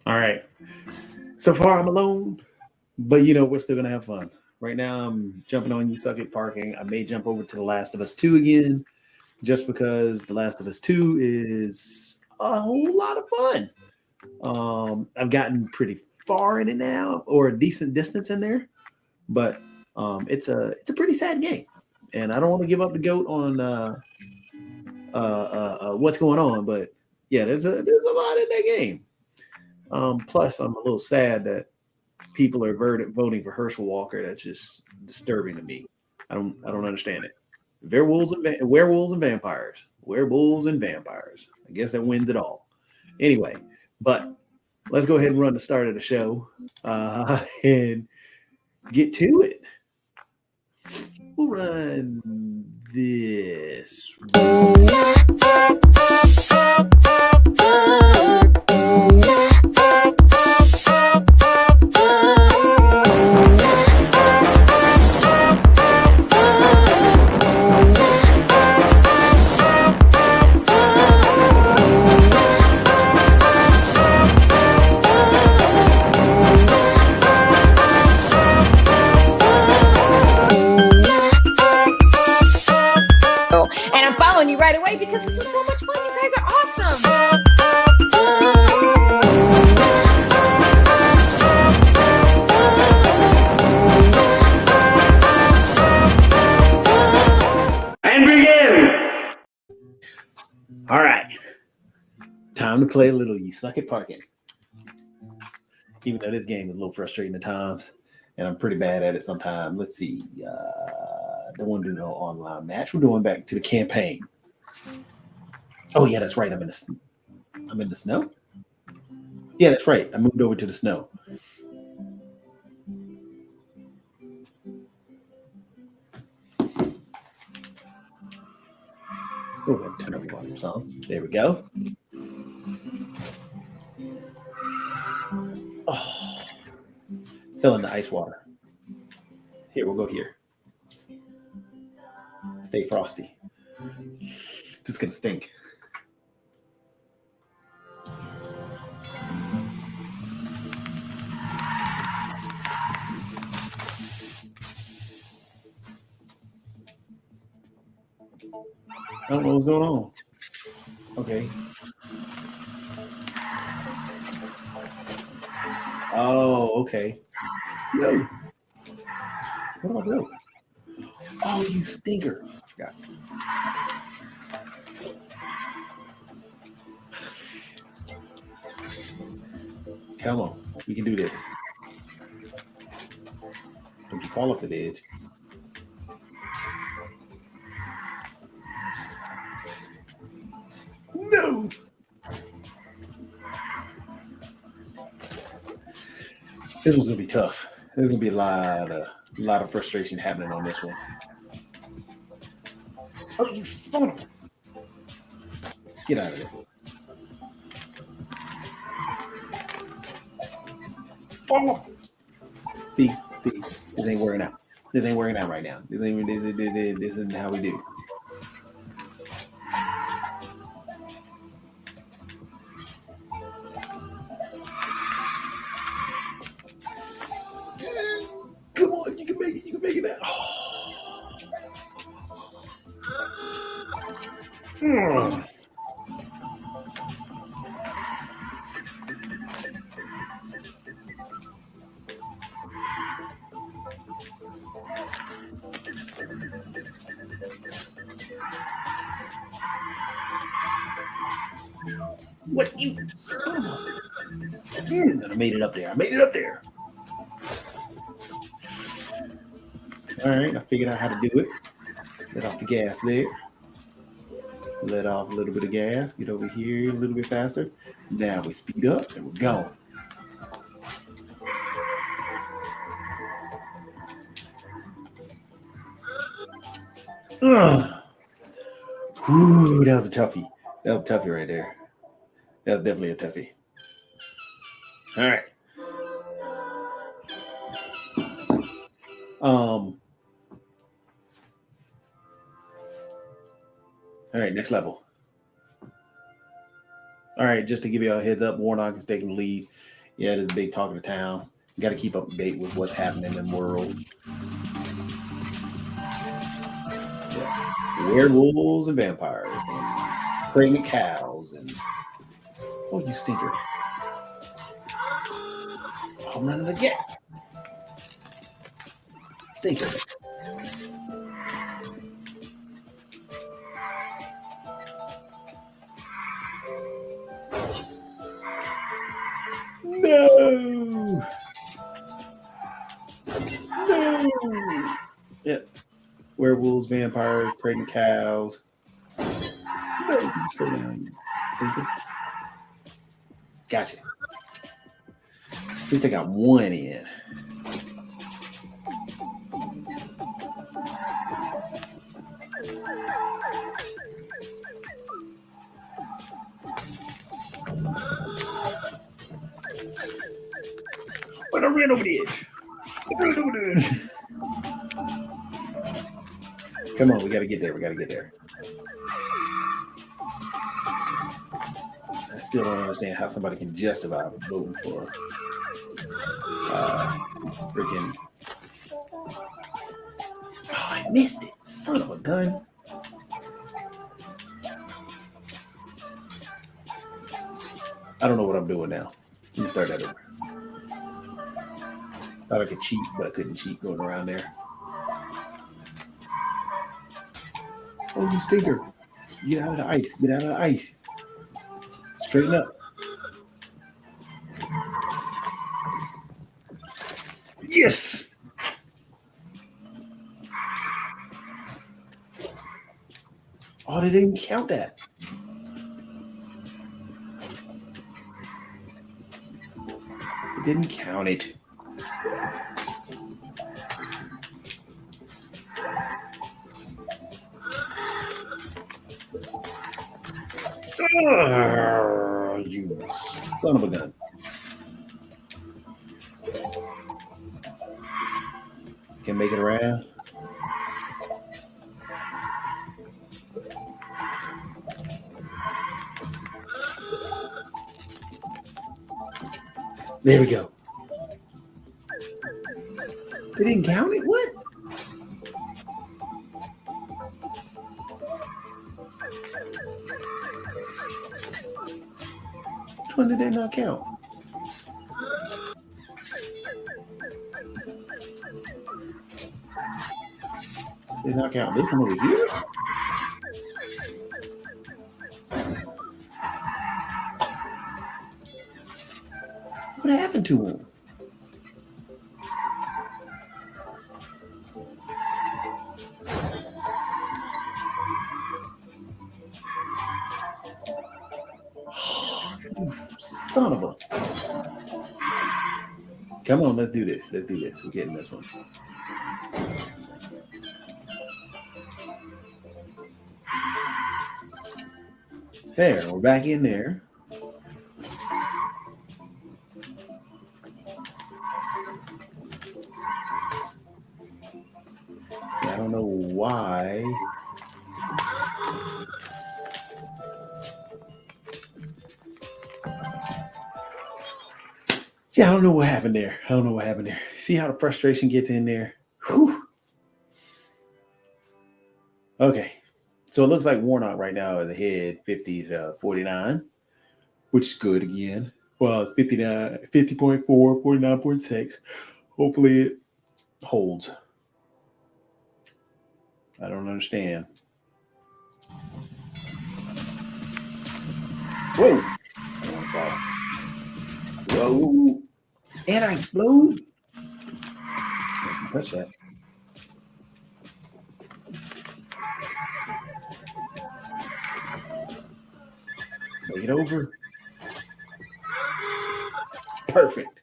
All right. So far, I'm alone, but we're still gonna have fun. Right now, I'm jumping on You Suck at Parking. I may jump over to The Last of Us 2 again, just because The Last of Us 2 is a whole lot of fun. I've gotten pretty far in it now, or a decent distance in there, but it's a pretty sad game, and I don't want to give up the goat on what's going on, but yeah, there's a lot in that game. Plus, I'm a little sad that people are voting for Herschel Walker. That's just disturbing to me. I don't understand it. Werewolves and vampires, werewolves and vampires. I guess that wins it all. Anyway, but let's go ahead and run the start of the show and get to it. We'll run this. And I'm following you right away because this was so much fun. You guys are awesome. And begin! All right. Time to play a little You Suck at Parking. Even though this game is a little frustrating at times, and I'm pretty bad at it sometimes. Let's see. Don't want to do no online match. We're going back to the campaign. Oh yeah, that's right. I'm in the snow. Yeah, that's right. I moved over to the snow. Oh, I'll turn up the volume some. There we go. Oh, still in the ice water. Here, we'll go here. Stay frosty. This is gonna stink. I don't know what's going on. Okay. Oh, okay. No. What do I do? Oh, you stinker. I forgot. Come on. We can do this. Don't you fall off the edge. No. This one's gonna be tough. There's gonna be a lot of frustration happening on this one. Oh, you son of a... Get out of there. Fall off. See, this ain't working out. This ain't working out right now. This isn't how we do. Come on, you can make it. You can make it out. Oh. What you son of a... I made it up there. I made it up there. All right, I figured out how to do it. Let off the gas there. Let off a little bit of gas. Get over here a little bit faster. Now we speed up and we're going. Ugh. Whew, that was a toughie. That was a toughie right there. That was definitely a toughie. All right. All right, next level. All right, just to give you a heads up, Warnock is taking the lead. Yeah, this big talk of the town. You got to keep up to date with what's happening in the world. Yeah. Werewolves and vampires and pregnant cows and oh, you stinker! I'm running again. Stinker. No. No. Yep. Werewolves, vampires, pregnant cows. No, you slow down, you stinker. Gotcha. At least I got one in. But I ran over the edge. I ran over the edge. Come on, we gotta get there. We gotta get there. I still don't understand how somebody can justify voting for freaking. Oh, I missed it. Son of a gun. I don't know what I'm doing now. Let me start that over. Thought I could cheat, but I couldn't cheat going around there. Oh, you stinker. Get out of the ice. Get out of the ice. Straighten up. Yes. Oh, they didn't count that. They didn't count it. You son of a gun. Can make it around. There we go. They didn't count it? What? Which one did they not count? They not count this one over here? What happened to him? Son of a. Come on, let's do this. Let's do this. We're getting this one. There, we're back in there. I don't know why. Yeah, I don't know what happened there. I don't know what happened there. See how the frustration gets in there? Whew. Okay. So it looks like Warnock right now is ahead 50 to 49, which is good again. Well, it's 50.4, 49.6. Hopefully it holds. I don't understand. Whoa. I don't want to fall. Whoa. And I explode. I can touch that. Make it over. Perfect.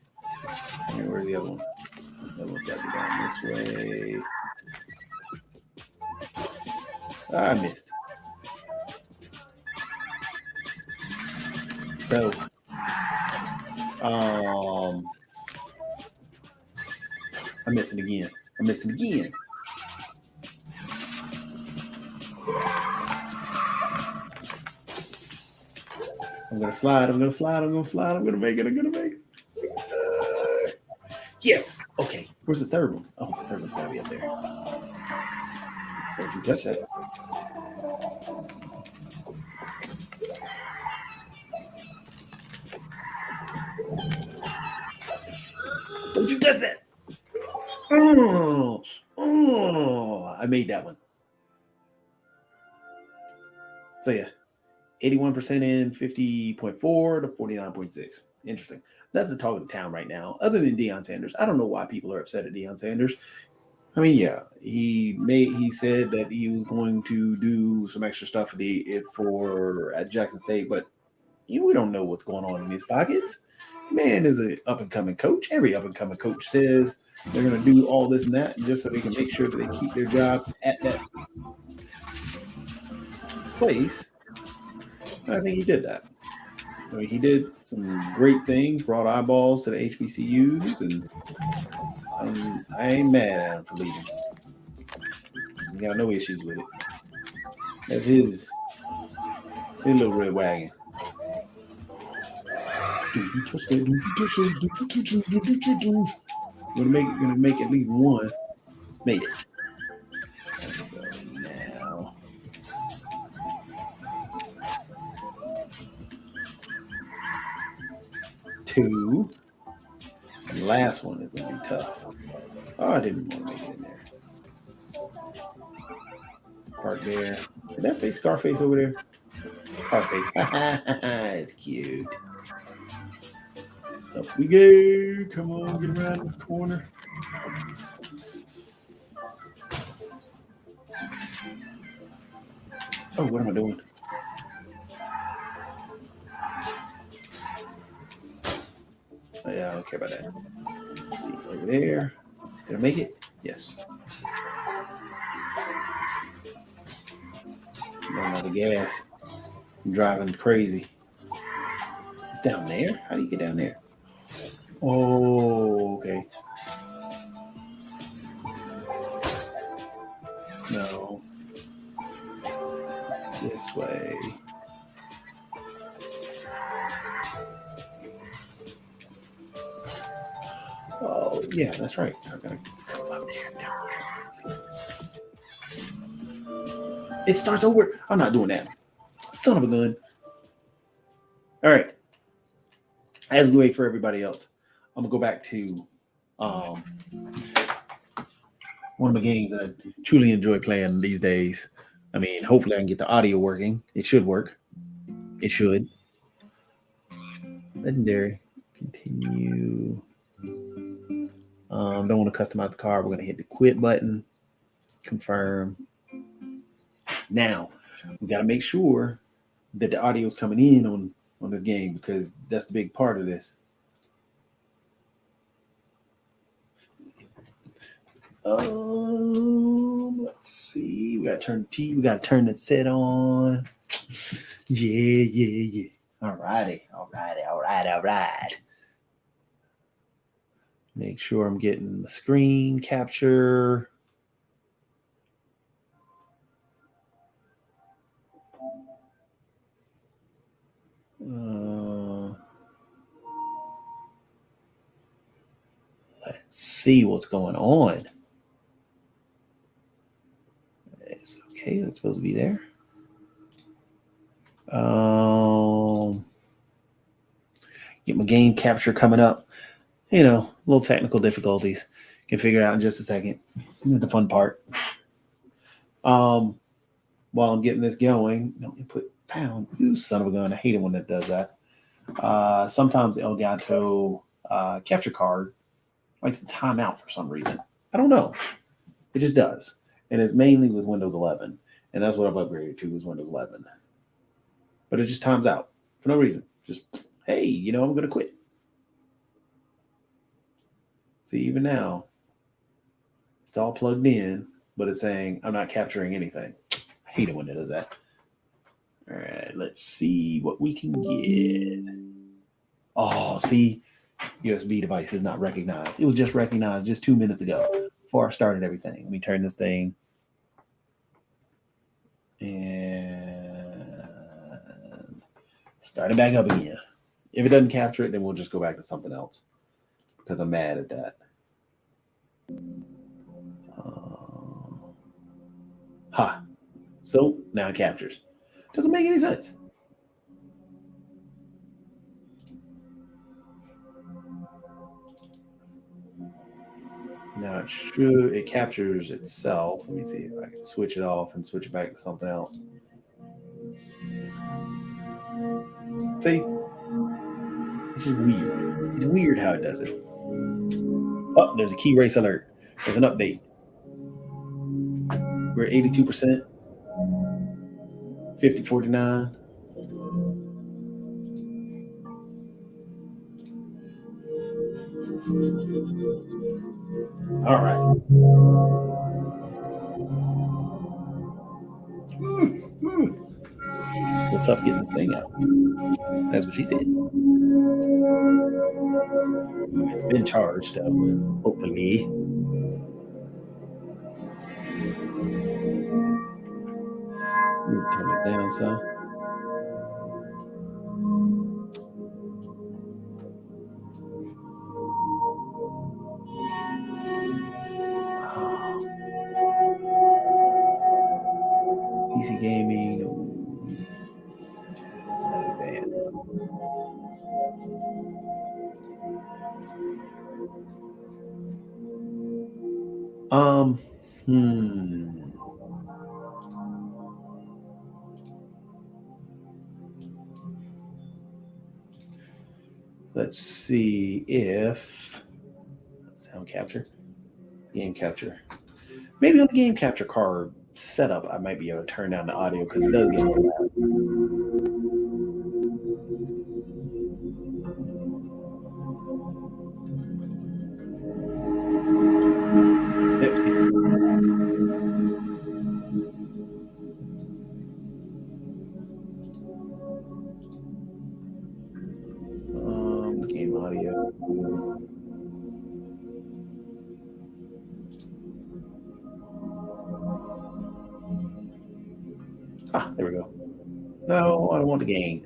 Okay, where's the other one? The other one's got to be down this way. I missed. So, I'm missing again. I'm missing again. I'm gonna slide. I'm gonna slide. I'm gonna slide. I'm gonna make it. I'm gonna make it. Yes. Okay. Where's the third one? Oh, the third one's gotta be up there. Don't you touch that. Don't you touch that. I made that one. So yeah, 81% in, 50.4 to 49.6. Interesting. That's the talk of the town right now. Other than Deion Sanders, I don't know why people are upset at Deion Sanders. I mean, yeah, he said that he was going to do some extra stuff for at Jackson State, but we don't know what's going on in his pockets. Man is an up and coming coach. Every up and coming coach says they're going to do all this and that just so they can make sure that they keep their jobs at that place. I think he did that. I mean, he did some great things, brought eyeballs to the HBCUs, and I ain't mad at him for leaving. He got no issues with it. That's his little red wagon. Gonna make at least one. Made it. So now. Two. And the last one is gonna be tough. Oh, I didn't want to make it in there. Park there. Did that say Scarface over there? Scarface. It's cute. Up we go. Come on, get around this corner. Oh, what am I doing? Oh, yeah, I don't care about that. Let's see, over there. Did I make it? Yes. Running out of gas. I'm driving crazy. It's down there? How do you get down there? Oh, okay. No. This way. Oh, yeah, that's right. So I'm going to come up there. Down there. It starts over. I'm not doing that. Son of a gun. All right. As we wait for everybody else, I'm going to go back to one of the games that I truly enjoy playing these days. I mean, hopefully I can get the audio working. It should work. It should. Legendary. Continue. Don't want to customize the car. We're going to hit the quit button. Confirm. Now, we got to make sure that the audio is coming in on this game because that's the big part of this. Let's see. We got to turn we got to turn the set on. Yeah. All righty. Make sure I'm getting the screen capture. Let's see what's going on. It's okay. That's supposed to be there. Get my game capture coming up. Little technical difficulties. Can figure it out in just a second. This is the fun part. While I'm getting this going, don't input pound. You son of a gun. I hate it when it does that. Sometimes Elgato capture card likes to time out for some reason. I don't know. It just does. And it's mainly with Windows 11. And that's what I've upgraded to is Windows 11. But it just times out for no reason. Just, hey, I'm going to quit. See, even now, it's all plugged in, but it's saying I'm not capturing anything. I hate it when it does that. All right, let's see what we can get. Oh, see, USB device is not recognized. It was just recognized just 2 minutes ago before I started everything. Let me turn this thing. And start it back up again. If it doesn't capture it, then we'll just go back to something else because I'm mad at that. Ha. So now it captures. Doesn't make any sense. Now it captures itself. Let me see if I can switch it off and switch it back to something else. See? It's just weird. It's weird how it does it. Oh, there's a key race alert. There's an update. We're at 82%, 5049. All right. Well, tough getting this thing out. That's what she said. It's been charged, hopefully. Turn this down some. PC gaming. Advanced. Hmm. Let's see if sound capture, game capture. Maybe on the game capture card setup, I might be able to turn down the audio because it does get a little loud. Game audio. Ah, there we go. No, I don't want the game.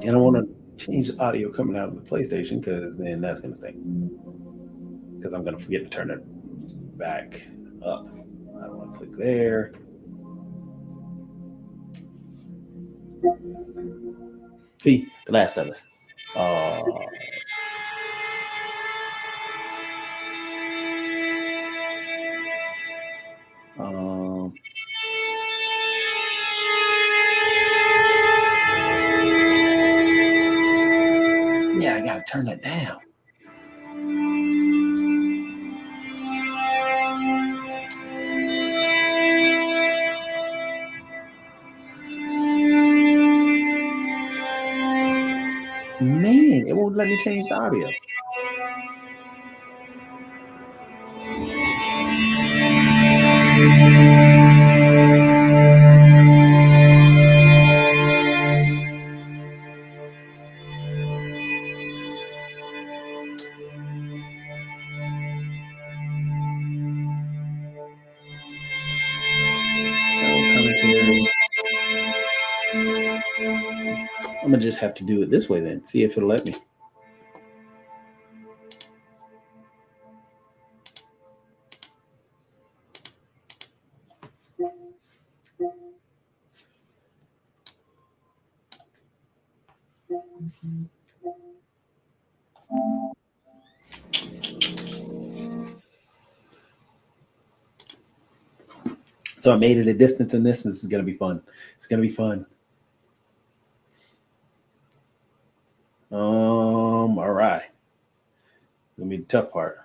And I want to change the audio coming out of the PlayStation because then that's going to stink. Because I'm going to forget to turn it back up. I don't want to click there. See, The Last of Us. Yeah, I gotta turn that down. Man, it won't let me change the audio. I'm gonna just have to do it this way then. See if it'll let me. So I made it a distance in this. This is gonna be fun. It's gonna be fun. All right. Gonna be the tough part.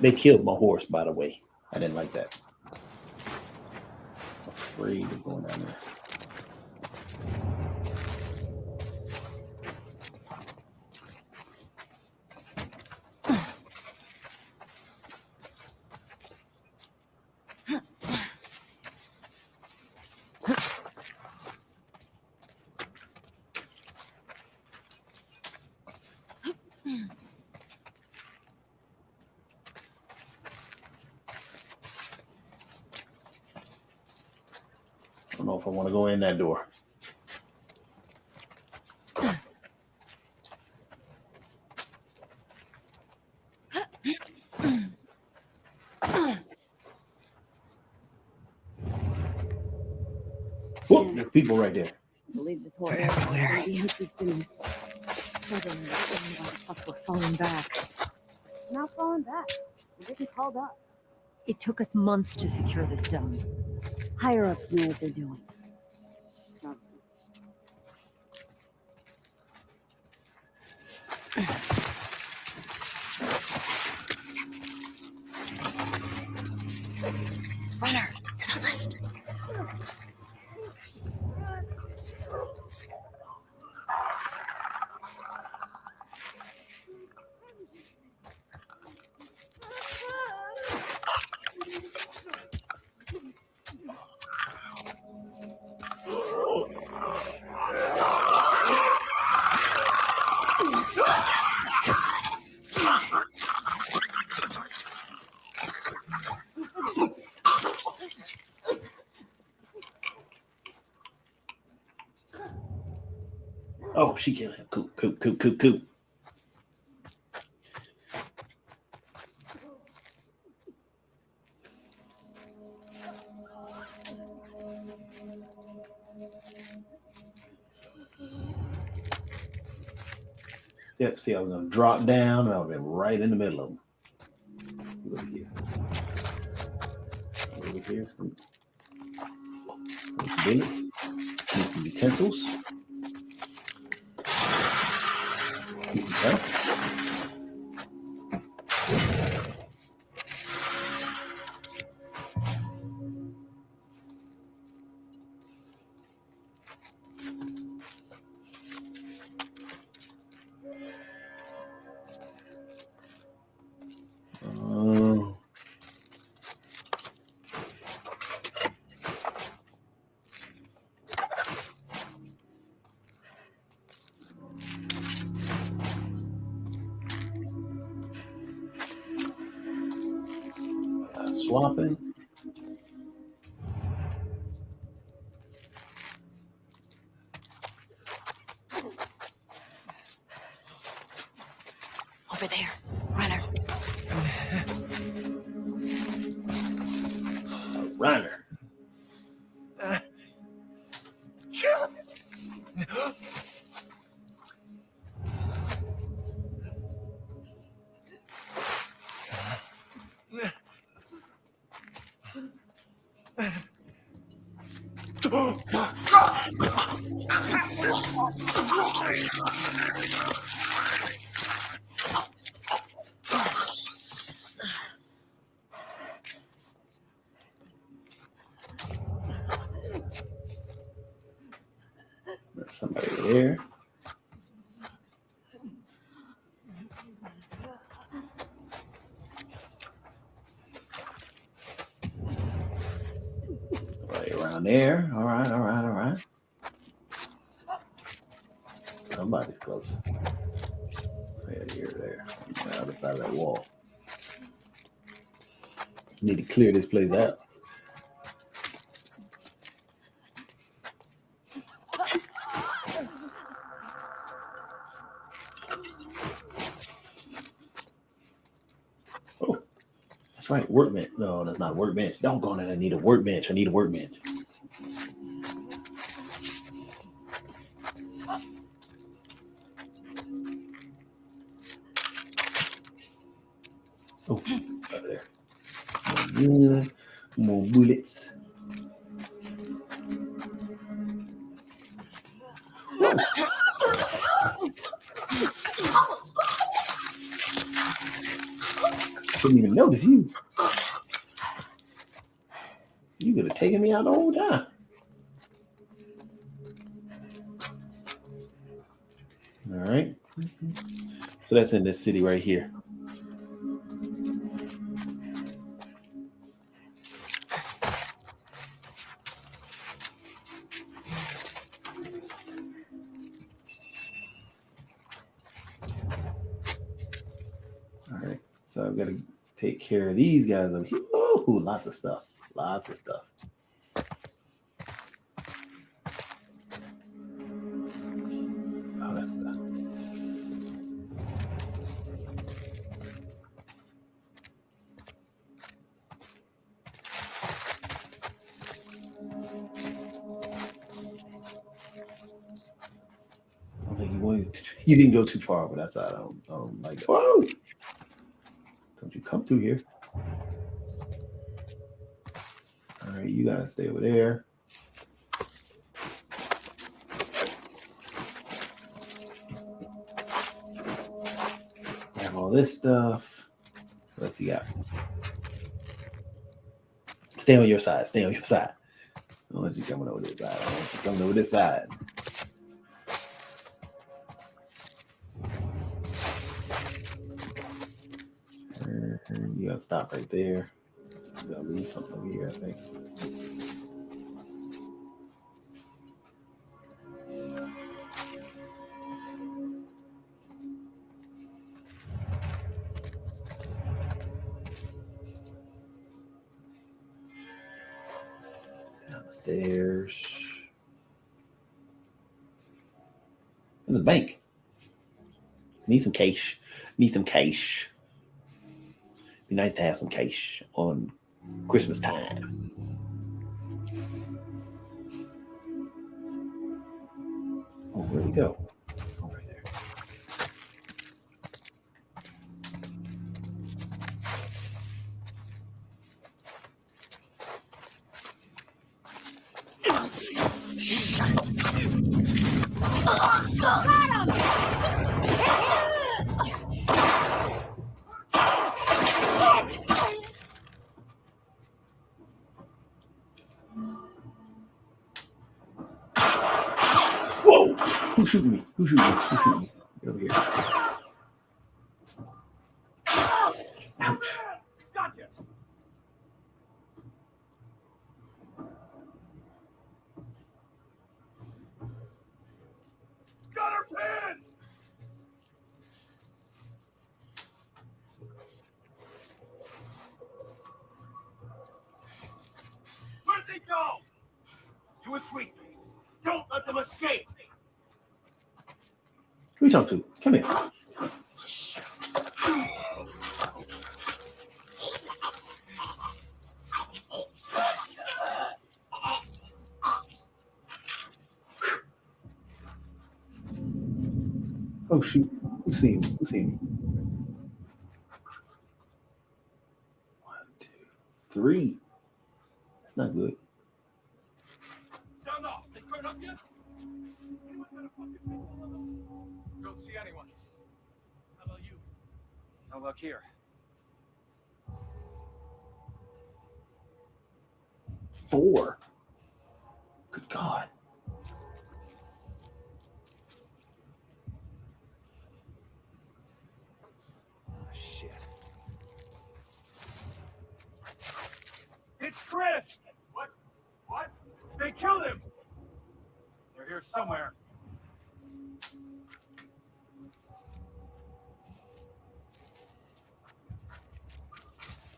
They killed my horse, by the way. I didn't like that. Afraid of going down there. I don't know if I want to go in that door. Oh, there's people right there. I believe this whole area is going to be empty soon. I don't understand why the fuck we're falling back. Not falling back. We're getting called up. It took us months to secure this zone. Higher ups know what they're doing. Runner, to the left. Oh, she killed him. Coop. Yep, see, I was going to drop down and I would have been right in the middle of them. Over here. Over here. Need some utensils. Okay. Swapping. Over there, runner. Runner. There's somebody there. Right around there. All right. Somebody's close. Yeah, here, there. On the other side of that wall. Need to clear this place out. Oh, that's right. Workbench. No, that's not a workbench. Don't go in there. I need a workbench. Oh, right there. Good. More bullets. Didn't even notice you. You could have taken me out the whole time. All right. So that's in this city right here. All right. So I've got to take care of these guys over here. Oh, lots of stuff. Lots of stuff. Oh, that's stuff. I don't think you didn't go too far, but that's I don't like. Whoa! Don't you come through here? All right, you guys stay over there. Have all this stuff. What's he got? Stay on your side. Stay on your side. I don't want you coming over this side. I don't want you coming over this side. You gotta stop right there. You gotta lose something over here, I think. Downstairs. There's a bank. Need some cash. Need some cash. Be nice to have some cash on Christmas time. Oh, where'd he go? Oh, right there. Whoa! Who's shooting me? Who's shooting me? Who's shooting me? Get over here. Ouch. Gotcha. Got her pinned. Where'd they go? Do it sweetly. Don't let them escape. Who you talking to? Come here. Oh shoot! Who's seen me? Who's seen me? 1, 2, 3. That's not good. Sound off. They cleared up yet? Anyone got a fucking pistol on them? Don't see anyone. How about you? No luck here. 4. Good God. Shit. It's Chris! What? What? They killed him! They're here somewhere.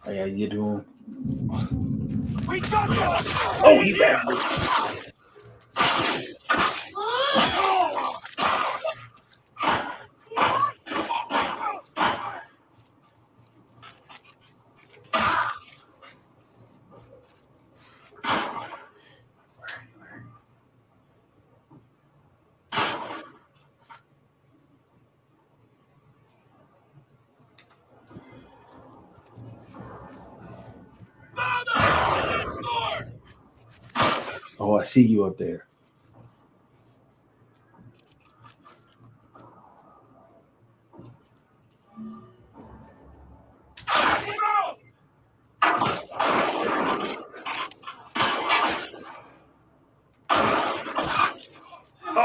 I gotta get to him. We got them! Oh, you bastard! Oh, I see you up there.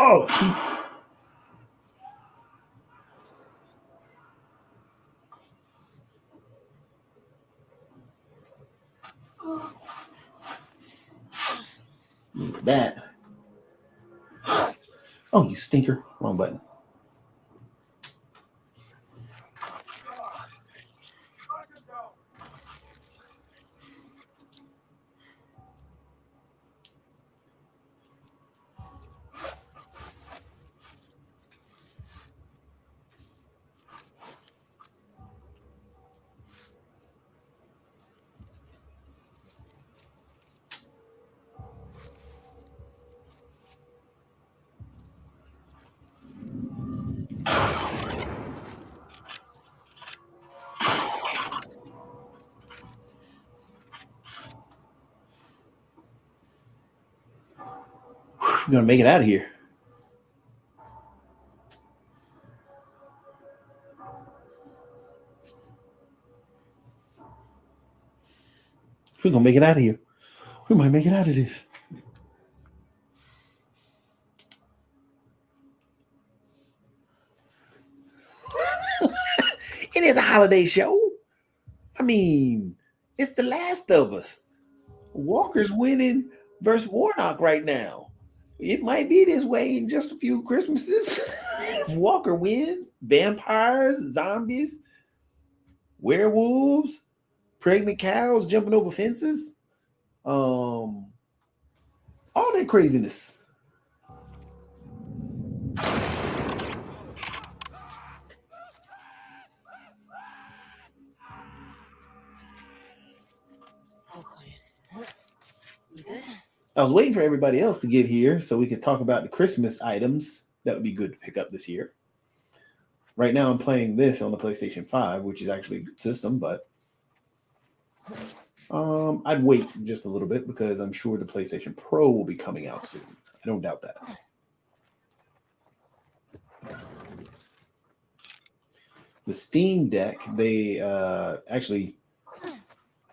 Oh, that. Oh, you stinker. Wrong button. We're gonna make it out of here. We're gonna make it out of here. We might make it out of this. It is a holiday show. I mean, it's The Last of Us. Walker's winning versus Warnock right now. It might be this way in just a few Christmases. If Walker wins, vampires, zombies, werewolves, pregnant cows jumping over fences, all that craziness. All quiet. You good? I was waiting for everybody else to get here so we could talk about the Christmas items that would be good to pick up this year. Right now, I'm playing this on the PlayStation 5, which is actually a good system, but I'd wait just a little bit because I'm sure the PlayStation Pro will be coming out soon. I don't doubt that. The Steam Deck, they actually,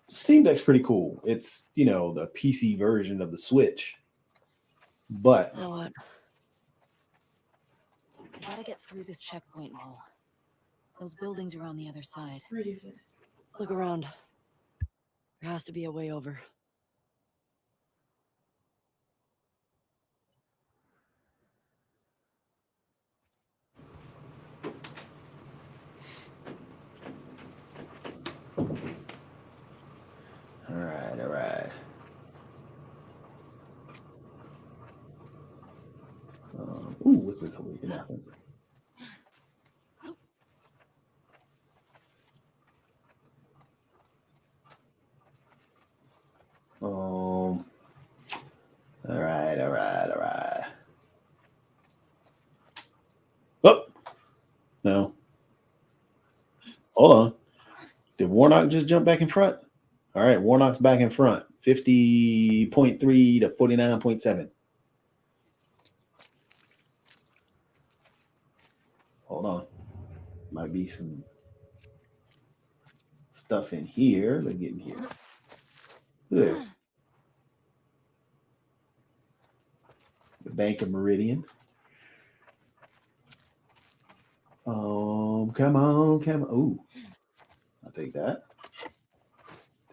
Steam Deck's pretty cool. It's, you know, the PC version of the Switch, but You know what? Gotta get through this checkpoint wall. Those buildings are on the other side. Look around. There has to be a way over. all right, all right. Ooh, what's this awaken nothing? All right, all right, all right. Oh, no. Hold on. Did Warnock just jump back in front? All right, Warnock's back in front. 50.3 to 49.7. Hold on. Might be some stuff in here. Let's get in here. Good. The Bank of Meridian. Come on, come on. Ooh. I'll take that.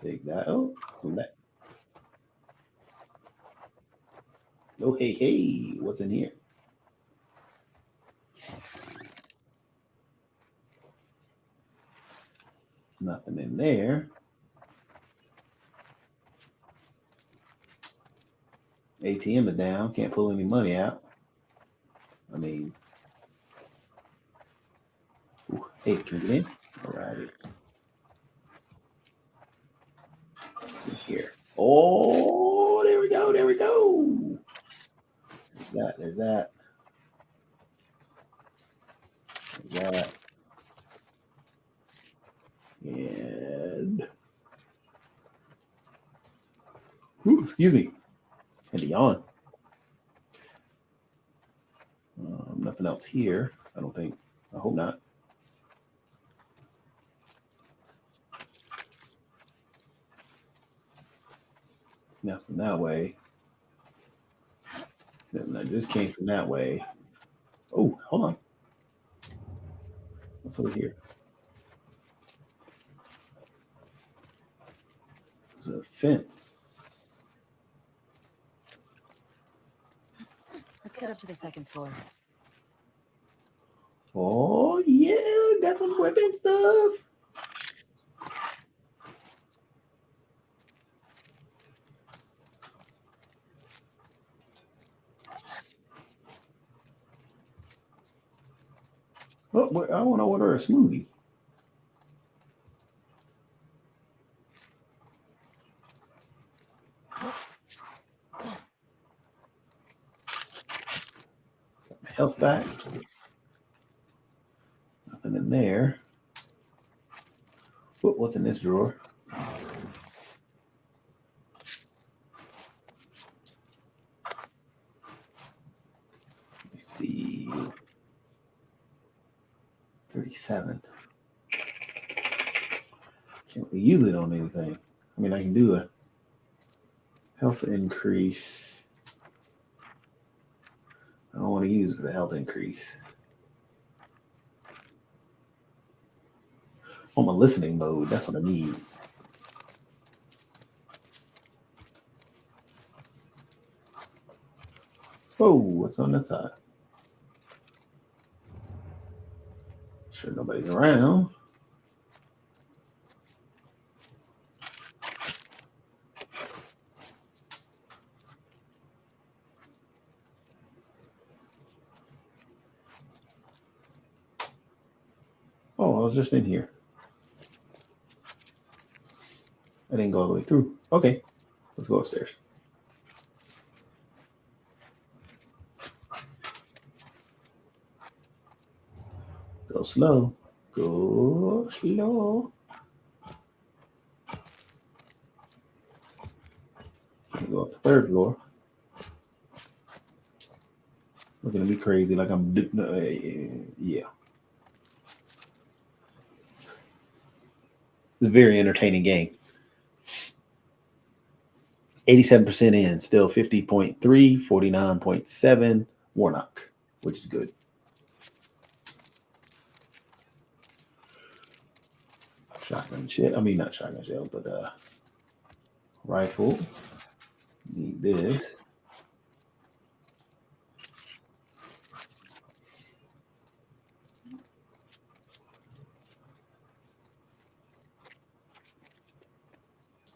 Take that. Oh, come back. Oh, hey, hey. What's in here? Nothing in there. ATM is down. Can't pull any money out. I mean, ooh, hey, can we get in? All righty. What's in here? Oh, there we go. There we go. There's that. There's that. There's that. And ooh, excuse me. And yawn. Nothing else here. I don't think. I hope not. Nothing that way. This came from that way. Oh, hold on. What's over here? There's a fence. Let's get up to the second floor. Oh yeah, got some weapon stuff. Oh, I want to order a smoothie. Got my health back. Nothing in there. What's in this drawer? Let me see. 37. Can't really use it on anything. I mean, I can do a health increase. I don't want to use it for the health increase. On my listening mode, that's what I need. Whoa, what's on that side? Sure nobody's around. Oh, I was just in here. I didn't go all the way through. Okay, let's go upstairs. Go slow. Go slow. Go up the third floor. Looking at me crazy like I'm yeah. It's a very entertaining game. 87% in, still 50.3, 49.7 Warnock, which is good. Shotgun shell. I mean, not shotgun shell, but rifle. Need this.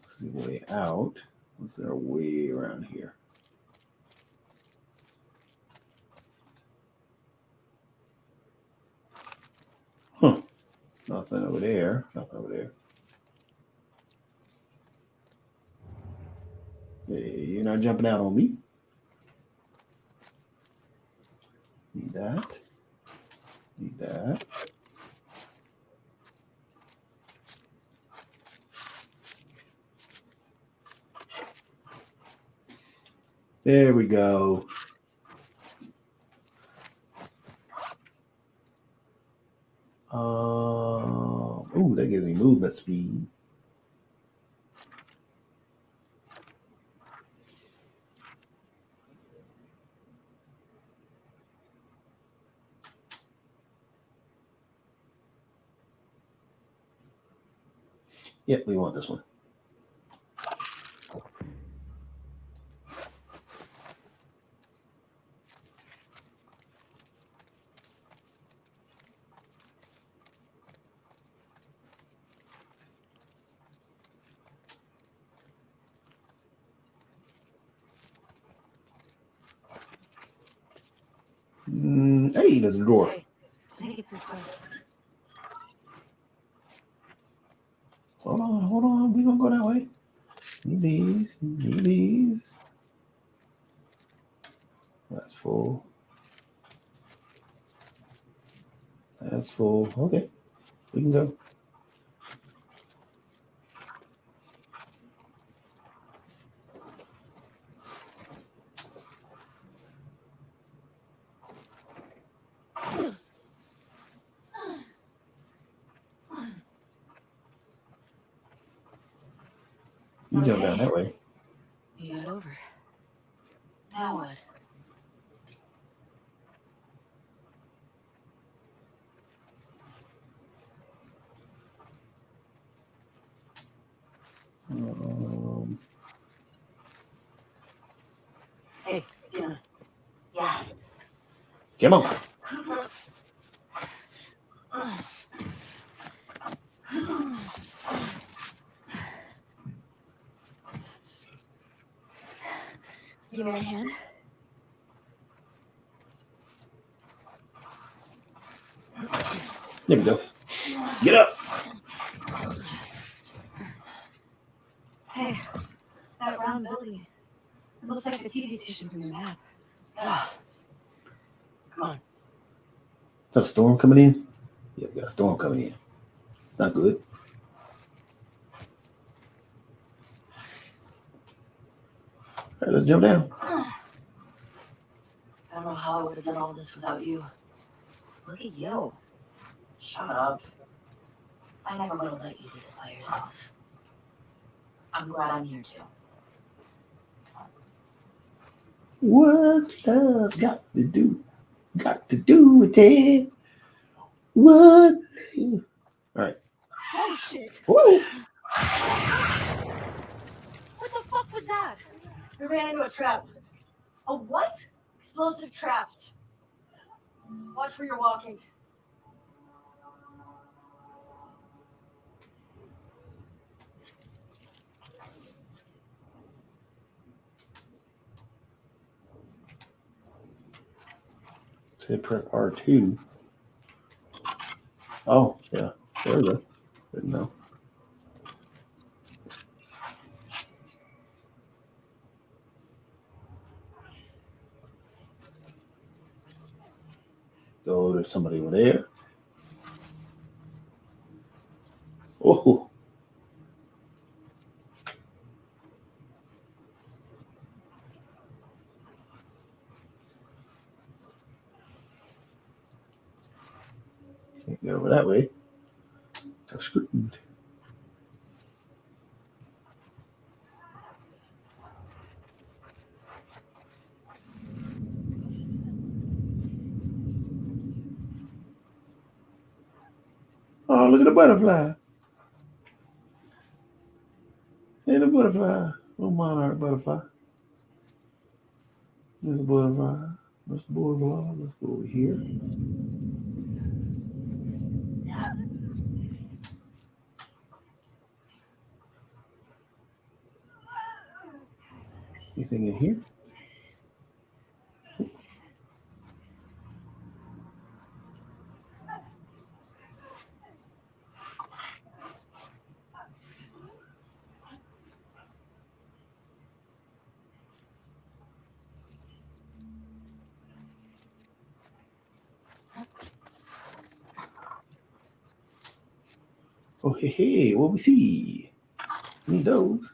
Let's see, way out. Was there a way around here? Huh. Nothing over there. Nothing over there. Hey, you're not jumping out on me. Need that. Need that. There we go. Oh, that gives me movement speed. Yep, we want this one. Hey, there's a door. Hey, I think it's this way. Hold on. We gonna go that way. Need these. That's full. That's full. Okay, we can go. You jump down that way. You got over. Now what? Come on. Give me your hand. There we go. Get up. Hey, that round building. It looks like the TV station from the map. Ah, come on. Is that a storm coming in? Yeah, we got a storm coming in. It's not good. All right, let's jump down. I don't know how I would have done all this without you. Look at you. Shut up. I never would have let you do this by yourself. I'm glad I'm here too. What's love got to do? Got to do with it? What? All right. Oh shit! Whoa. What the fuck was that? We ran into a trap. A what? Explosive traps. Watch where you're walking. Say press R2. Oh, yeah. There we go. Didn't know. So there's somebody over there. Oh. Can't get over that way. Got screwed. Oh, look at the butterfly. Hey, the butterfly. Little monarch butterfly. There's a butterfly. That's the butterfly. Let's go over here. Anything in here? Oh, hey, what we see? Need those.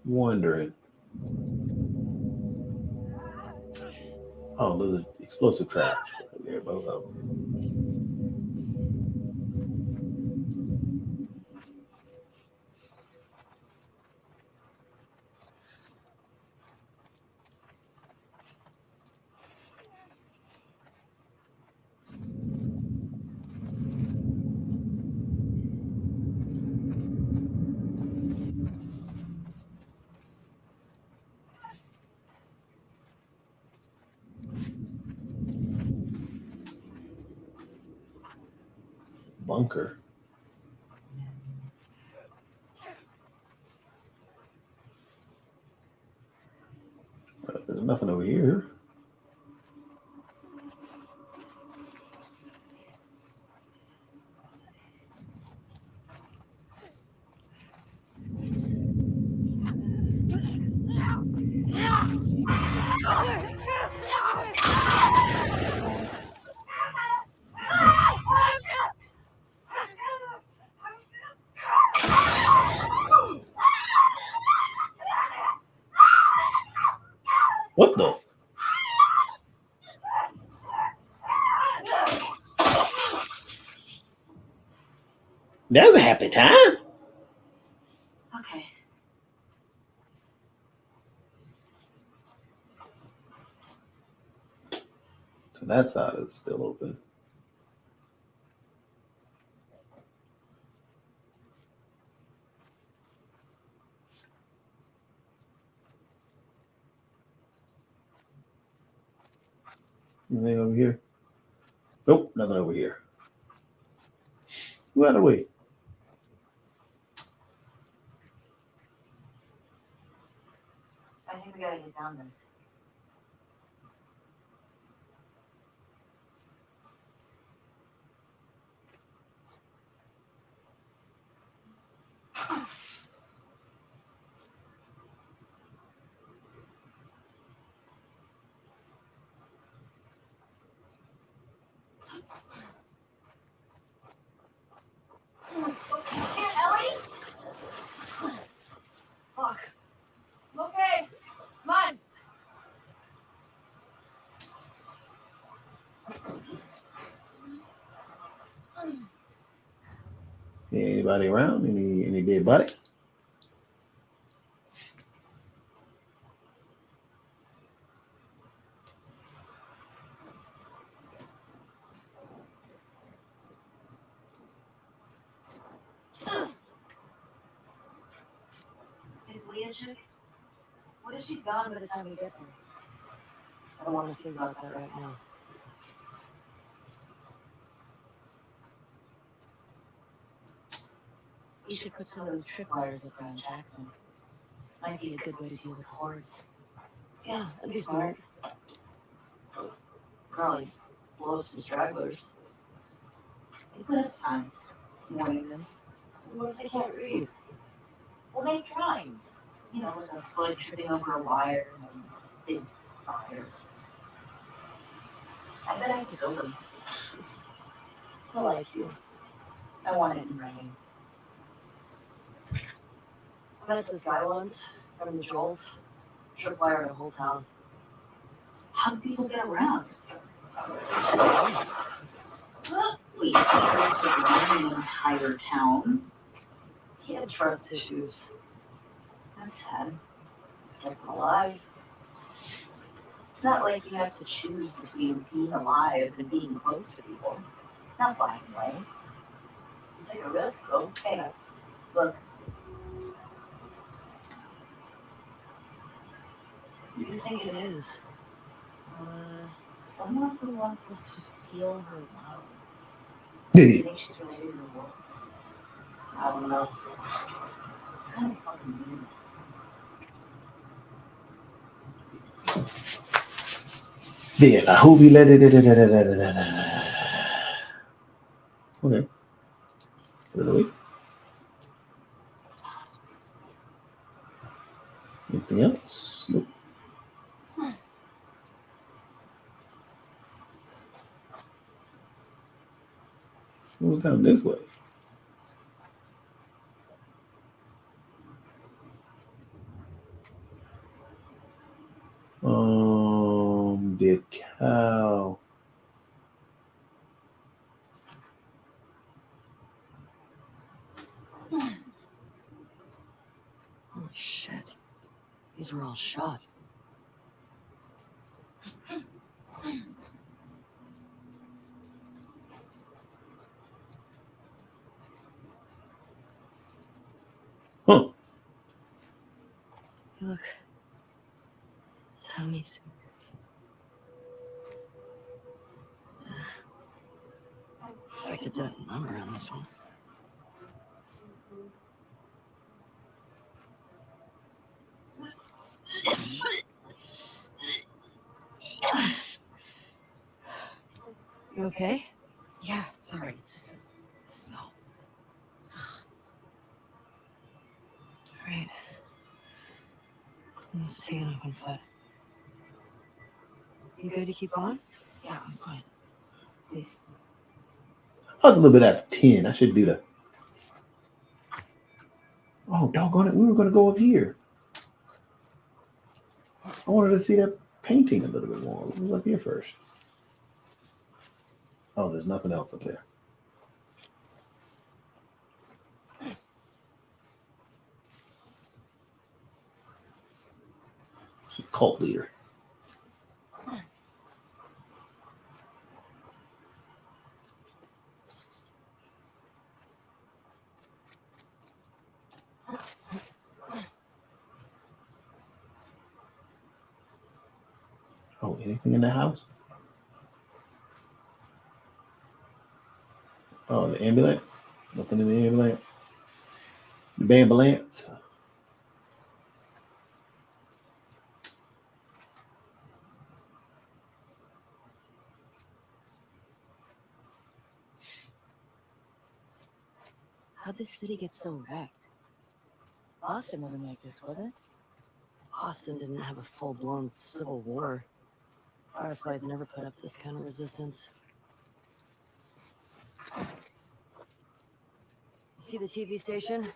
Wondering. Oh, those are explosive traps. Yeah, both of them. Bunker. There's nothing over here. What the? That was a happy time. Okay. So that side is still open. Anything over here? Nope, nothing over here. Move out of the way. I think we gotta get down this. Fuck. Okay, come on. Anybody around? Any dead body? Is Leah chick? What if she's gone by the time we get there? I don't want to think about that right now. You should put some of those tripwires up around Jackson. Might be a good way to deal with hordes. Yeah, that'd be smart. Probably blow up some stragglers. They put up signs warning them. What if they can't read? Well, make drawings. You know, with a foot tripping over a wire and a big fire. I bet I could build them. I like you. I want it in writing. I met this guy once from the trolls. Tripwire the whole town. How do people get around? We can't run the entire town. He had trust issues. That's sad. Kept him alive. It's not like you have to choose between being alive and being close to people. It's not black and white. You take a risk, though. Hey, look. What do you think it is? Someone who wants us to feel her love. I think she's related to the wolves. I don't know. It's kind of fucking weird. Bien, I hope you let it. Okay. Put it away. Anything else? Nope. What's down this way? Dead cow. Holy shit. These were all shot. Huh. Look. It's Tommy's. Expected to number on this one. You okay? Yeah, sorry. It's just the smell. Alright. I must have taken off one foot. You good to keep going? Yeah, I'm fine. Please. I was a little bit after 10. I should do that. Oh, doggone it. We were going to go up here. I wanted to see that painting a little bit more. What was up here first? Oh, there's nothing else up there. Cult leader. Oh, anything in the house? Oh, the ambulance. Nothing in the ambulance. The ambulance. How'd this city get so wrecked? Boston wasn't like this, was it? Boston didn't have a full-blown civil war. Fireflies never put up this kind of resistance. See the TV station?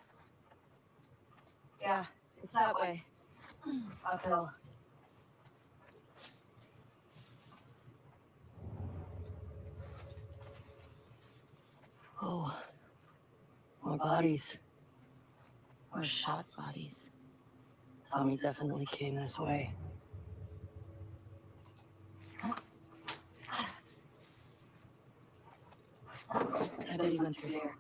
Yeah, it's that way. Uphill. Oh, more bodies. More shot bodies. Tommy definitely came this way. I bet he went through here.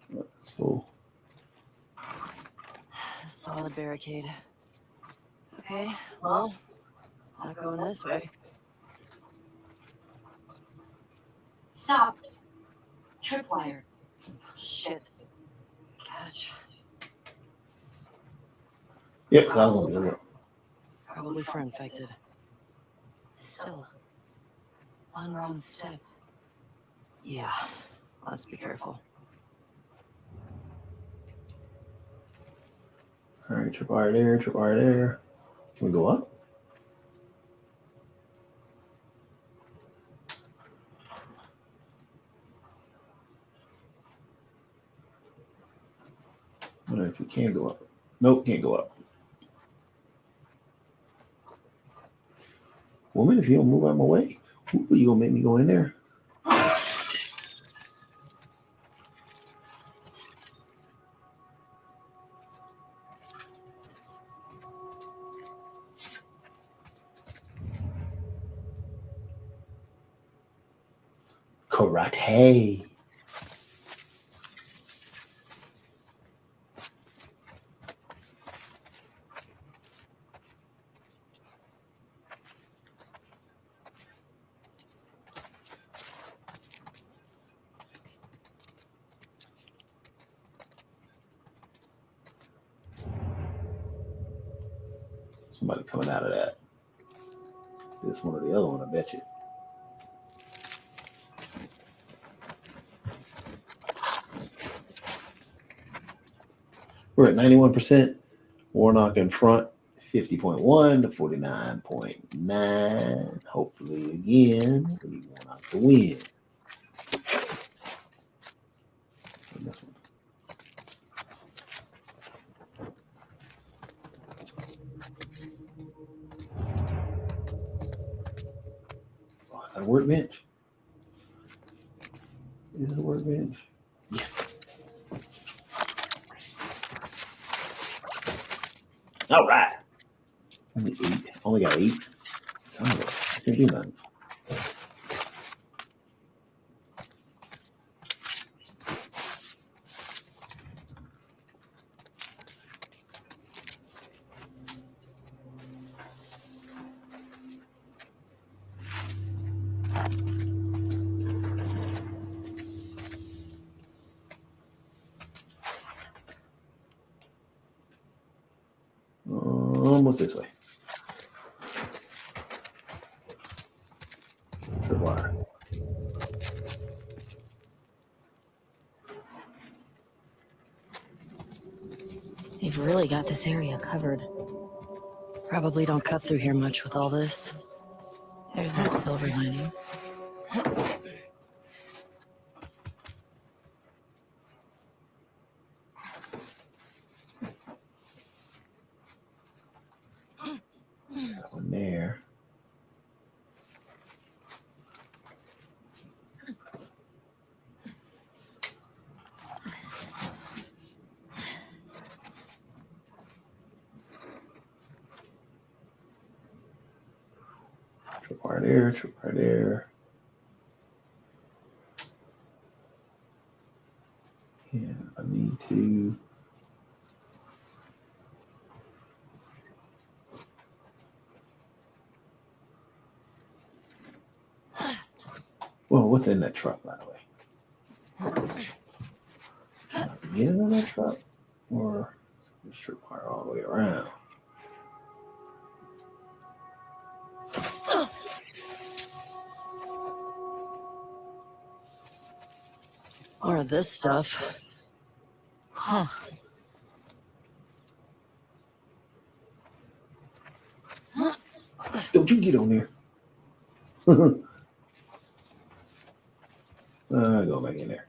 That's full. Solid barricade. Okay, well, not going this way. Stop! Tripwire. Shit. Catch. Yep, I was gonna do it. Probably for infected. Still. One wrong step. Yeah, let's be careful. All right, tripwire there, tripwire there. Can we go up? I don't know if we can go up. Nope, can't go up. Woman, if you don't move out of my way, ooh, you gonna make me go in there? Karate. Somebody coming out of that. This one or the other one, I bet you. We're at 91%. Warnock in front, 50.1 to 49.9. Hopefully, again, we need Warnock to win. And this one. Oh, is that a workbench? Is it a workbench? Yes. All right. Only 8. Only got 8. Son of a, I can't do nothing. What's this way? Tripwire. They've really got this area covered. Probably don't cut through here much with all this. There's that silver lining. That one there. there, tripwire there. And I need to. Well, what's in that truck, by the way? Get in that truck, or just tripwire all the way around. More of this stuff. Huh. Don't you get on there. Go back in there.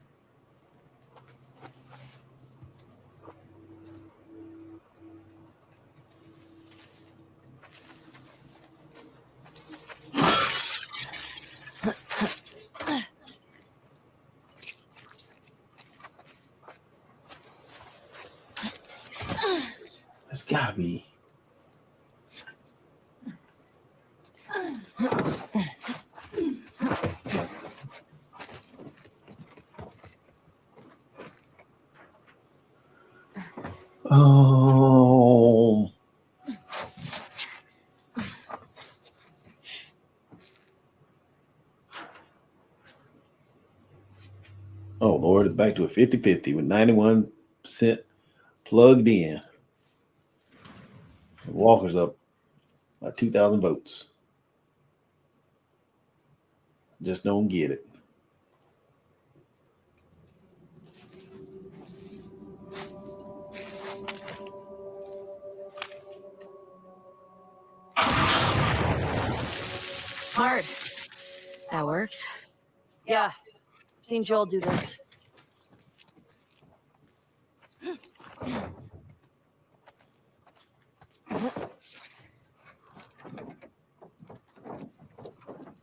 There's gotta be. Oh. Oh, Lord, it's back to a 50-50 with 91% plugged in. Walker's up by 2,000 votes. Just don't get it. Smart. That works. Yeah. I've seen Joel do this.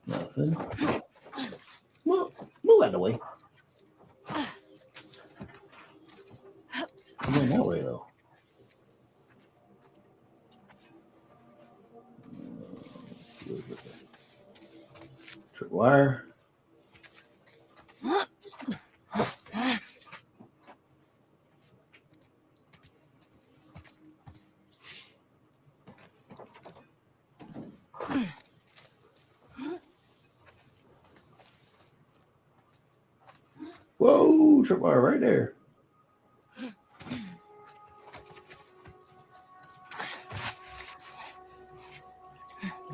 Nothing. Well, move out of the way. I'm going that way, though. Tripwire. Whoa, tripwire right there.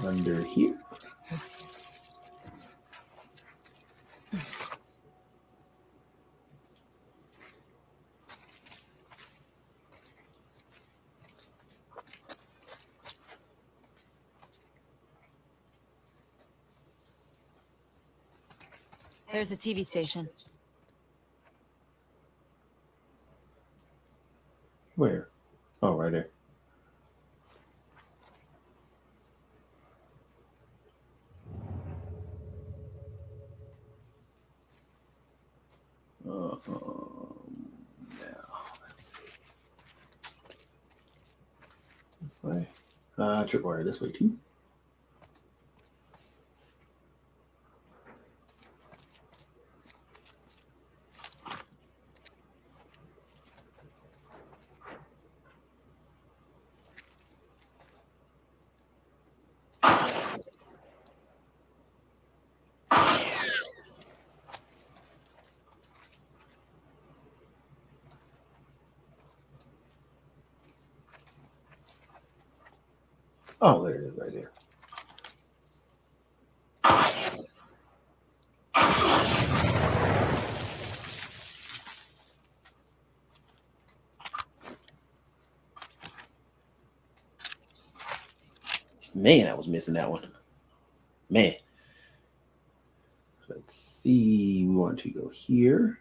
Under here. There's a TV station. Where? Oh, right there. Now, let's see. This way. Tripwire this way too. Oh, there it is, right there. Man, I was missing that one. Man. Let's see. We want to go here.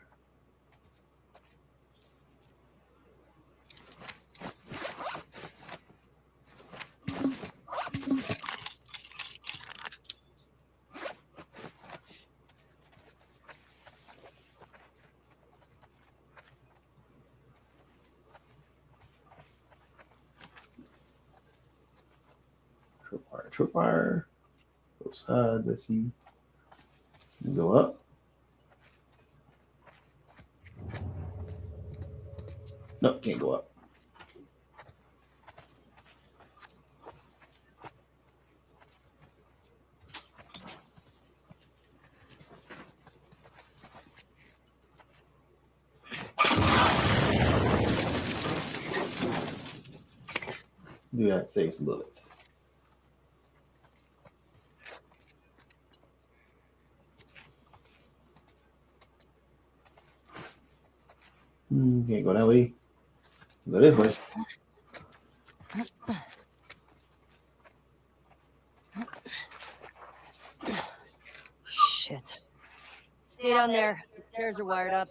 Tripwire. Oops. Let's see. Go up. No, can't go up. Do that, save some bullets. Can't go that way. Go this way. Shit. Stay down there. The stairs are wired up.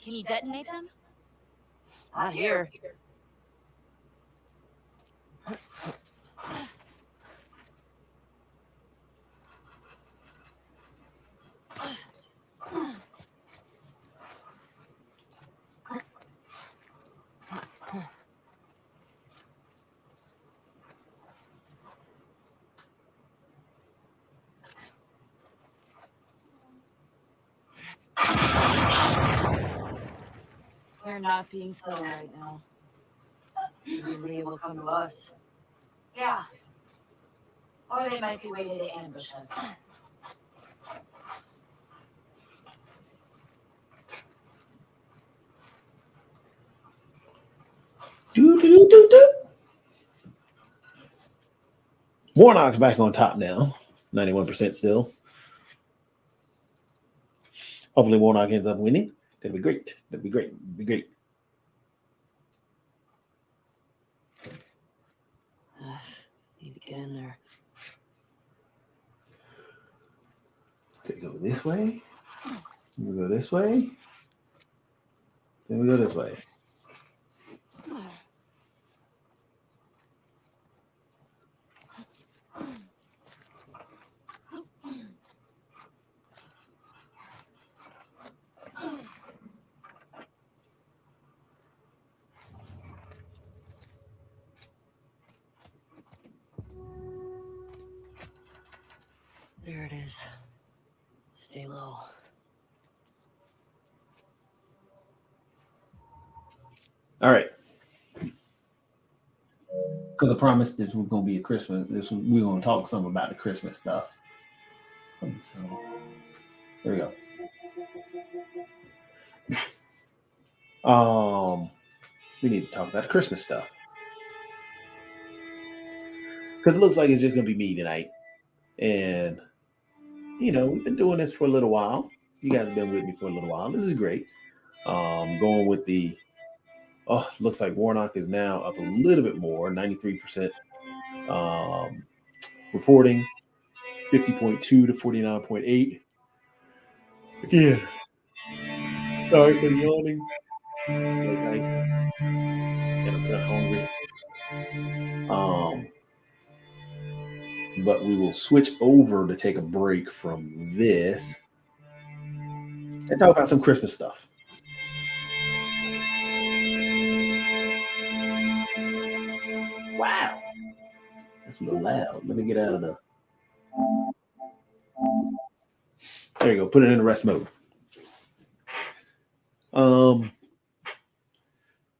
Can you detonate them? Not here. We're not being subtle right now. Nobody will come to us. Yeah. Or they might be waiting to ambush us. Warnock's back on top now. 91% still. Hopefully Warnock ends up winning. That'd be great. That'd be great. That'd be great. Need to get in there. Okay, go this way. We go this way. Then we go this way. There it is. Stay low. All right. Because I promised this was going to be a Christmas. We're going to talk some about the Christmas stuff. So there we go. We need to talk about the Christmas stuff. Because it looks like it's just going to be me tonight. And, you know, we've been doing this for a little while. You guys have been with me for a little while. This is great. Going with the, looks like Warnock is now up a little bit more, 93% reporting, 50.2 to 49.8. Yeah. Sorry for yawning. And I'm kind of hungry. But we will switch over to take a break from this and talk about some Christmas stuff. Wow. That's a little loud. Let me get out of the... There you go. Put it in rest mode.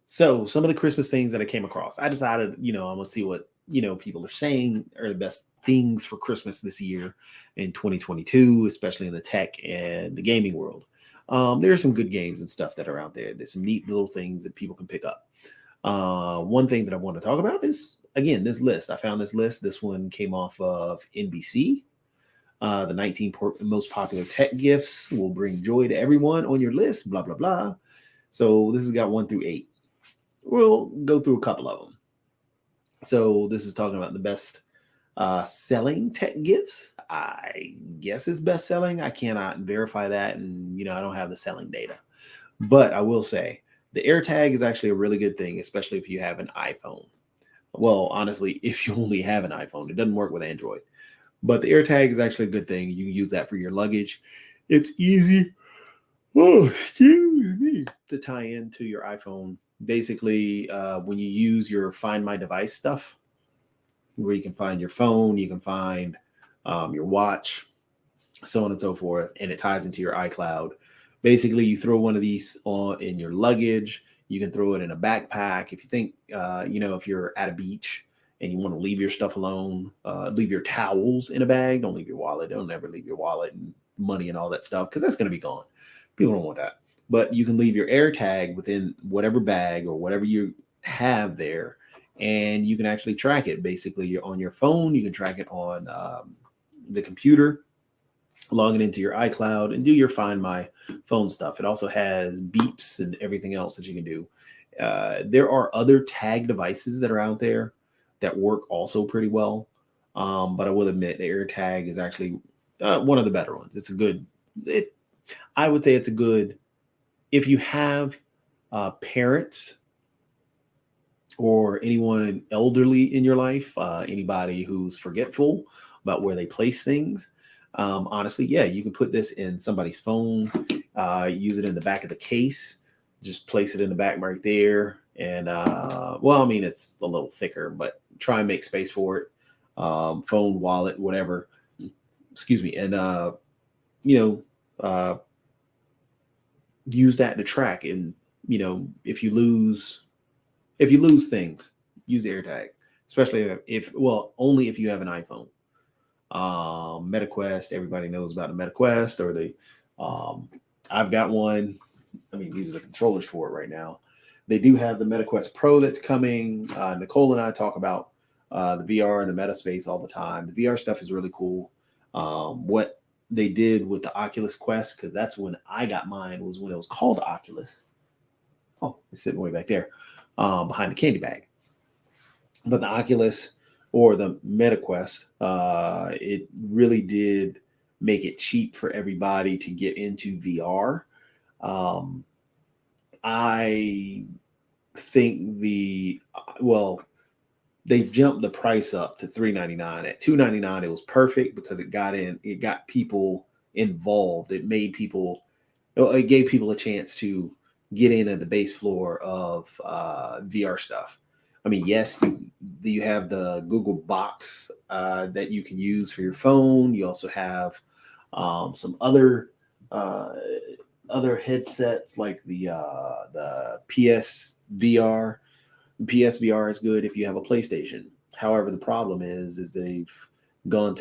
So some of the Christmas things that I came across, I decided, I'm going to see what, people are saying are the best things for Christmas this year in 2022, especially in the tech and the gaming world. There are some good games and stuff that are out there. There's some neat little things that people can pick up. One thing that I want to talk about is, again, this list. I found this list. This one came off of NBC. The 19 most popular tech gifts will bring joy to everyone on your list, blah, blah, blah. So this has got 1 through 8. We'll go through a couple of them. So this is talking about the best selling tech gifts. I guess it's best selling. I cannot verify that. And, I don't have the selling data. But I will say the AirTag is actually a really good thing, especially if you have an iPhone. Well, honestly, if you only have an iPhone, it doesn't work with Android. But the AirTag is actually a good thing. You can use that for your luggage. It's easy. To tie into your iPhone. Basically, when you use your Find My Device stuff, where you can find your phone, you can find your watch, so on and so forth, and it ties into your iCloud. Basically, you throw one of these on in your luggage. You can throw it in a backpack. If you think, if you're at a beach and you want to leave your stuff alone, leave your towels in a bag. Don't leave your wallet. Don't ever leave your wallet and money and all that stuff, because that's going to be gone. People don't want that. But you can leave your AirTag within whatever bag or whatever you have there, and you can actually track it. Basically, you're on your phone. You can track it on the computer, log it into your iCloud, and do your Find My Phone stuff. It also has beeps and everything else that you can do. There are other tag devices that are out there that work also pretty well. But I will admit the AirTag is actually one of the better ones. I would say it's a good, if you have parents or anyone elderly in your life, anybody who's forgetful about where they place things, honestly, yeah, you can put this in somebody's phone, use it in the back of the case, just place it in the back right there. And it's a little thicker, but try and make space for it. Phone, wallet, whatever. Excuse me. And, use that to track. And, if you lose things, use AirTag, especially only if you have an iPhone. MetaQuest, everybody knows about the MetaQuest, or I've got one. I mean, these are the controllers for it right now. They do have the MetaQuest Pro that's coming. Nicole and I talk about the VR and the meta space all the time. The VR stuff is really cool. What they did with the Oculus Quest, because that's when I got mine, was when it was called Oculus. Oh, it's sitting way back there behind the candy bag. But the Oculus or the MetaQuest, it really did make it cheap for everybody to get into VR. I think they jumped the price up to $399. At $299, it was perfect because it got people involved. It gave people a chance to get in at the base floor of VR stuff. I mean, yes, you have the Google Box that you can use for your phone. You also have some other headsets like the PSVR. PSVR is good if you have a PlayStation. However, the problem is they've gone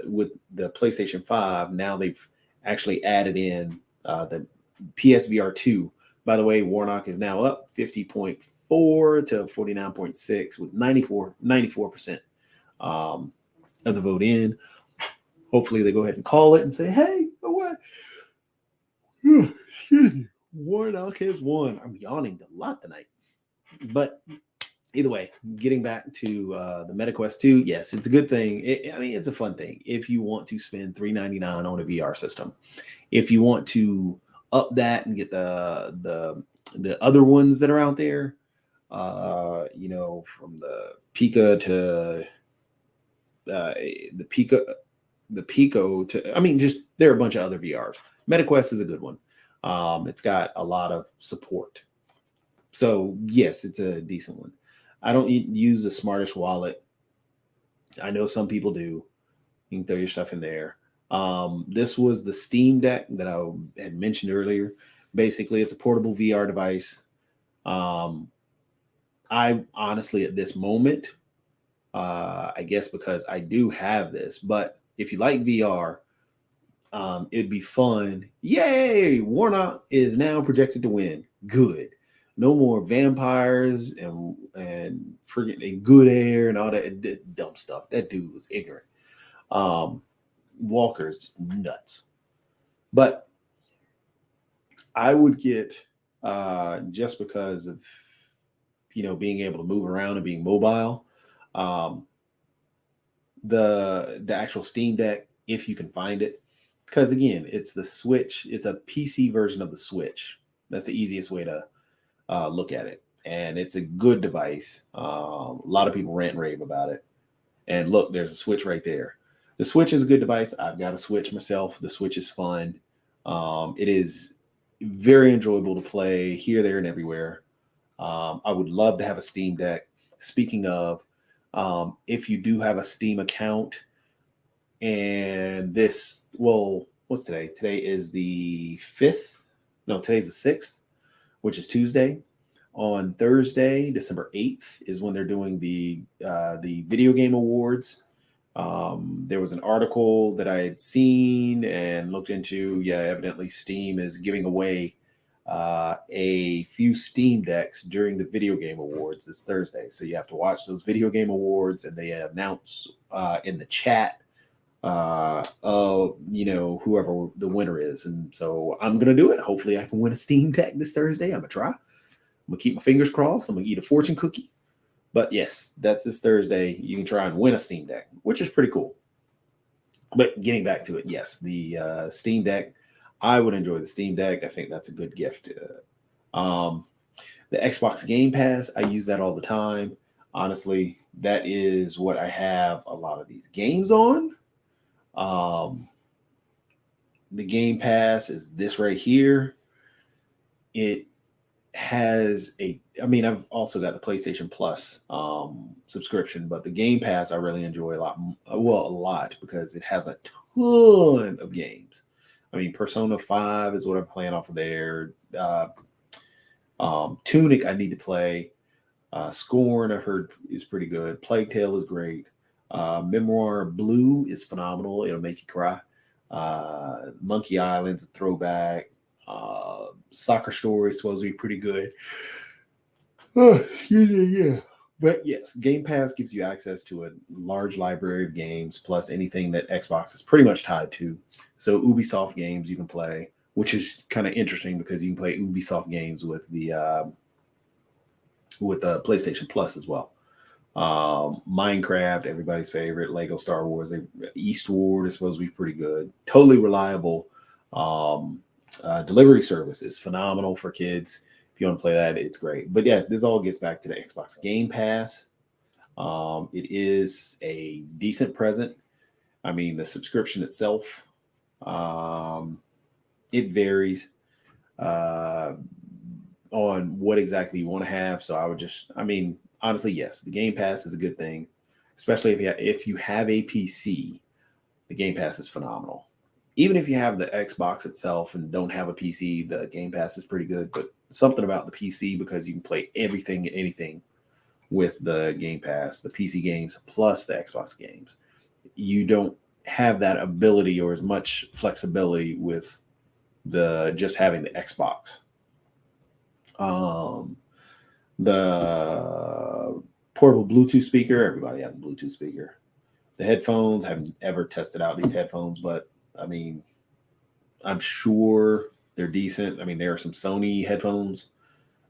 with the PlayStation 5. Now they've actually added in the PSVR 2. By the way, Warnock is now up 50.4 to 49.6 with 94% of the vote in. Hopefully they go ahead and call it and say, hey, what? Excuse me. Warnock has won. I'm yawning a lot tonight. But either way, getting back to the MetaQuest 2, yes, it's a good thing. It's a fun thing if you want to spend $399 on a VR system. If you want to up that and get the other ones that are out there, from the Pico to the Pico to, just there are a bunch of other VRs. MetaQuest is a good one. It's got a lot of support. So yes, it's a decent one. I don't use the Smartest Wallet. I know some people do. You can throw your stuff in there. This was the Steam Deck that I had mentioned earlier. Basically, it's a portable VR device. I honestly, at this moment, I guess because I do have this, but if you like VR, it'd be fun. Yay! Warnock is now projected to win. Good. No more vampires and freaking good air and all that dumb stuff. That dude was ignorant. Walker's just nuts. But I would get just because of being able to move around and being mobile. The actual Steam Deck, if you can find it, because again, it's the Switch. It's a PC version of the Switch. That's the easiest way to look at it, and it's a good device. A lot of people rant and rave about it. And look, there's a Switch right there. The Switch is a good device. I've got a Switch myself. The Switch is fun. It is very enjoyable to play here, there, and everywhere. I would love to have a Steam Deck. Speaking of, if you do have a Steam account, And this, well, what's today? Today is the 5th. No, today's the 6th, which is Tuesday. On Thursday, December 8th, is when they're doing the video game awards. There was an article that I had seen and looked into. Yeah, evidently Steam is giving away a few Steam Decks during the video game awards this Thursday. So you have to watch those video game awards, and they announce in the chat whoever the winner is. And so I'm gonna do it. Hopefully I can win a Steam Deck this Thursday. I'm gonna try. I'm gonna keep my fingers crossed. I'm gonna eat a fortune cookie. But yes, that's this Thursday. You can try and win a Steam Deck, which is pretty cool. But getting back to it, yes, the Steam Deck. I would enjoy the Steam Deck. I think that's a good gift. The Xbox Game Pass, I use that all the time. Honestly, that is what I have a lot of these games on. The Game Pass is this right here. It has I've also got the PlayStation Plus subscription, but the Game Pass I really enjoy a lot because it has a ton of games. I mean, Persona 5 is what I'm playing off of there. Tunic I need to play. Scorn I've heard is pretty good. Plague Tale is great. Memoir Blue is phenomenal. It'll make you cry. Monkey Island's a throwback. Soccer Story is supposed to be pretty good. Yeah. But yes, Game Pass gives you access to a large library of games, plus anything that Xbox is pretty much tied to. So Ubisoft games you can play, which is kind of interesting because you can play Ubisoft games with the PlayStation Plus as well. Minecraft, everybody's favorite. Lego Star Wars, Eastward is supposed to be pretty good. Totally reliable. Delivery service is phenomenal for kids. If you want to play that, it's great. But yeah, this all gets back to the Xbox Game Pass. It is a decent present. I mean, the subscription itself, it varies on what exactly you want to have. So honestly, yes, the Game Pass is a good thing, especially if you have a PC. The Game Pass is phenomenal. Even if you have the Xbox itself and don't have a PC, the Game Pass is pretty good. But something about the PC, because you can play everything and anything with the Game Pass, the PC games plus the Xbox games. You don't have that ability or as much flexibility with just having the Xbox. The portable Bluetooth speaker, everybody has a Bluetooth speaker. The headphones, I haven't ever tested out these headphones, but I mean, I'm sure they're decent. I mean, there are some Sony headphones.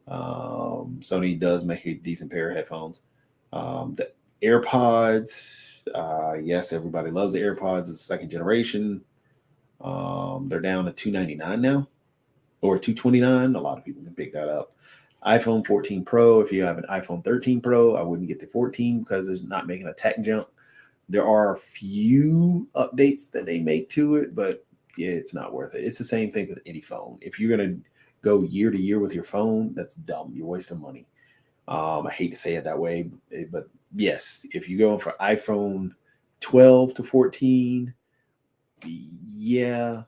Sony does make a decent pair of headphones. The AirPods, yes, everybody loves the AirPods. It's the second generation. They're down to $299 now, or $229. A lot of people can pick that up. iPhone 14 Pro. If you have an iPhone 13 Pro, I wouldn't get the 14 because it's not making a tech jump. There are a few updates that they make to it, but yeah, it's not worth it. It's the same thing with any phone. If you're going to go year to year with your phone, that's dumb. You're wasting money. I hate to say it that way, but yes, if you go for iPhone 12 to 14, yeah,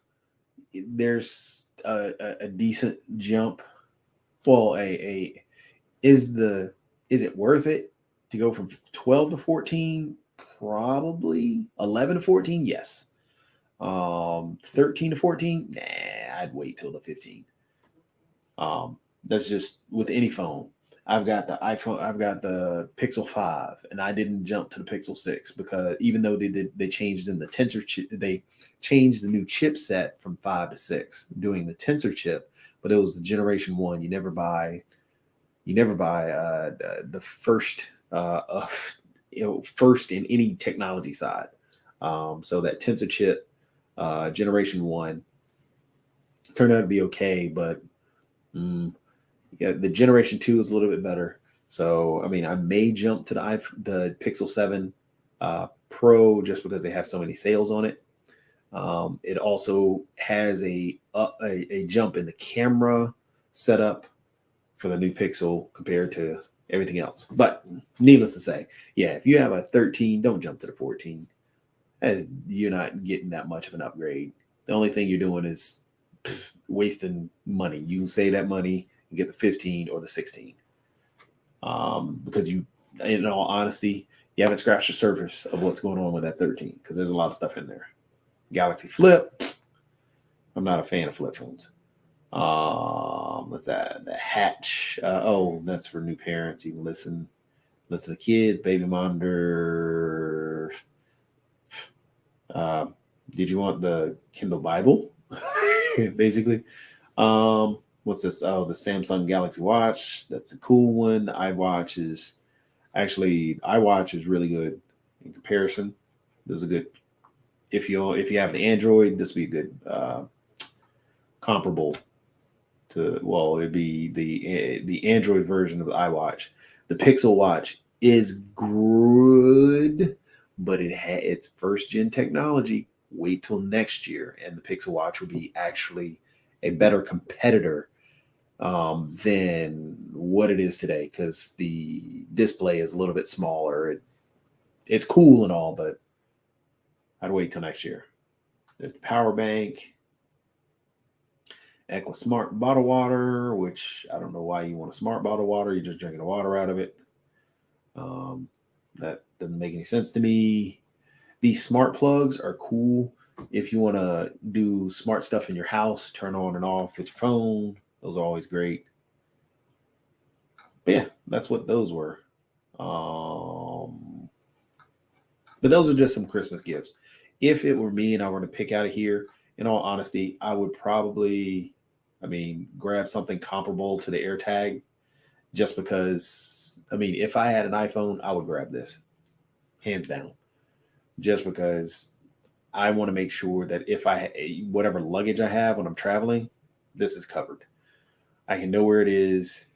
there's a decent jump. Well, is it worth it to go from 12 to 14? Probably. 11 to 14, yes. 13 to 14, nah, I'd wait till the 15. That's just with any phone. I've got the iPhone, I've got the Pixel 5, and I didn't jump to the Pixel 6 because even though they changed in the Tensor chip, they changed the new chipset from 5 to 6, doing the Tensor chip, but it was the generation 1. You never buy the first first in any technology side. So that Tensor chip, generation 1, turned out to be okay, but yeah, the generation 2 is a little bit better. So I mean, I may jump to the Pixel 7 Pro just because they have so many sales on it. It also has a jump in the camera setup for the new Pixel compared to everything else. But needless to say, yeah, if you have a 13, don't jump to the 14. as you're not getting that much of an upgrade. The only thing you're doing is wasting money. You save that money and get the 15 or the 16. Because you, in all honesty, you haven't scratched the surface of what's going on with that 13 because there's a lot of stuff in there. Galaxy Flip. I'm not a fan of flip phones. What's that? The Hatch. That's for new parents. You can listen to kids. Baby monitor. Did you want the Kindle Bible? Basically. What's this? Oh, the Samsung Galaxy Watch. That's a cool one. The iWatch is really good in comparison. This is a good. If you have the Android, this would be a good comparable to. Well, it'd be the Android version of the iWatch. The Pixel Watch is good, but it's first gen technology. Wait till next year, and the Pixel Watch will be actually a better competitor than what it is today, because the display is a little bit smaller. It's cool and all, but I'd wait till next year. There's the power bank, Equa Smart bottle water, which I don't know why you want a smart bottle water. You're just drinking the water out of it. That doesn't make any sense to me. These smart plugs are cool if you want to do smart stuff in your house, turn on and off with your phone. Those are always great. But yeah, that's what those were. But those are just some Christmas gifts. If it were me and I were to pick out of here, in all honesty, I would probably, grab something comparable to the AirTag, just because, if I had an iPhone, I would grab this, hands down, just because I want to make sure that if whatever luggage I have when I'm traveling, this is covered. I can know where it is,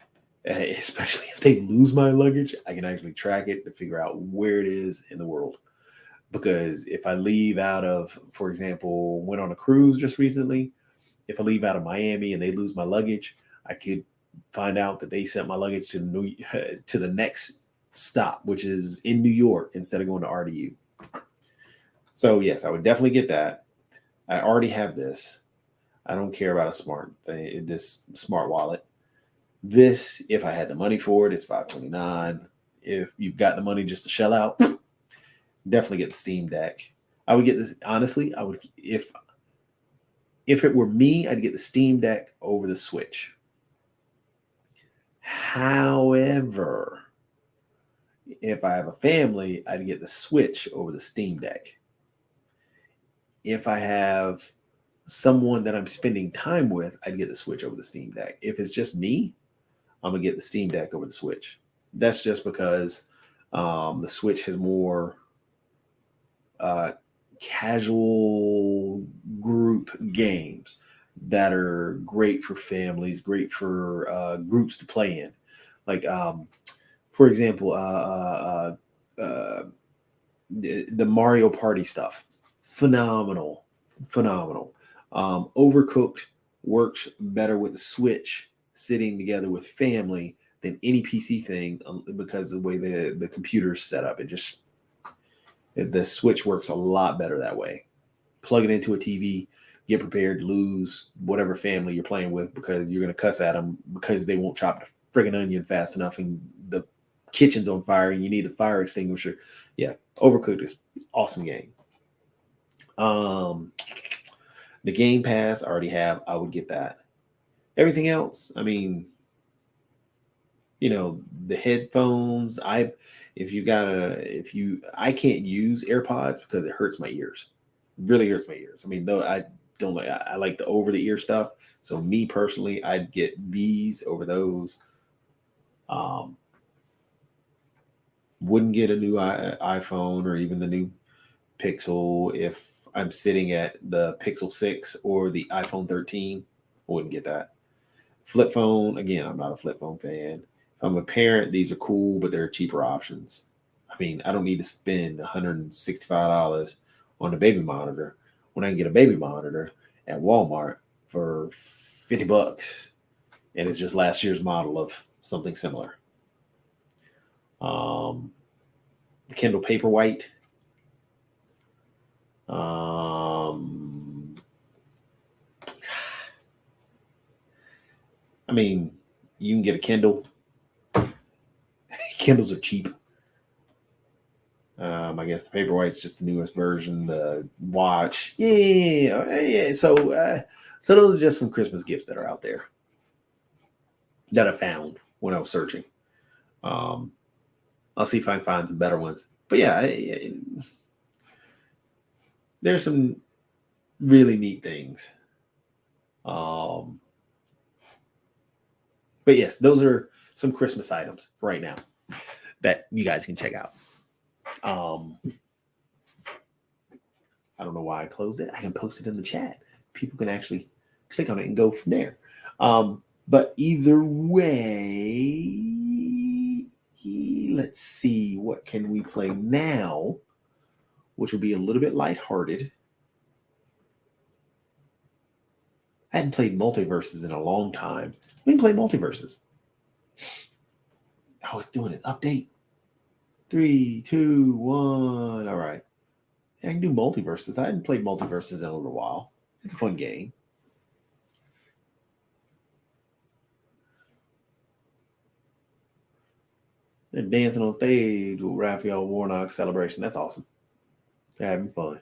especially if they lose my luggage. I can actually track it to figure out where it is in the world. Because if I leave out of, for example, went on a cruise just recently, if I leave out of Miami and they lose my luggage, I could find out that they sent my luggage to the next stop, which is in New York, instead of going to RDU. So yes, I would definitely get that. I already have this. I don't care about this smart wallet. This, if I had the money for it, it's $529. If you've got the money just to shell out, definitely get the Steam Deck. I would get this, honestly, if it were me, I'd get the Steam Deck over the Switch. However, if I have a family, I'd get the Switch over the Steam Deck. If I have someone that I'm spending time with, I'd get the Switch over the Steam Deck. If it's just me, I'm going to get the Steam Deck over the Switch. That's just because the Switch has more casual group games that are great for families, great for groups to play in. Like, for example, the Mario Party stuff. Phenomenal. Overcooked works better with the Switch sitting together with family than any PC thing, because of the way the computer's set up. The Switch works a lot better that way. Plug it into a TV, get prepared to lose whatever family you're playing with, because you're going to cuss at them because they won't chop the friggin' onion fast enough and the kitchen's on fire and you need a fire extinguisher. Yeah, Overcooked is awesome game. The Game Pass I already have. I would get that. Everything else, the headphones. I can't use AirPods because it hurts my ears. It really hurts my ears. Though I don't like. I like the over the ear stuff. So me personally, I'd get these over those. Wouldn't get a new iPhone or even the new Pixel if I'm sitting at the Pixel 6 or the iPhone 13. I wouldn't get that. Flip phone, again, I'm not a flip phone fan. If I'm a parent, these are cool, but they're cheaper options. I don't need to spend $165 on a baby monitor when I can get a baby monitor at Walmart for $50, and it's just last year's model of something similar. The Kindle Paperwhite. I mean, you can get a Kindle. Kindles are cheap. I guess the Paperwhite's just the newest version. The watch, yeah. So those are just some Christmas gifts that are out there that I found when I was searching. I'll see if I can find some better ones. But yeah, there's some really neat things. But yes, those are some Christmas items right now that you guys can check out. I don't know why I closed it. I can post it in the chat. People can actually click on it and go from there. But either way, let's see, what can we play now, which will be a little bit lighthearted. I hadn't played Multiverses in a long time. We can play Multiverses. Oh, it's doing its update. 3, 2, 1. All right. I can do Multiverses. I hadn't played Multiverses in a little while. It's a fun game. They're dancing on stage with Raphael Warnock's celebration. That's awesome. They're having fun.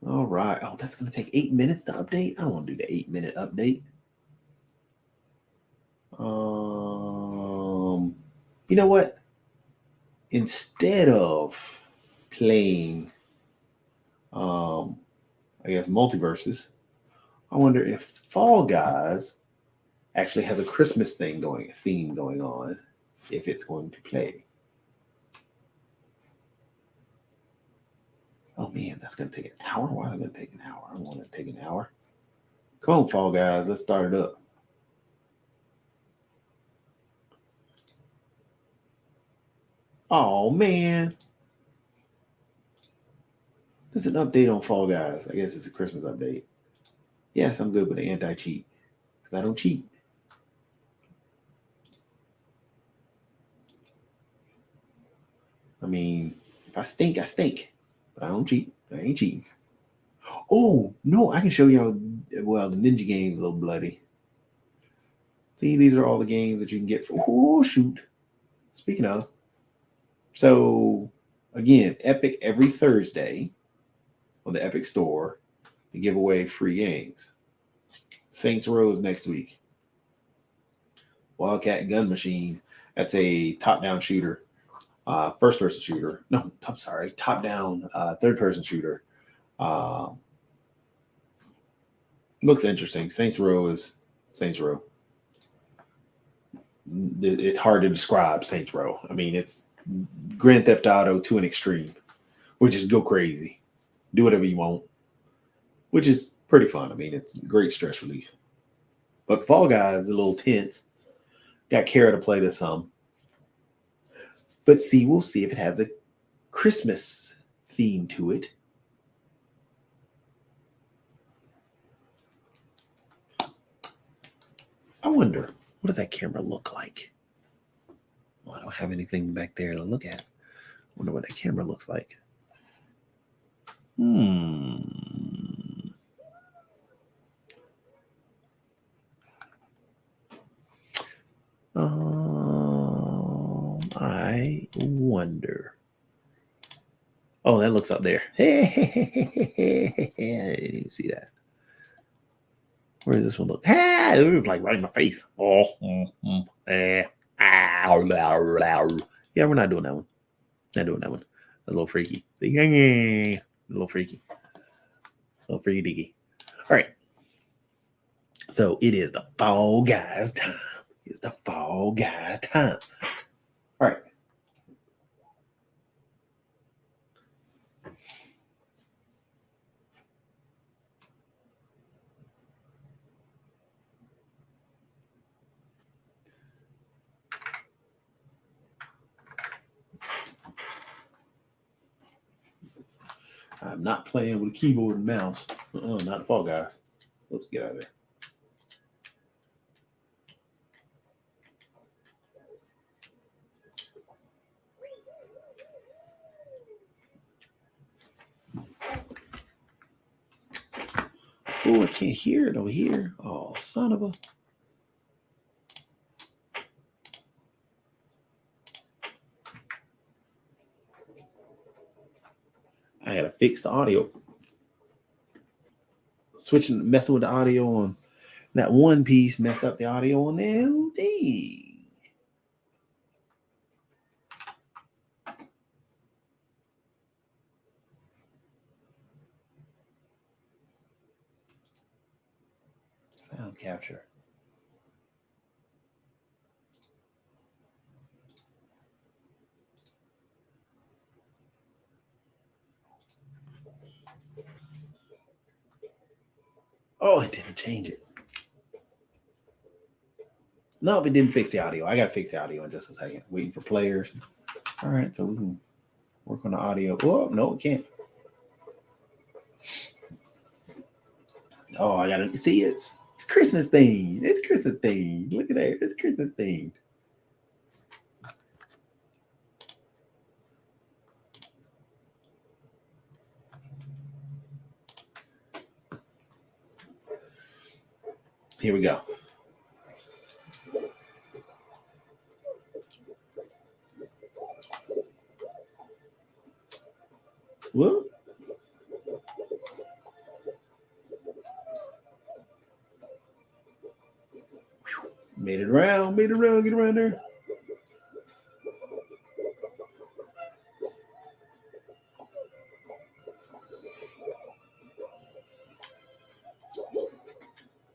All right. Oh, that's going to take 8 minutes to update. I don't want to do the 8-minute update. You know what? Instead of playing, I guess, Multiverses, I wonder if Fall Guys actually has a Christmas theme going on, if it's going to play. Oh man, that's going to take an hour. Why is it going to take an hour? I don't want it to take an hour. Come on, Fall Guys, let's start it up. Oh man. There's an update on Fall Guys. I guess it's a Christmas update. Yes, I'm good with the anti-cheat because I don't cheat. I mean, if I stink, I stink. But I don't cheat. I ain't cheating. Oh, no, I can show y'all. Well, the Ninja game's a little bloody. See, these are all the games that you can get for. Oh, shoot. Speaking of. So, again, Epic every Thursday on the Epic Store to give away free games. Saints Row is next week. Wildcat Gun Machine. That's a top-down shooter. First-person shooter. No, I'm sorry. Top-down third-person shooter. Looks interesting. Saints Row is Saints Row. It's hard to describe Saints Row. I mean, it's Grand Theft Auto to an extreme, which is go crazy. Do whatever you want, which is pretty fun. I mean, it's great stress relief. But Fall Guys is a little tense. Got Kara to play this some. But see, we'll see if it has a Christmas theme to it. I wonder, what does that camera look like? Well, I don't have anything back there to look at. I wonder what that camera looks like. I wonder. Oh, that looks up there. I didn't even see that. Where does this one look? It looks like right in my face. Yeah, we're not doing that one. Not doing that one. A little freaky. A little freaky. A little freaky diggy. All right. So it is the Fall Guys time. It's the Fall Guys time. All right. I'm not playing with a keyboard and mouse. Not Fall Guys. Let's get out of there. Oh, I can't hear it over here. Oh, son of a. I gotta fix the audio. Messing with the audio on that one piece messed up the audio on the LD. Sound capture. Oh, it didn't change it. No, it didn't fix the audio. I gotta fix the audio in just a second. Waiting for players. All right, so we can work on the audio. Oh, no, it can't. Oh, I gotta see it's Christmas themed. It's Christmas themed. Look at that. It's Christmas themed. Here we go. Whoop. Made it around, get around there.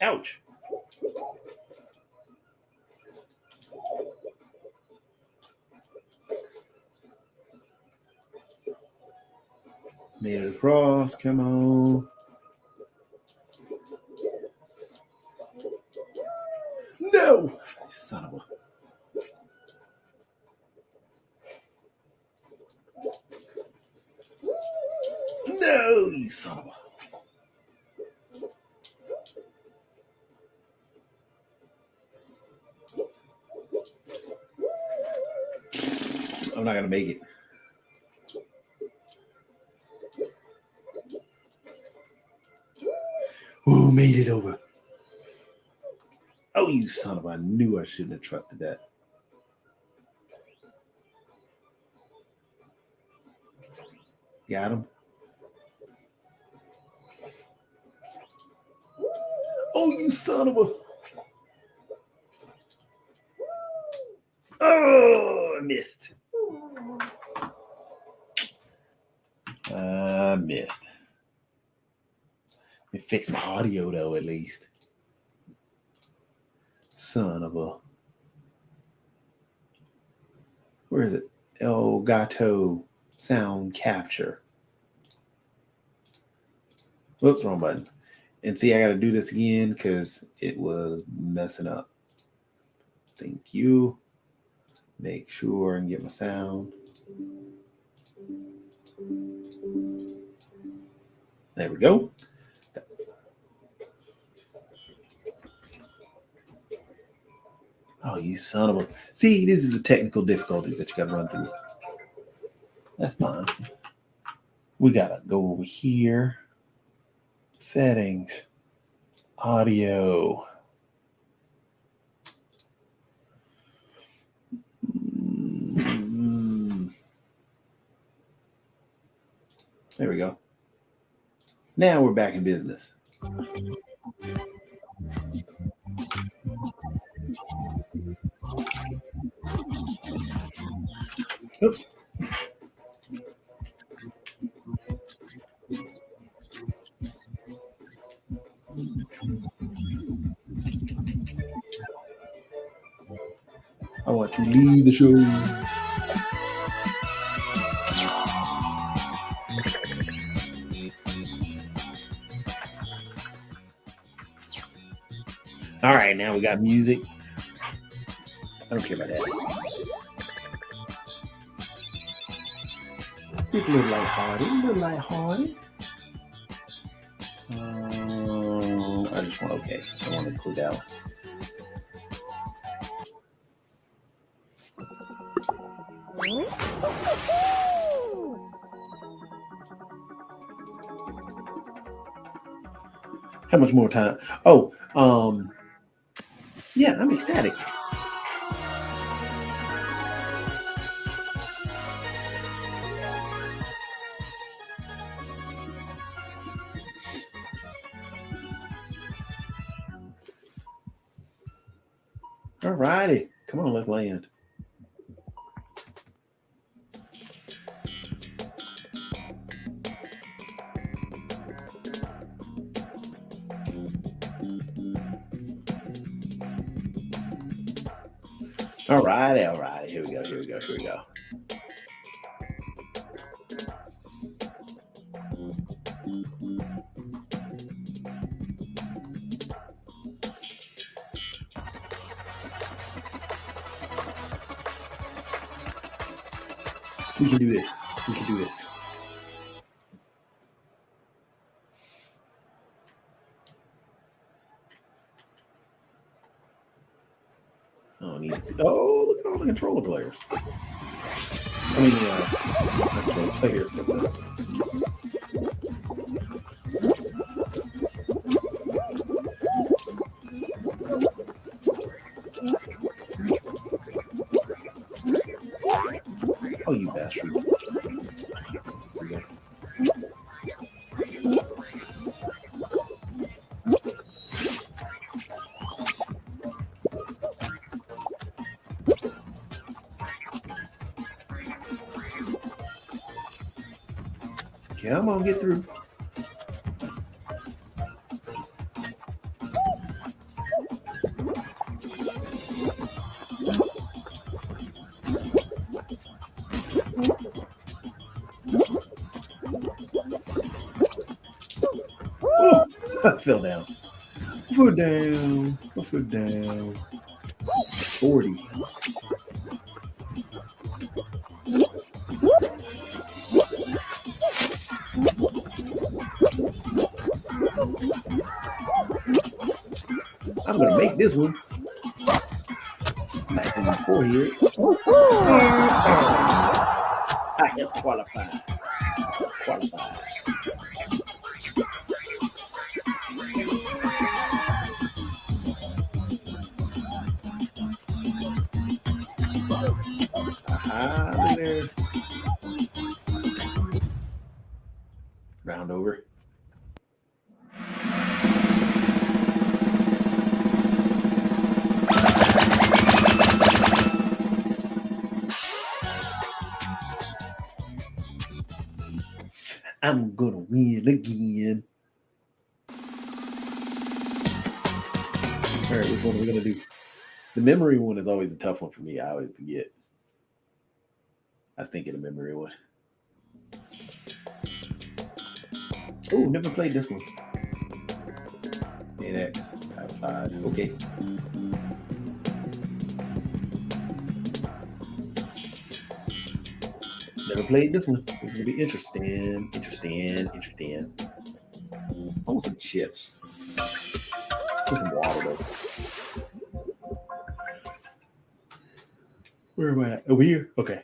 Ouch. Made it across, come on. No! Son of a. No, you son of a. I'm not gonna make it. Who made it over? Oh, you son of a. I knew I shouldn't have trusted that. Got him. Oh, you son of a. Oh, I missed. I missed. Let me fix my audio, though, at least. Son of a. Where is it? Elgato sound capture. Whoops, wrong button. And see, I got to do this again because it was messing up. Thank you. Make sure and get my sound. There we go. Oh, you son of a. See, these are the technical difficulties that you got to run through. That's fine. We got to go over here. Settings. Audio. There we go. Now we're back in business. Oops. I want to leave the show. All right, now we got music. I don't care about that. It's a little lighthearted, I just want okay. I want to include that one. How much more time? Oh, yeah, I'm ecstatic. All righty. Come on, let's land. All righty, all righty. Here we go, here we go, here we go. We can do this. We can do this. I don't need to. Oh, look at all the controller players. I mean, controller players. Oh, you bastard. Yes. Come on, get through. Oh, I fell down. Foot down. Foot down. 40. I'm gonna make this one. Smack in my forehead. I have qualified. Qualified. Aha, there. Round over. I'm gonna win again. All right, which one are we gonna do? The memory one is always a tough one for me. I always forget. I was thinking the memory one. Oh, never played this one. 8X, outside. Okay. Never played this one. This is gonna be interesting. Interesting. I want some chips. Put some water though. Where am I at? Over here? Okay.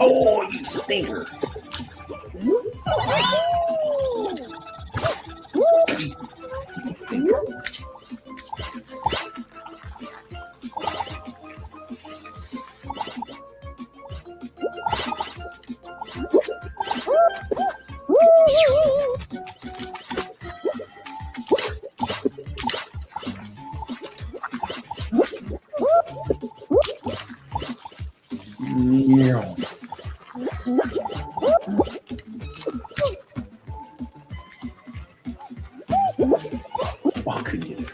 Oh, you stinker. You stinker. Yeah. Oh, I couldn't get it.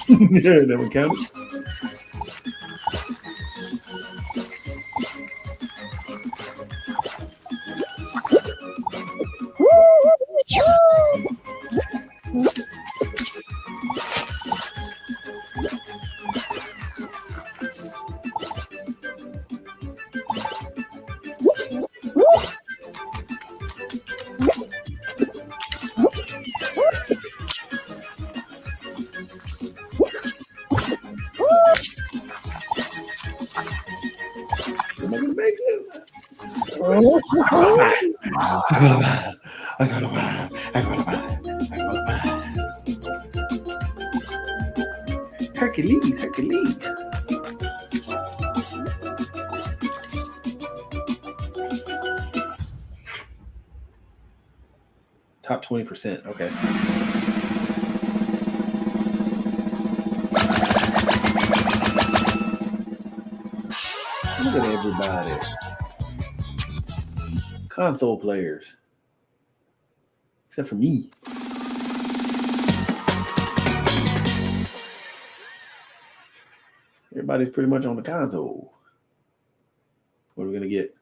Yeah, that one counts. I gotta buy. Hercules. Top 20%. Okay. Look at everybody. Console players. Except for me. Everybody's pretty much on the console. What are we going to get?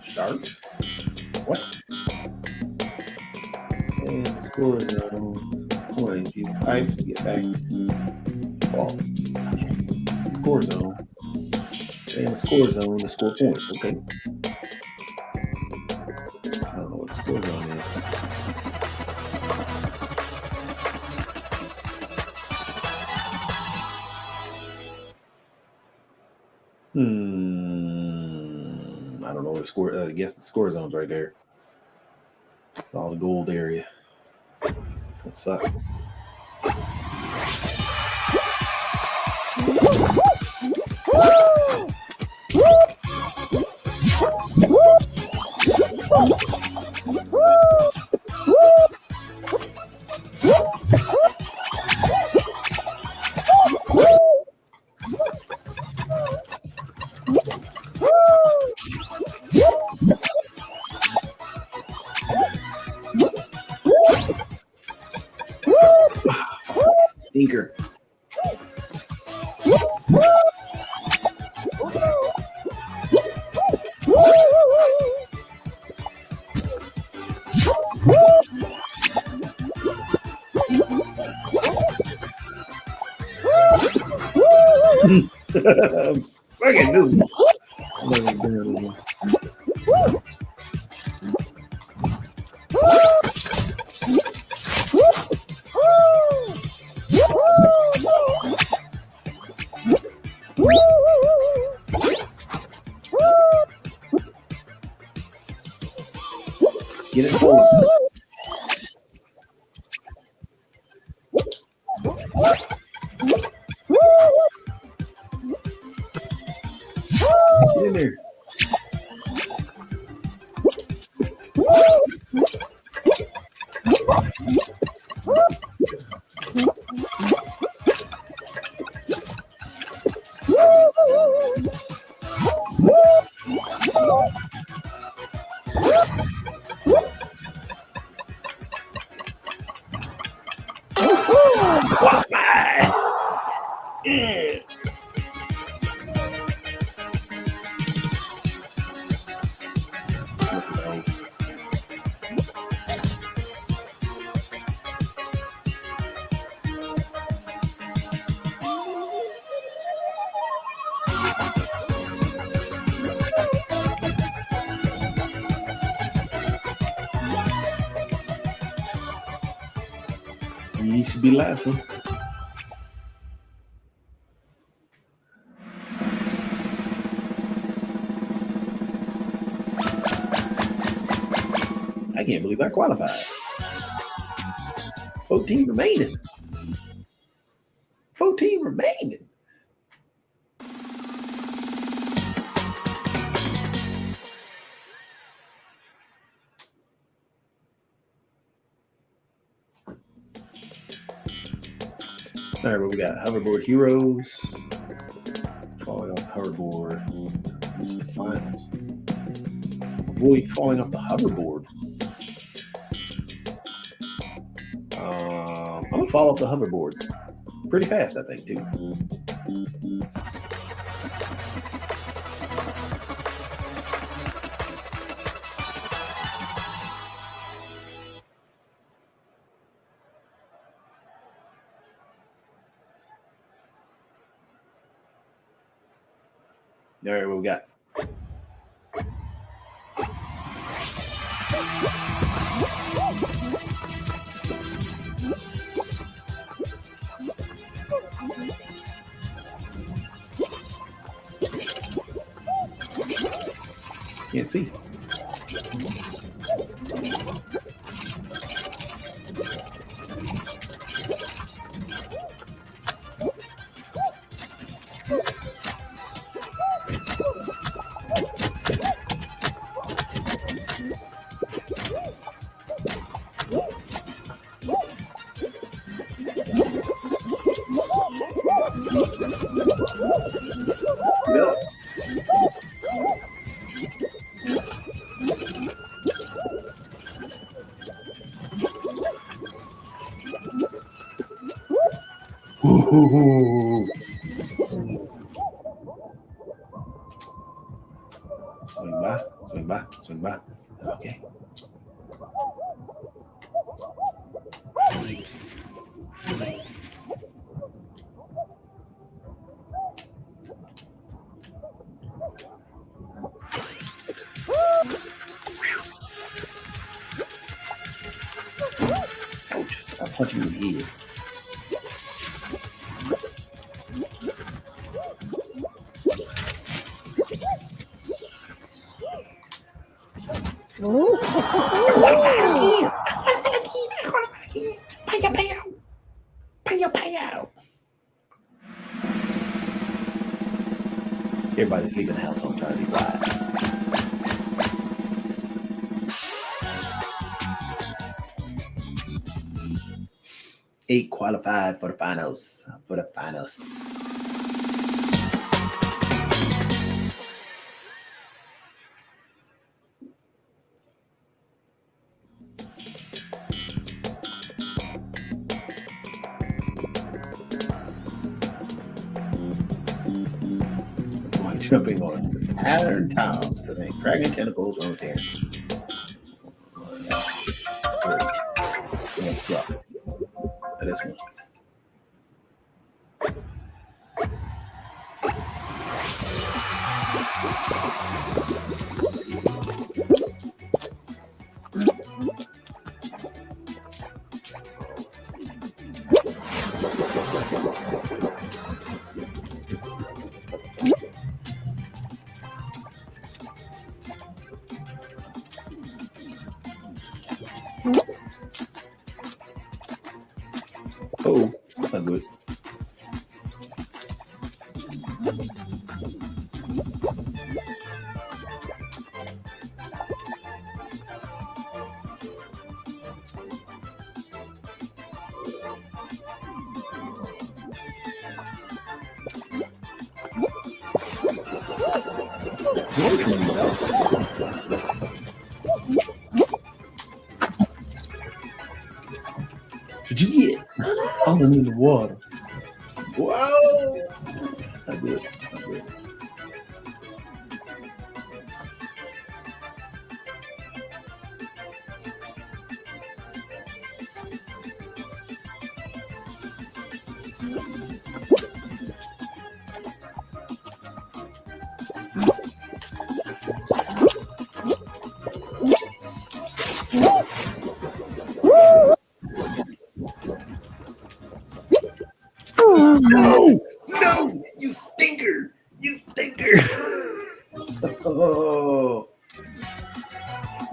Sharks? What? And the score zone. Points. Use pipes to get back. Ball. It's the score zone. And the score zone to score points. Okay. I don't know what the score zone is. I don't know what the score. I guess the score zone's right there. It's all the gold area. It's gonna suck. Stinker. I'm sucking this. Get it forward. Get in there. You should be laughing. I can't believe I qualified. 14 remaining. 14 remaining. All right, what we got? Hoverboard heroes. Falling off the hoverboard. This is the finals. Avoid falling off the hoverboard. I'm gonna fall off the hoverboard pretty fast, I think, too. All right, what we got? Can't see. Yep. Ooh. Swing by, swing by, swing by. Okay. Ouch. I punch you in the head. Everybody's leaving the house, so I'm trying to be quiet. Eight qualified for the finals. Jumping on pattern tiles prevent cracking chemicals from repairing. What's up? This one. Oh, that's not good. What'd you get? All in the water. Wow. That's not good. That's not good. No, no, you stinker. You stinker. Oh,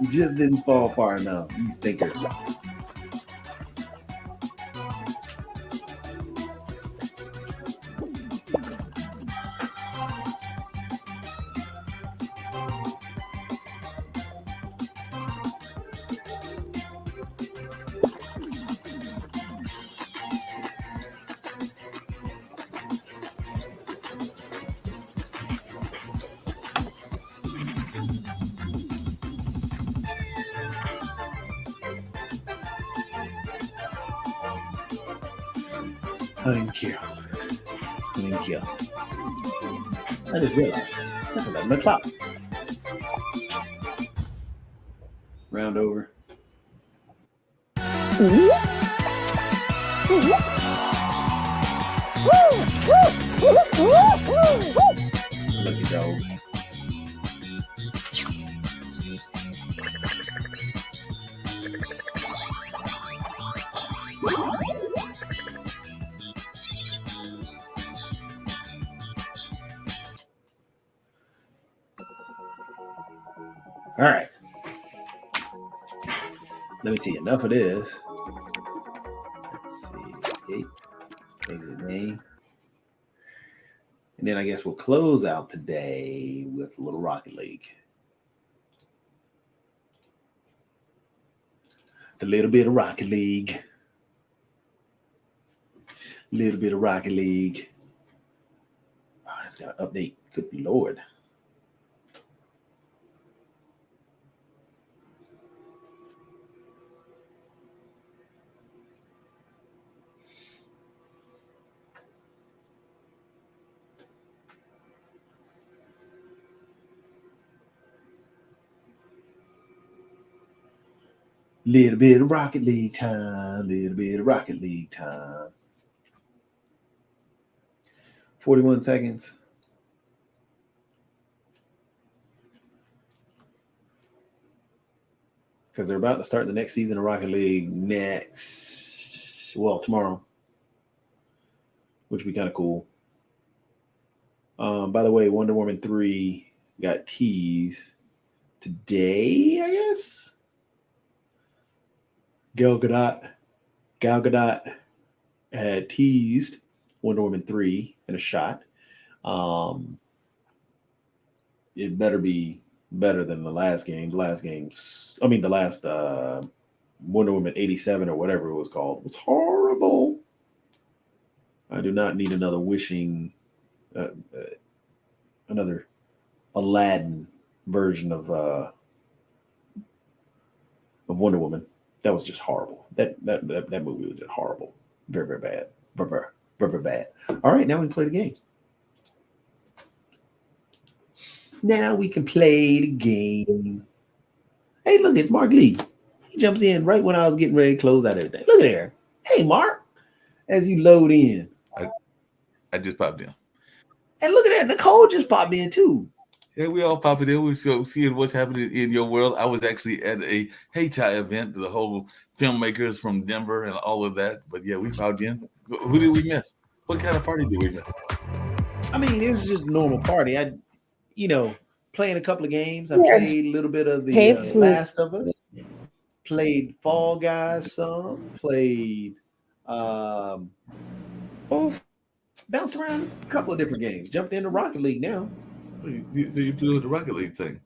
you just didn't fall far enough. You stinker. Thank you. Thank you. I just realized that's 11 o'clock. Round over. Lucky dog. All right. Let me see. Enough of this. Let's see. Escape. Exit name. And then I guess we'll close out today with a little Rocket League. A little bit of Rocket League. Little bit of Rocket League. Oh, that's got to update. Good Lord. Little bit of Rocket League time. Little bit of Rocket League time. 41 seconds. Because they're about to start the next season of Rocket League tomorrow, which would be kind of cool. By the way, Wonder Woman 3 got teased today, I guess. Gal Gadot had teased Wonder Woman 3 in a shot. It better be better than the last game. The last Wonder Woman 87 or whatever it was called was horrible. I do not need another another Aladdin version of Wonder Woman. That was just horrible. That movie was just horrible. Very, very bad. Very, very bad. All right, now we can play the game. Now we can play the game. Hey, look, it's Mark Lee. He jumps in right when I was getting ready to close out everything. Look at there. Hey, Mark, as you load in. I just popped in. And look at that. Nicole just popped in, too. Yeah, we all popping in. We're seeing what's happening in your world. I was actually at a Hayti event, the whole filmmakers from Denver and all of that. But yeah, we popped in. Who did we miss? What kind of party did we miss? I mean, it was just a normal party. Playing a couple of games. I played a little bit of the Last of Us. Played Fall Guys some. Played bounced around a couple of different games. Jumped into Rocket League now. So you're doing the Rocket League thing.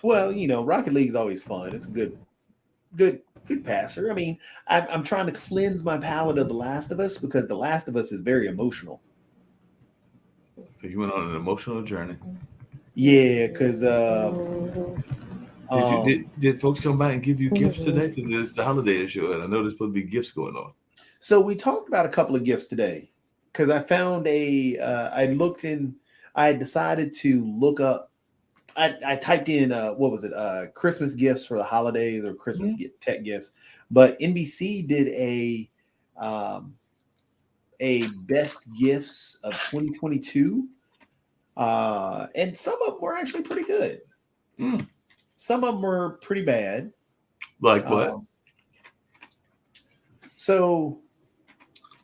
Well, Rocket League is always fun. It's a good passer. I mean, I'm trying to cleanse my palate of The Last of Us because The Last of Us is very emotional. So you went on an emotional journey. Yeah, because did folks come by and give you gifts today? Because it's the holiday show, and I know there's supposed to be gifts going on. So we talked about a couple of gifts today because I found I had decided to look up. I typed in Christmas gifts for the holidays or Christmas tech gifts, but NBC did a best gifts of 2022, and some of them were actually pretty good. Some of them were pretty bad. Like what? So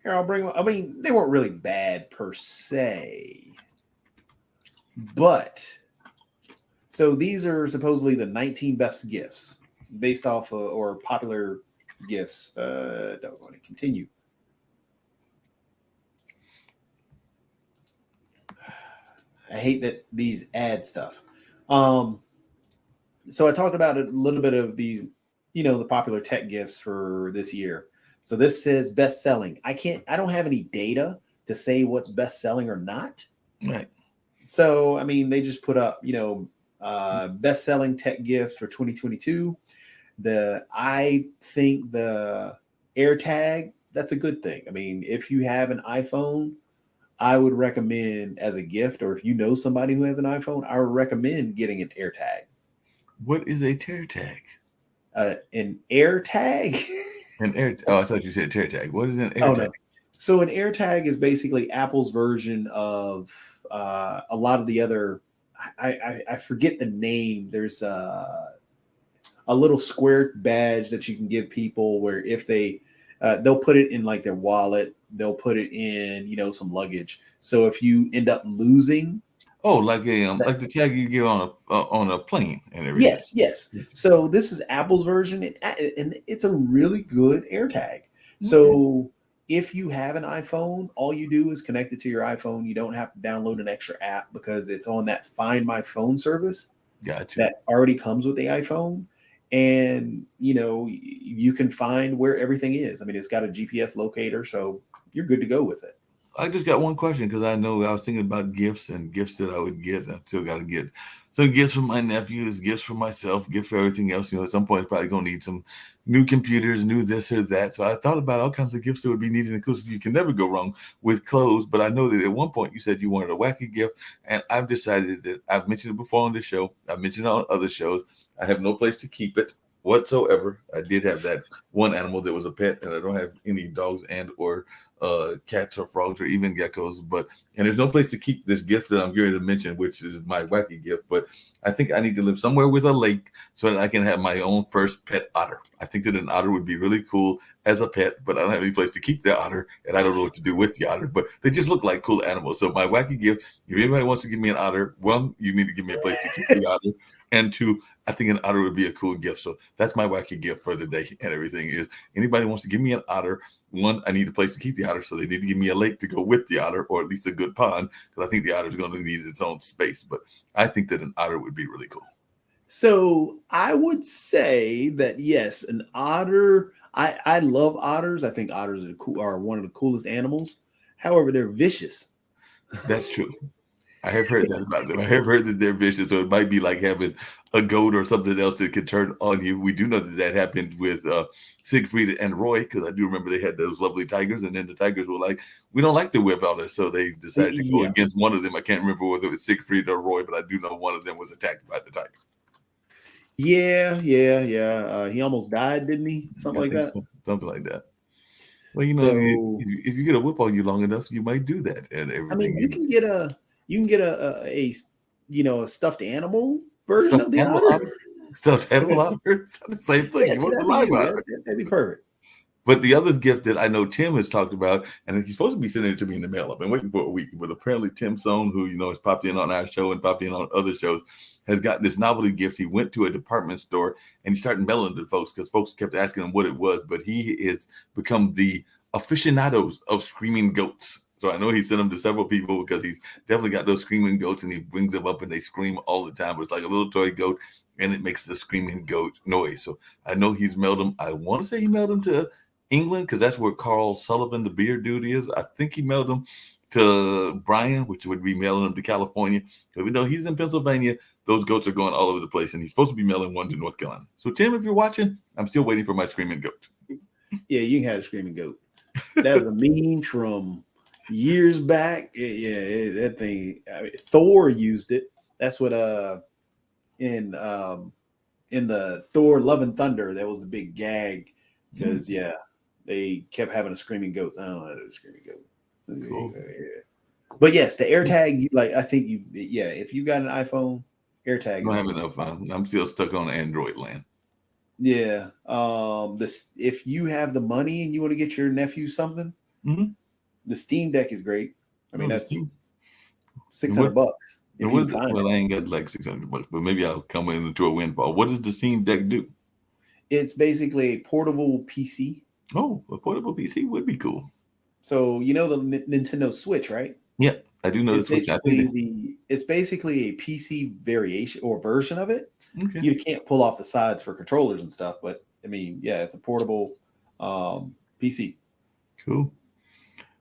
here I'll bring. I mean, they weren't really bad per se. But so these are supposedly the 19 best gifts based off of, or popular gifts. Don't want to continue. I hate that these add stuff. So I talked about a little bit of these, the popular tech gifts for this year. So this says best selling. I don't have any data to say what's best selling or not. Right. So, I mean, they just put up, best-selling tech gifts for 2022. I think the AirTag, that's a good thing. I mean, if you have an iPhone, I would recommend as a gift, or if you know somebody who has an iPhone, I would recommend getting an AirTag. What is a AirTag? An AirTag? I thought you said AirTag. What is an AirTag? Oh, no. So an AirTag is basically Apple's version of a lot of the other, I forget the name. There's a little square badge that you can give people where if they'll put it in like their wallet, they'll put it in, some luggage. So if you end up losing Oh, like the tag you get on a plane and everything. Yes, yes. So this is Apple's version, and it's a really good AirTag. So if you have an iPhone, all you do is connect it to your iPhone. You don't have to download an extra app because it's on that Find My Phone service Gotcha. that already comes with the iPhone. And you can find where everything is. I mean, it's got a GPS locator, so you're good to go with it. I just got one question because I know I was thinking about gifts and gifts that I would get. I still got to get some gifts for my nephews, gifts for myself, gifts for everything else. At some point, probably going to need some new computers, new this or that. So I thought about all kinds of gifts that would be needed. Inclusive, you can never go wrong with clothes. But I know that at one point you said you wanted a wacky gift, and I've decided that I've mentioned it before on this show. I've mentioned it on other shows. I have no place to keep it whatsoever. I did have that one animal that was a pet, and I don't have any dogs and or cats or frogs or even geckos, and there's no place to keep this gift that I'm going to mention, which is my wacky gift. But I think I need to live somewhere with a lake so that I can have my own first pet otter. I think that an otter would be really cool as a pet, but I don't have any place to keep the otter, and I don't know what to do with the otter, but they just look like cool animals. So my wacky gift, if anybody wants to give me an otter, one, you need to give me a place to keep the otter, and two, I think an otter would be a cool gift. So that's my wacky gift for the day and everything is anybody wants to give me an otter. One, I need a place to keep the otter, so they need to give me a lake to go with the otter, or at least a good pond, because I think the otter is going to need its own space. But I think that an otter would be really cool. So I would say that yes, an otter. I love otters. I think otters are one of the coolest animals. However, they're vicious. That's true. I have heard that about them. I have heard that they're vicious, so it might be like having a goat or something else that can turn on you. We do know that happened with Siegfried and Roy, because I do remember they had those lovely tigers, and then the tigers were like, "We don't like the whip on us," so they decided to go against one of them. I can't remember whether it was Siegfried or Roy, but I do know one of them was attacked by the tiger. Yeah. He almost died, didn't he? Something like that. Something like that. Well, So if you get a whip on you long enough, you might do that and everything. I mean, you can get a stuffed animal version of the otter. Stuffed animal otter. It's the same thing. Yeah, You want the live otter. That'd be perfect. But the other gift that I know Tim has talked about, and he's supposed to be sending it to me in the mail. I've been waiting for a week, but apparently Tim Sohn, who has popped in on our show and popped in on other shows, has got this novelty gift. He went to a department store and he started mailing to folks because folks kept asking him what it was. But he is become the aficionados of screaming goats. So I know he sent them to several people because he's definitely got those screaming goats, and he brings them up and they scream all the time. But it's like a little toy goat, and it makes the screaming goat noise. So I know he's mailed them. I want to say he mailed them to England because that's where Carl Sullivan, the beer dude, is. I think he mailed them to Brian, which would be mailing them to California. Even though he's in Pennsylvania, those goats are going all over the place, and he's supposed to be mailing one to North Carolina. So Tim, if you're watching, I'm still waiting for my screaming goat. Yeah, you can have a screaming goat. That was a meme from years back. That thing. Thor used it. That's what in the Thor Love and Thunder, that was a big gag because they kept having a screaming goat. I don't know how to screaming goat. Cool. Yeah. But yes, the AirTag, I think if you got an iPhone, AirTag. I don't have enough. I'm still stuck on Android land. Yeah. If you have the money and you want to get your nephew something, the Steam Deck is great. I mean, that's $600. Well, I ain't got like $600, but maybe I'll come into a windfall. What does the Steam Deck do? It's basically a portable PC. Oh, a portable PC would be cool. So the Nintendo Switch, right? Yeah, I do know the Switch. It's basically a PC variation or version of it. Okay. You can't pull off the sides for controllers and stuff, but I mean, it's a portable PC. Cool.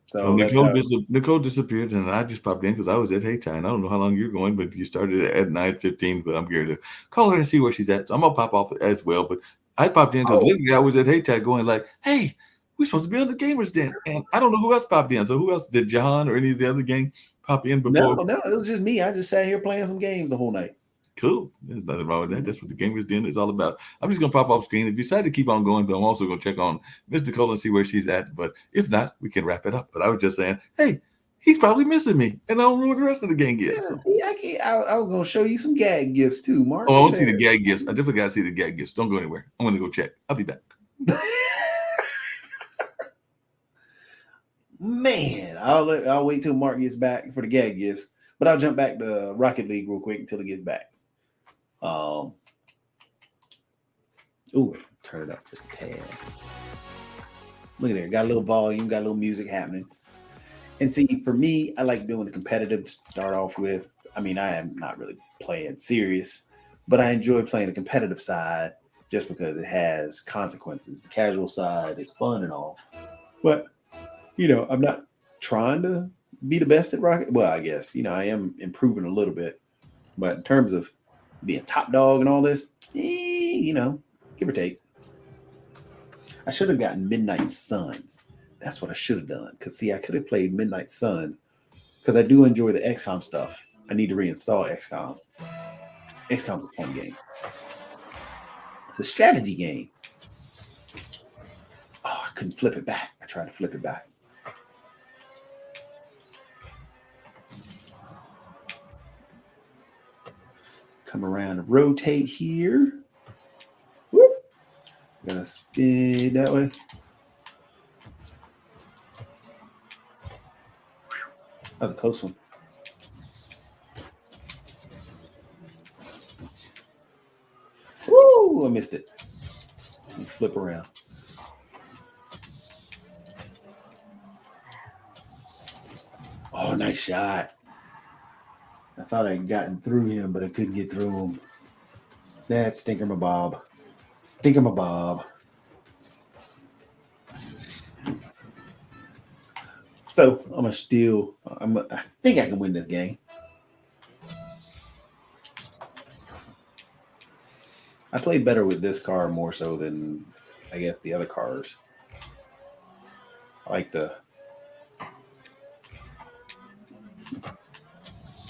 So Nicole disappeared, and I just popped in because I was at Hey Time. I don't know how long you're going, but you started at 9:15. But I'm here to call her and see where she's at. So I'm gonna pop off as well. But I popped in because literally I was at Hey Time going like, "Hey, we're supposed to be on the Gamers Den," and I don't know who else popped in. So who else did John or any of the other gang pop in before? No, it was just me. I just sat here playing some games the whole night. Cool. There's nothing wrong with that. That's what the Gamers Den is all about. I'm just going to pop off screen. If you decide to keep on going, but I'm also going to check on Miss Nicole and see where she's at. But if not, we can wrap it up. But I was just saying, hey, he's probably missing me. And I don't know what the rest of the gang gets. I was going to show you some gag gifts too, Mark. Oh, I want to see the gag gifts. I definitely got to see the gag gifts. Don't go anywhere. I'm going to go check. I'll be back. Man, I'll wait till Mark gets back for the gag gifts. But I'll jump back to Rocket League real quick until it gets back. Ooh, turn it up just a tad. Look at there, got a little volume, got a little music happening. And see, for me, I like doing the competitive to start off with. I mean, I am not really playing serious, but I enjoy playing the competitive side just because it has consequences. The casual side is fun and all. But, you know, I'm not trying to be the best at Rocket. Well, I guess, you know, I am improving a little bit. But in terms of being top dog and all this, you know, give or take. I should have gotten Midnight Suns. That's what I should have done. Because, see, I could have played Midnight Suns because I do enjoy the XCOM stuff. I need to reinstall XCOM. XCOM's a fun game. It's a strategy game. Oh, I couldn't flip it back. I tried to flip it back. Come around and rotate here. Whoop. Gotta spin that way. That was a close one. Woo! I missed it. Let me flip around. Oh, nice shot. I thought I had gotten through him, but I couldn't get through him. That's Stinker Mabob. Stinker Mabob. So I'm gonna steal. I think I can win this game. I play better with this car more so than I guess the other cars. I like the.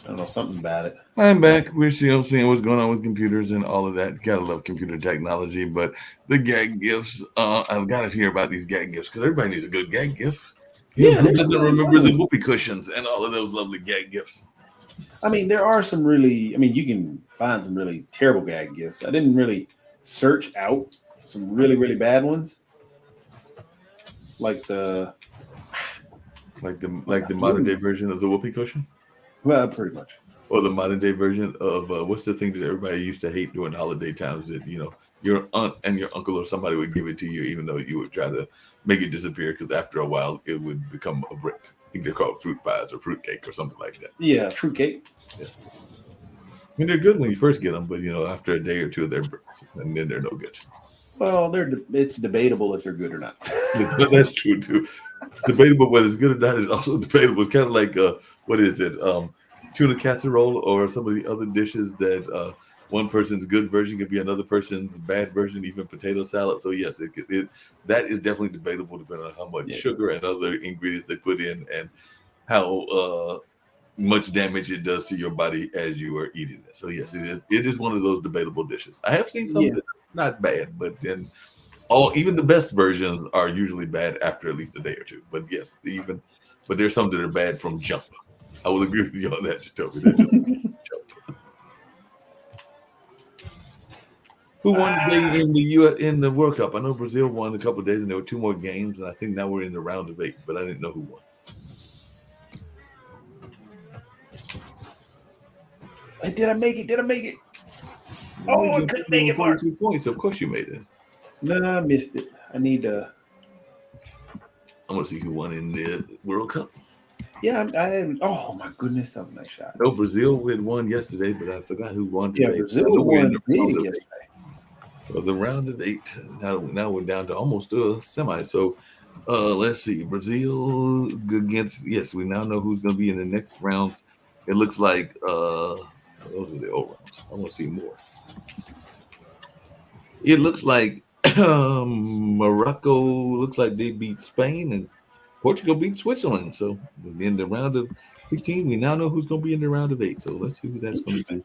I don't know, something about it. I'm back. We're still seeing what's going on with computers and all of that. Gotta love computer technology, but the gag gifts, I've got to hear about these gag gifts because everybody needs a good gag gift. Yeah, Who doesn't remember the whoopee cushions and all of those lovely gag gifts? I mean, there are some really, I mean, you can find some really terrible gag gifts. I didn't really search out some really, really bad ones. Like the modern day version of the whoopee cushion? Well, pretty much. Or the modern day version of what's the thing that everybody used to hate during holiday times that, you know, your aunt and your uncle or somebody would give it to you even though you would try to make it disappear because after a while it would become a brick. I think they're called fruit pies or fruit cake or something like that. Yeah, fruitcake. Yeah. I mean, they're good when you first get them, but, you know, after a day or two, they're bricks and then they're no good. Well, it's debatable if they're good or not. That's true, too. It's debatable whether it's good or not. It's also debatable. It's kind of like, what is it? Tuna casserole or some of the other dishes that one person's good version could be another person's bad version, even potato salad. So, yes, that is definitely debatable depending on how much sugar and other ingredients they put in and how much damage it does to your body as you are eating it. So, yes, it is one of those debatable dishes. I have seen some that are not bad, but then even the best versions are usually bad after at least a day or two. But, yes, but there's some that are bad from jump. I will agree with you on that, Jacoby. Who won today in the World Cup? I know Brazil won a couple of days, and there were 2 more games, and I think now we're in the round of 8, but I didn't know who won. Did I make it? Oh, I couldn't make it. 42 points. Of course you made it. No, I missed it. I need to. I want to see who won in the World Cup. Yeah, I haven't. Oh my goodness, that was a nice shot. No, Brazil had won yesterday, but I forgot who won today. Yeah, Brazil won big yesterday. So the round of 8. Now we're down to almost a semi. So let's see. Brazil against, yes, we now know who's going to be in the next rounds. It looks like those are the old rounds. I want to see more. It looks like Morocco looks like they beat Spain and Portugal beat Switzerland. So in the round of 16, we now know who's going to be in the round of 8. So let's see who that's going to be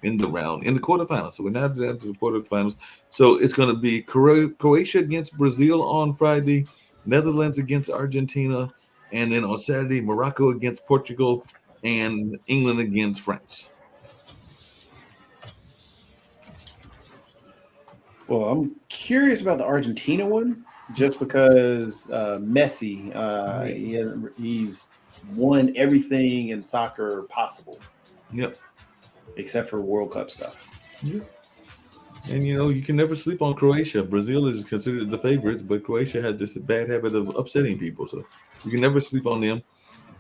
in the quarterfinals. So we're now down to the quarterfinals. So it's going to be Croatia against Brazil on Friday, Netherlands against Argentina, and then on Saturday, Morocco against Portugal, and England against France. Well, I'm curious about the Argentina one, just because Messi, he's won everything in soccer possible, Yep. except for World Cup stuff. Yep. And you can never sleep on Croatia. Brazil is considered the favorites, but Croatia had this bad habit of upsetting people, so you can never sleep on them.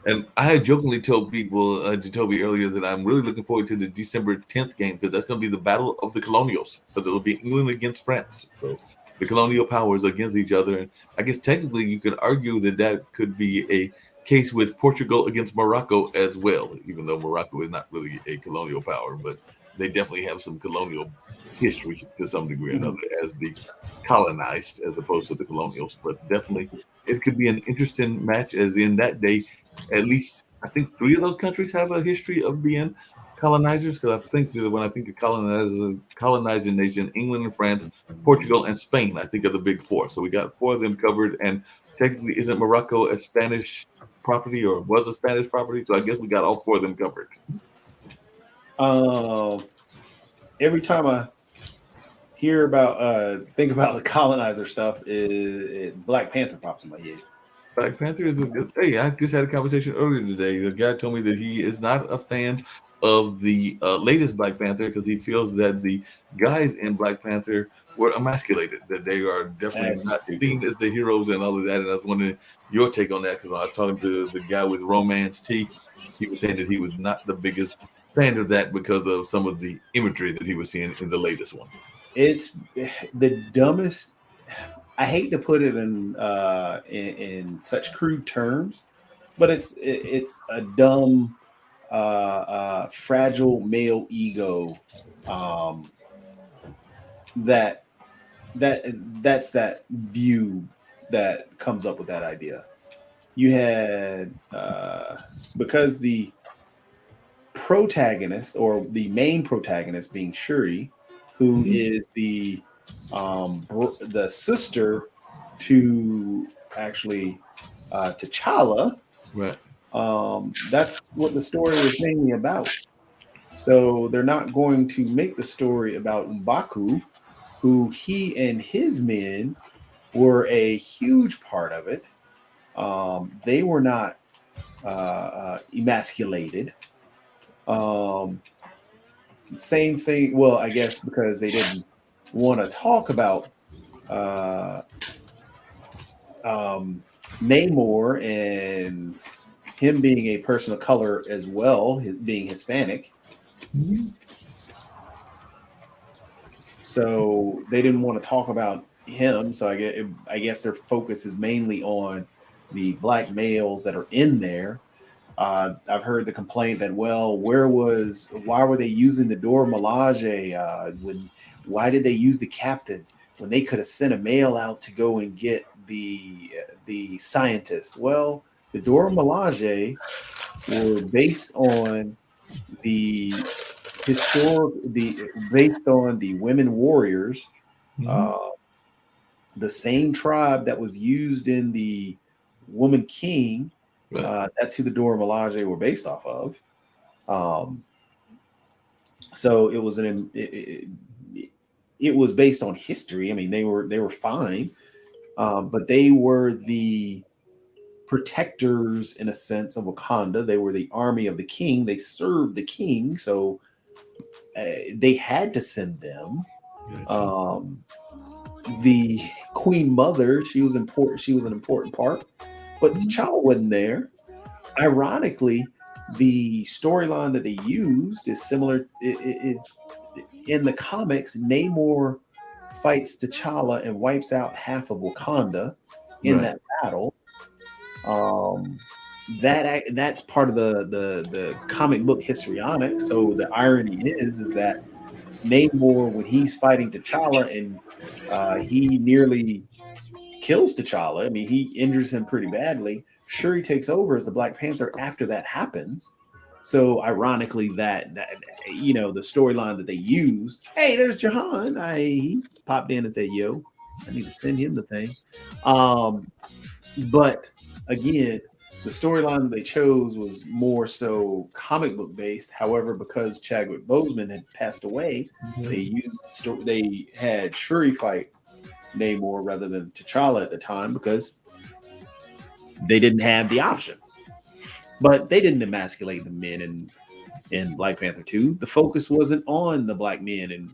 And I had jokingly told people, to Toby earlier, that I'm really looking forward to the December 10th game because that's going to be the battle of the colonials, because it will be England against France. So the colonial powers against each other. And I guess technically you could argue that that could be a case with Portugal against Morocco as well, even though Morocco is not really a colonial power, but they definitely have some colonial history to some degree or another as the colonized as opposed to the colonials. But definitely it could be an interesting match, as in that day, at least I think 3 of those countries have a history of being colonizers, because I think that when I think of colonizing nation, England and France, Portugal and Spain, I think of the big 4. So we got 4 of them covered. And technically, isn't Morocco a Spanish property, or was a Spanish property? So I guess we got all 4 of them covered. Every time I hear about think about the colonizer stuff, Black Panther pops in my head. Black Panther is a good. Hey, I just had a conversation earlier today. The guy told me that he is not a fan of the latest Black Panther because he feels that the guys in Black Panther were emasculated, that they are definitely not seen as the heroes and all of that. And I was wondering your take on that, because when I was talking to the guy with Romance T, he was saying that he was not the biggest fan of that because of some of the imagery that he was seeing in the latest one. It's the dumbest. I hate to put it in such crude terms, but it's a dumb, fragile male ego. That's that view that comes up with that idea. You had because the protagonist, or the main protagonist, being Shuri, who is the sister to actually T'Challa. Right. That's what the story is mainly about. So they're not going to make the story about M'Baku, who he and his men were a huge part of it. They were not emasculated. Same thing. Well, I guess because they didn't want to talk about Namor and him being a person of color as well, being Hispanic. So they didn't want to talk about him. So I guess their focus is mainly on the Black males that are in there. I've heard the complaint that, well, why were they using the Dora Milaje? Why did they use the captain when they could have sent a male out to go and get the scientist? Well, the Dora Milaje were based on based on the women warriors, the same tribe that was used in the Woman King. Right. That's who the Dora Milaje were based off of. So it was it was based on history. I mean, they were fine, but they were the protectors in a sense of Wakanda. They were the army of the king. They served the king, so they had to send them. The Queen Mother, she was important. She was an important part. But T'Challa wasn't there. Ironically, the storyline that they used is similar. In the comics, Namor fights T'Challa and wipes out half of Wakanda in that battle. That's part of the comic book histrionic. So the irony is that Namor, when he's fighting T'Challa and he nearly kills T'Challa. I mean, he injures him pretty badly. Shuri takes over as the Black Panther after that happens. So ironically, that the storyline that they used, hey, there's Jahan. He popped in and said, yo, I need to send him the thing. But again, the storyline that they chose was more so comic book based. However, because Chadwick Boseman had passed away, they had Shuri fight Namor rather than T'Challa at the time because they didn't have the option. but they didn't emasculate the men in Black Panther 2. The focus wasn't on the black men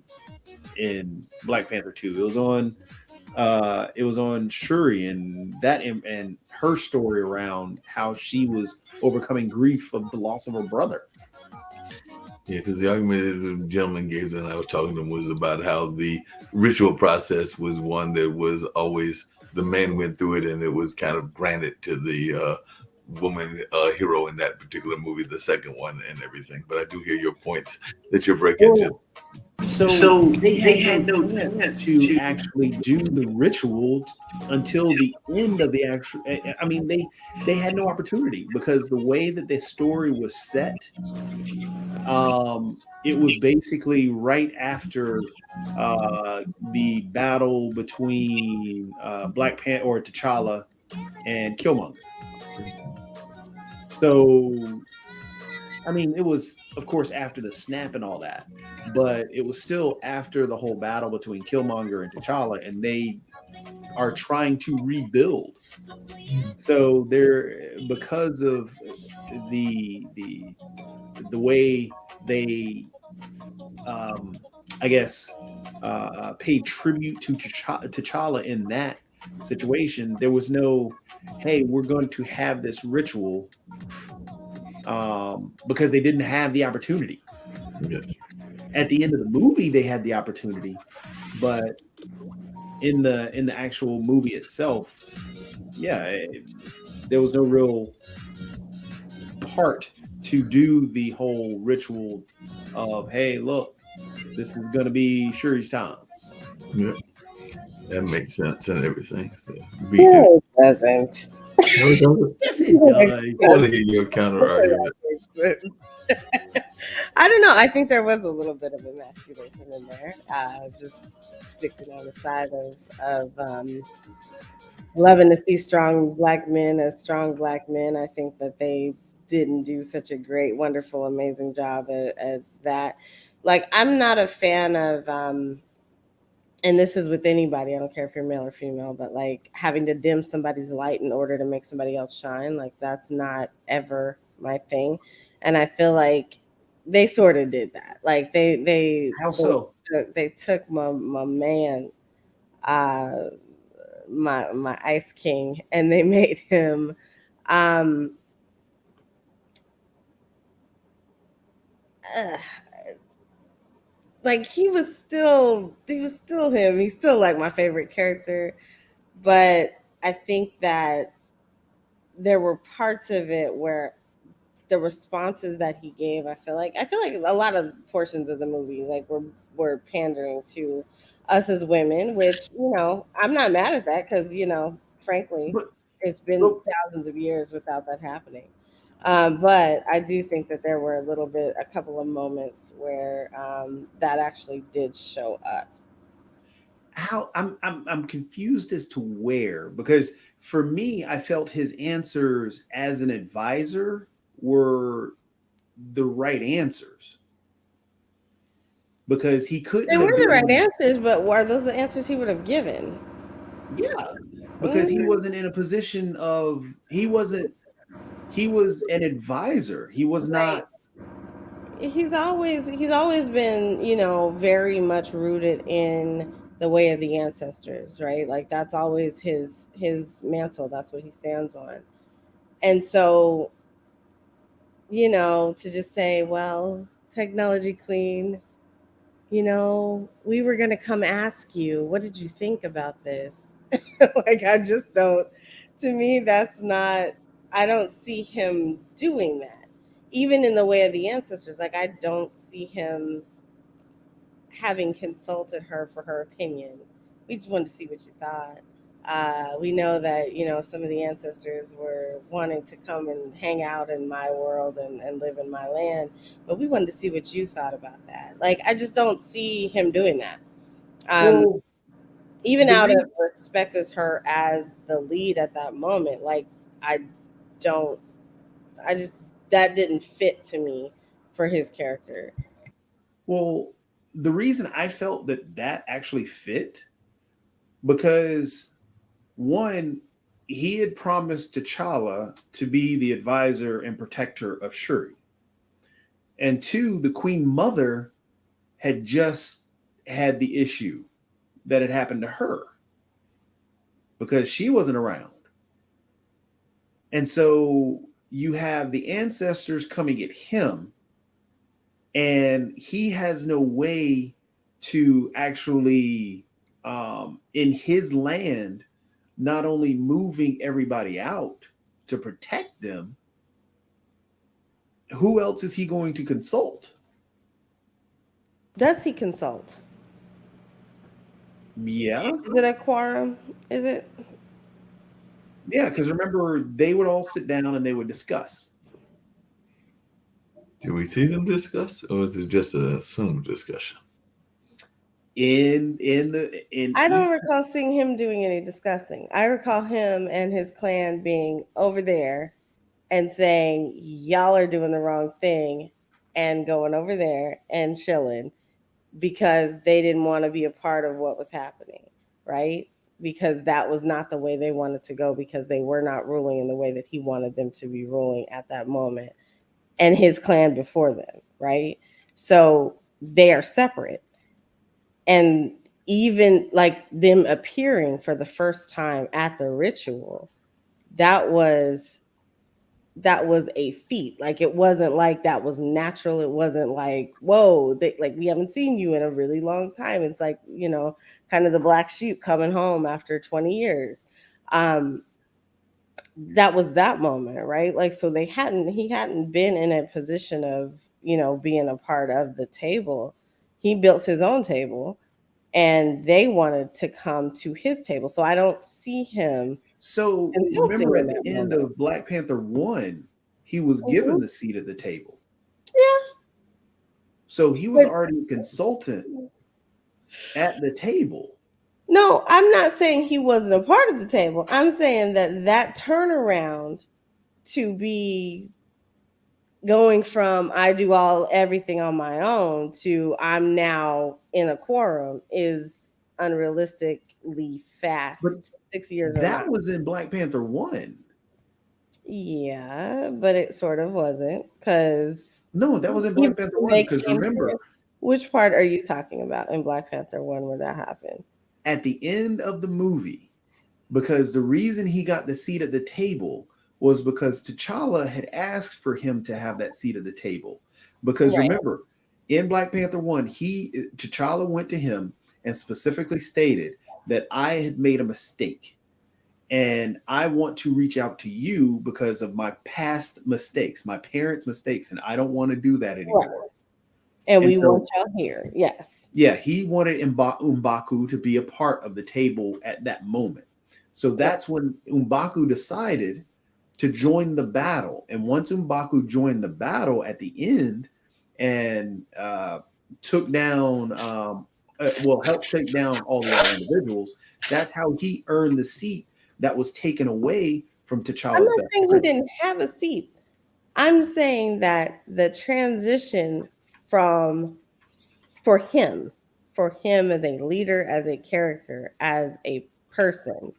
in Black Panther 2. It was on Shuri and her story around how she was overcoming grief of the loss of her brother. Yeah, because the argument that the gentleman gave and I was talking to him was about how the ritual process was one that was always the man went through it, and it was kind of granted to the woman hero in that particular movie, the second one, and everything. But I do hear your points that you're breaking. Well, so they had no chance to actually do the ritual until the end of the actual. I mean, they had no opportunity because the way that the story was set, it was basically right after the battle between Black Panther or T'Challa and Killmonger. So, I mean, it was, of course, after the snap and all that, but it was still after the whole battle between Killmonger and T'Challa, and they are trying to rebuild. So they're because of the way they, I guess, paid tribute to T'Challa in that situation. There was no, hey, we're going to have this ritual. Because they didn't have the opportunity. Yeah. At the end of the movie, they had the opportunity, but in the actual movie itself, there was no real part to do the whole ritual of, hey, look, this is going to be Shuri's time. Yeah, that makes sense and everything. So No, it doesn't. No, it doesn't. Yes, it does. I want to hear your counter argument. I don't know. I think there was a little bit of emasculation in there. Just sticking on the side of loving to see strong black men as strong black men. I think that they didn't do such a great, wonderful, amazing job at that. Like, I'm not a fan of, and this is with anybody, I don't care if you're male or female, but like having to dim somebody's light in order to make somebody else shine, like that's not ever my thing. And I feel like they sort of did that. Like they How so? they took my man, my Ice King, and they made him like he was still him. He's still like my favorite character, but I think that there were parts of it where the responses that he gave, I feel like a lot of portions of the movie like were pandering to us as women, which, you know, I'm not mad at that because, you know, frankly, it's been thousands of years without that happening. But I do think that there were a couple of moments where that actually did show up. How I'm confused as to where, because for me, I felt his answers as an advisor were the right answers. Because he couldn't. They were the right answers, but were those the answers he would have given? Yeah, because he wasn't in a position of he was an advisor. He was not. He's always been, you know, very much rooted in the way of the ancestors, right? Like that's always his mantle. That's what he stands on. And so, you know, to just say, well, technology queen, you know, we were going to come ask you, what did you think about this? Like, I just don't, to me, that's not, I don't see him doing that. Even in the way of the ancestors, like, I don't see him having consulted her for her opinion. We just wanted to see what you thought. We know that, you know, some of the ancestors were wanting to come and hang out in my world and live in my land, but we wanted to see what you thought about that. Like, I just don't see him doing that. Even out of respect as her as the lead at that moment, like, that didn't fit to me for his character. Well, the reason I felt that actually fit, because one, he had promised T'Challa to be the advisor and protector of Shuri. And two, the Queen Mother had just had the issue that had happened to her because she wasn't around. And so you have the ancestors coming at him, and he has no way to actually, in his land, not only moving everybody out to protect them, who else is he going to consult? Does he consult? Yeah. Is it a quorum? Is it? Yeah, because remember, they would all sit down and they would discuss. Do we see them discuss, or is it just an assumed discussion? I don't recall seeing him doing any discussing. I recall him and his clan being over there and saying, y'all are doing the wrong thing, and going over there and chilling because they didn't want to be a part of what was happening, right? Because that was not the way they wanted to go, because they were not ruling in the way that he wanted them to be ruling at that moment, and his clan before them, right? So they are separate. And even like them appearing for the first time at the ritual, that was a feat. Like, it wasn't like that was natural. It wasn't like, whoa, like, we haven't seen you in a really long time. It's like, you know, kind of the black sheep coming home after 20 years. That was that moment, right? Like, so he hadn't been in a position of, you know, being a part of the table. He built his own table, and they wanted to come to his table. So I don't see him. So remember, at the end of Black Panther 1, he was given the seat at the table. Yeah. So he was already a consultant at the table. No, I'm not saying he wasn't a part of the table. I'm saying that turnaround to be going from I do everything on my own to I'm now in a quorum is unrealistically fast. But 6 years. That was in Black Panther 1. Yeah, but it sort of wasn't, because no, that was in Black Panther 1. Because remember, which part are you talking about in Black Panther 1 where that happened? At the end of the movie, because the reason he got the seat at the table was because T'Challa had asked for him to have that seat at the table. Because remember, in Black Panther 1, T'Challa went to him and specifically stated that I had made a mistake and I want to reach out to you because of my past mistakes, my parents' mistakes, and I don't want to do that anymore. Right. And we want y'all here. Yes. Yeah, he wanted M'Baku to be a part of the table at that moment. So that's when M'Baku decided to join the battle. And once M'Baku joined the battle at the end and took down, helped take down all the other individuals, that's how he earned the seat that was taken away from T'Challa's. I'm not saying he didn't have a seat. I'm saying that the transition for him as a leader, as a character, as a person,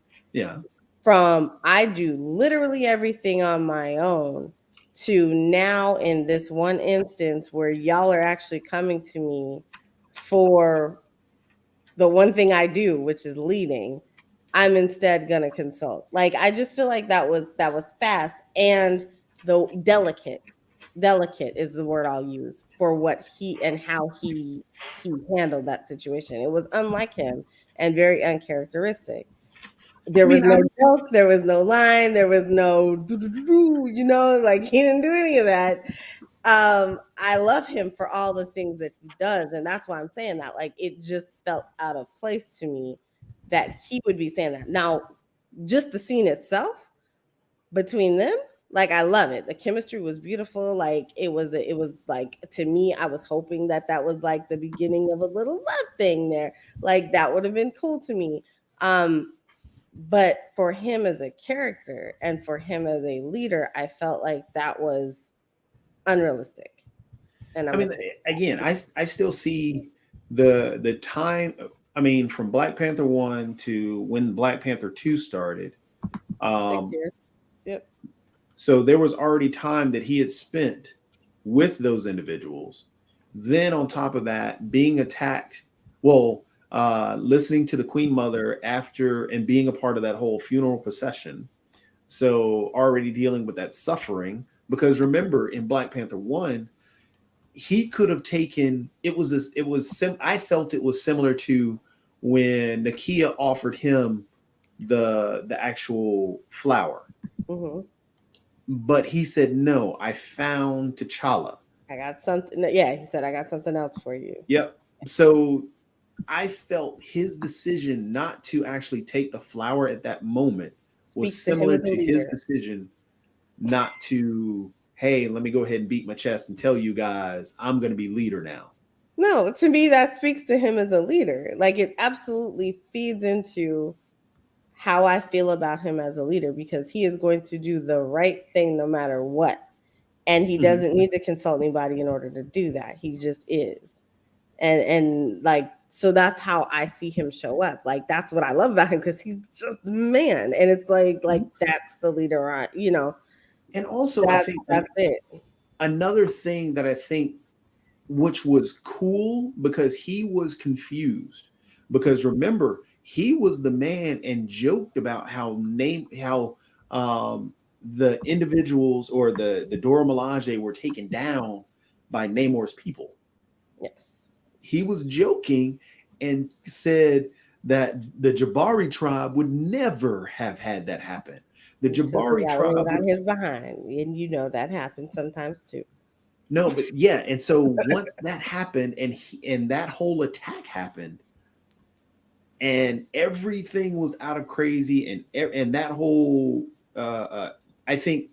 from I do literally everything on my own to now in this one instance where y'all are actually coming to me for the one thing I do, which is leading, I'm instead gonna consult. Like, I just feel like that was fast, and the delicate is the word I'll use for what he and how he handled that situation. It was unlike him and very uncharacteristic. There was no joke, there was no line, there was no like, he didn't do any of that. I love him for all the things that he does, and that's why I'm saying that. Like, it just felt out of place to me that he would be saying that. Now, just the scene itself between them, like, I love it. The chemistry was beautiful. Like, it was like, to me, I was hoping that was like the beginning of a little love thing there. Like, that would have been cool to me. But for him as a character and for him as a leader, I felt like that was unrealistic. And again, I still see the time. I mean, from Black Panther 1 to when Black Panther 2 started, Um, years. Yep. so there was already time that he had spent with those individuals. Then on top of that, being attacked, well, listening to the Queen Mother after and being a part of that whole funeral procession. So already dealing with that suffering. Because remember, in Black Panther 1, he could have taken I felt it was similar to when Nakia offered him the actual flower. Hmm. But he said, no, I found T'Challa. I got something. Yeah, he said, I got something else for you. Yep. So I felt his decision not to actually take the flower at that moment was Speaks to him similar as a to his leader. decision not to, hey, let me go ahead and beat my chest and tell you guys I'm going to be leader now. No, to me, that speaks to him as a leader. Like, it absolutely feeds into how I feel about him as a leader, because he is going to do the right thing no matter what. And he doesn't need to consult anybody in order to do that. He just is. And like, so that's how I see him show up. Like, that's what I love about him, because he's just the man. And it's like that's the leader And also I think that's it. another thing that I think which was cool, because he was confused, because remember, he was the man and joked about how the individuals or the Dora Milaje were taken down by Namor's people. Yes. He was joking and said that the Jabari tribe would never have had that happen. The Jabari tribe on his behind, and that happens sometimes too. No, but yeah, and so once that happened, and that whole attack happened, and everything was out of crazy, and that whole, I think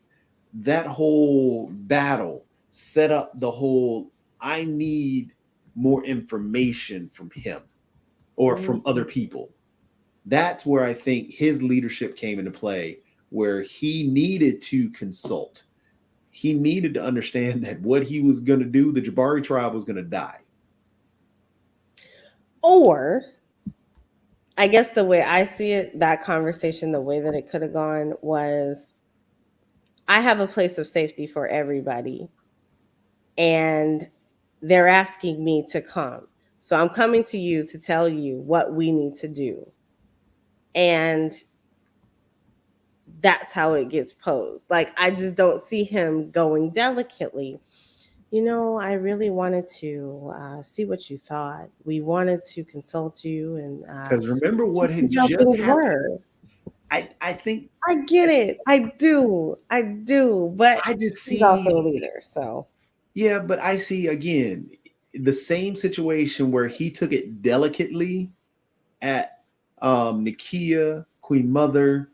that whole battle set up the whole. I need more information from him or from other people. That's where I think his leadership came into play, where he needed to consult. He needed to understand that what he was going to do, the Jabari tribe was going to die. Or, I guess the way I see it, that conversation, the way that it could have gone was, I have a place of safety for everybody, and they're asking me to come. So I'm coming to you to tell you what we need to do. And that's how it gets posed. Like, I just don't see him going delicately. I really wanted to see what you thought. We wanted to consult you, and because remember what had how just things happened. were. I think I get it. I do. But I just see he's also a leader. So yeah, but I see again the same situation where he took it delicately at Nakia, Queen Mother,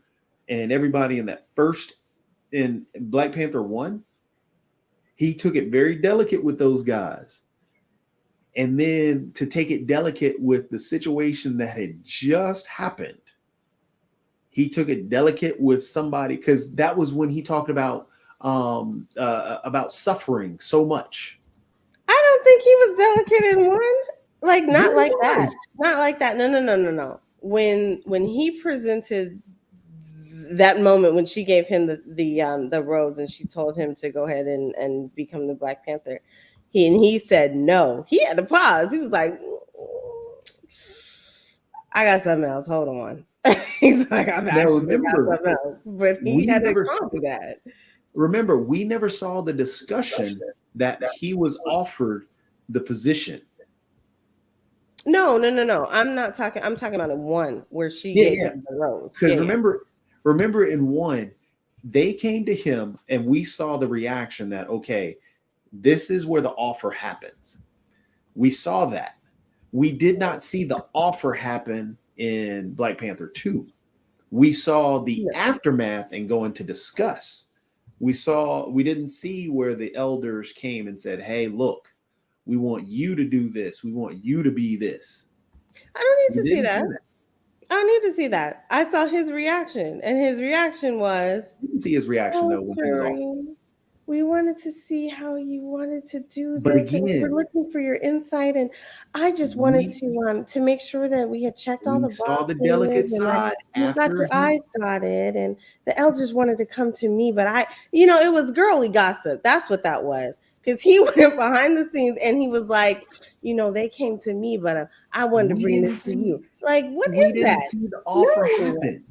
and everybody in that first in Black Panther 1. He took it very delicate with those guys. And then to take it delicate with the situation that had just happened, he took it delicate with somebody, because that was when he talked about suffering so much. I don't think he was delicate in one. Like, not He like was. that. Not like that. No. When he presented that moment, when she gave him the rose and she told him to go ahead and become the Black Panther, he said no. He had to pause. He was like, I got something else. Hold on. He's like, I've actually got something else. But he had to respond to that. Remember, we never saw the discussion that he was offered the position. No. I'm talking about in one where she gave him the rose. Because remember in one, they came to him and we saw the reaction that, okay, this is where the offer happens. We saw that. We did not see the offer happen in Black Panther 2. We saw the aftermath and going to discuss. We didn't see where the elders came and said, hey, look, we want you to do this. We want you to be this. I don't need to see that. I don't need to see that. I saw his reaction, and his reaction was, you didn't see his reaction though when he was off. We wanted to see how you wanted to do But this, and we were again, looking for your insight. And I just wanted we to make sure that we had checked all we the saw the delicate boxes and that side you got after your he I's dotted. And the elders wanted to come to me, but it was girly gossip. That's what that was. Because he went behind the scenes and he was like, they came to me, but I wanted to we bring didn't this to you. see Like, what we is didn't that? see the offer No. happen.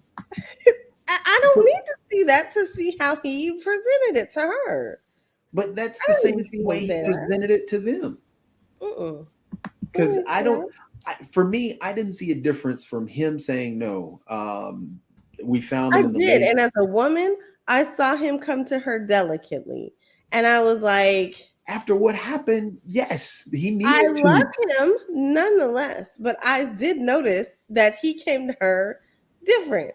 I don't But need to see that to see how he presented it to her. but that's I the don't same need to see way him he say that. presented it to them. Mm-mm. Because Mm, I yeah. don't for me, I didn't see a difference from him saying no. We found I them in the did. lake. And as a woman, I saw him come to her delicately. And I was like, After what happened, yes, he I needed love to. him nonetheless. But I did notice that he came to her different.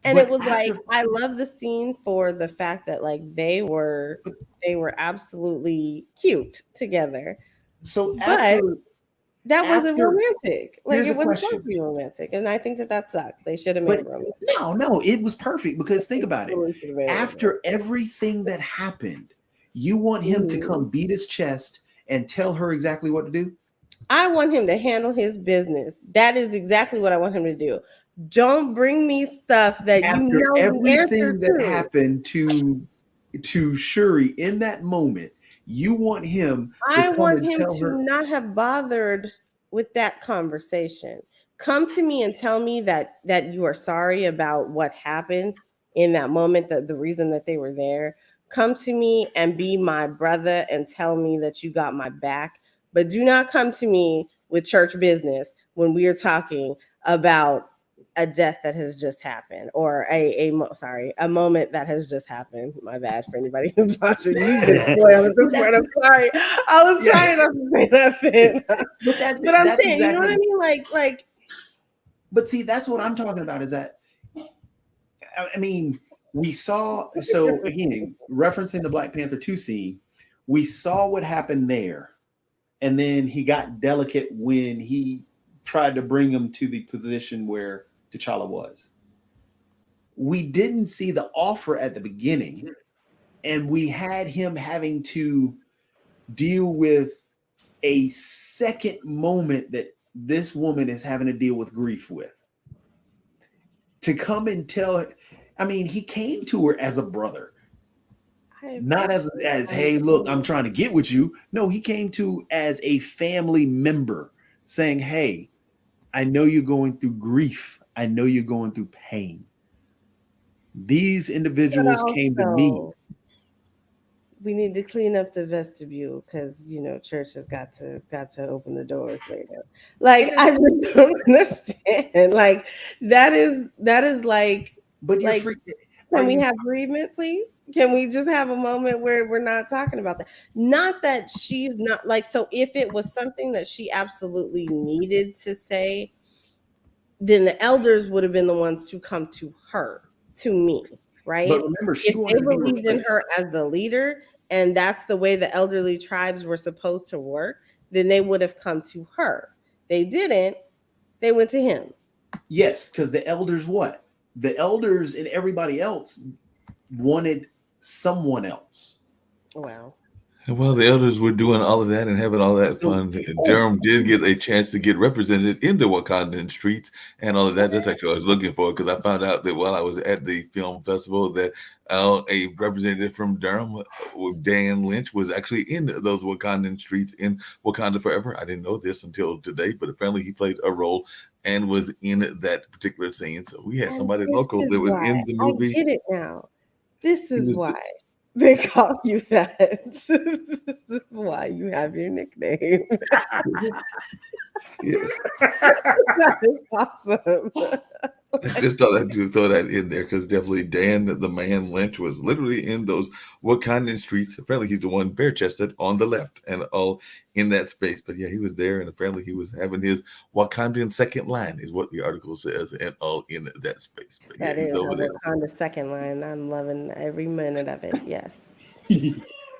And it But was like, after I love the scene for the fact that like they were absolutely cute together. so But that wasn't after romantic. Like here's it a wasn't supposed to question. be romantic. And I think that sucks. They should have made But it romantic. no, it was perfect because think about it. Totally should have made it romantic. After everything that happened, you want him to Mhm. come beat his chest and tell her exactly what to do? I want him to handle his business. That is exactly what I want him to do. Don't bring me stuff that you After know the answer everything that to. happened to Shuri in that moment, you want him to I come want and him tell to her. not have bothered with that conversation. Come to me and tell me that you are sorry about what happened in that moment, the reason that they were there. Come to me and be my brother and tell me that you got my back. But do not come to me with church business when we are talking about a death that has just happened or a moment that has just happened. My bad for anybody who's watching. You've been spoiled at this point. I'm sorry. I was Yeah. trying not to say nothing. But that's But I'm that's saying, you know what I exactly. mean? Like But see, that's what I'm talking about. Is that I mean, we saw. So again, referencing the Black Panther 2 scene, we saw what happened there, and then he got delicate when he tried to bring him to the position where T'Challa was. We didn't see the offer at the beginning, and we had him having to deal with a second moment that this woman is having to deal with grief with. To come and tell, I mean, he came to her as a brother, I not as hey, look, I'm trying to get with you. No, he came to as a family member saying, hey, I know you're going through grief. I know you're going through pain. These individuals came to me. also, we need to clean up the vestibule because church has got to open the doors later. Like I just don't understand. Like that is like But you're like free. can we have bereavement, please? Can we just have a moment where we're not talking about that? Not that she's not like, so if it was something that she absolutely needed to say, then the elders would have been the ones to come to her, to me, right? But remember, she If wanted they to be believed in replaced. her as the leader, and that's the way the elderly tribes were supposed to work, then they would have come to her. They didn't. They went to him. Yes, because the elders, what? The elders and everybody else wanted someone else. Wow. And while the elders were doing all of that and having all that So- fun, Durham did get a chance to get represented in the Wakandan streets and all of that. That's actually what I was looking for because I found out that while I was at the film festival that a representative from Durham, Dan Lynch, was actually in those Wakandan streets in Wakanda Forever. I didn't know this until today, but apparently he played a role and was in that particular scene. So we had And somebody this local is that was why. in the movie. I get it now. This He is was- why they call you that. This is why you have your nickname. Yes. That is awesome. I just thought I'd throw that in there because definitely Dan the Man Lynch was literally in those Wakandan streets. Apparently, he's the one bare chested on the left and all in that space. But yeah, he was there, and apparently he was having his Wakandan second line, is what the article says, and all in that space. But yeah, That he's is over there. Wakanda second line. I'm loving every minute of it. Yes.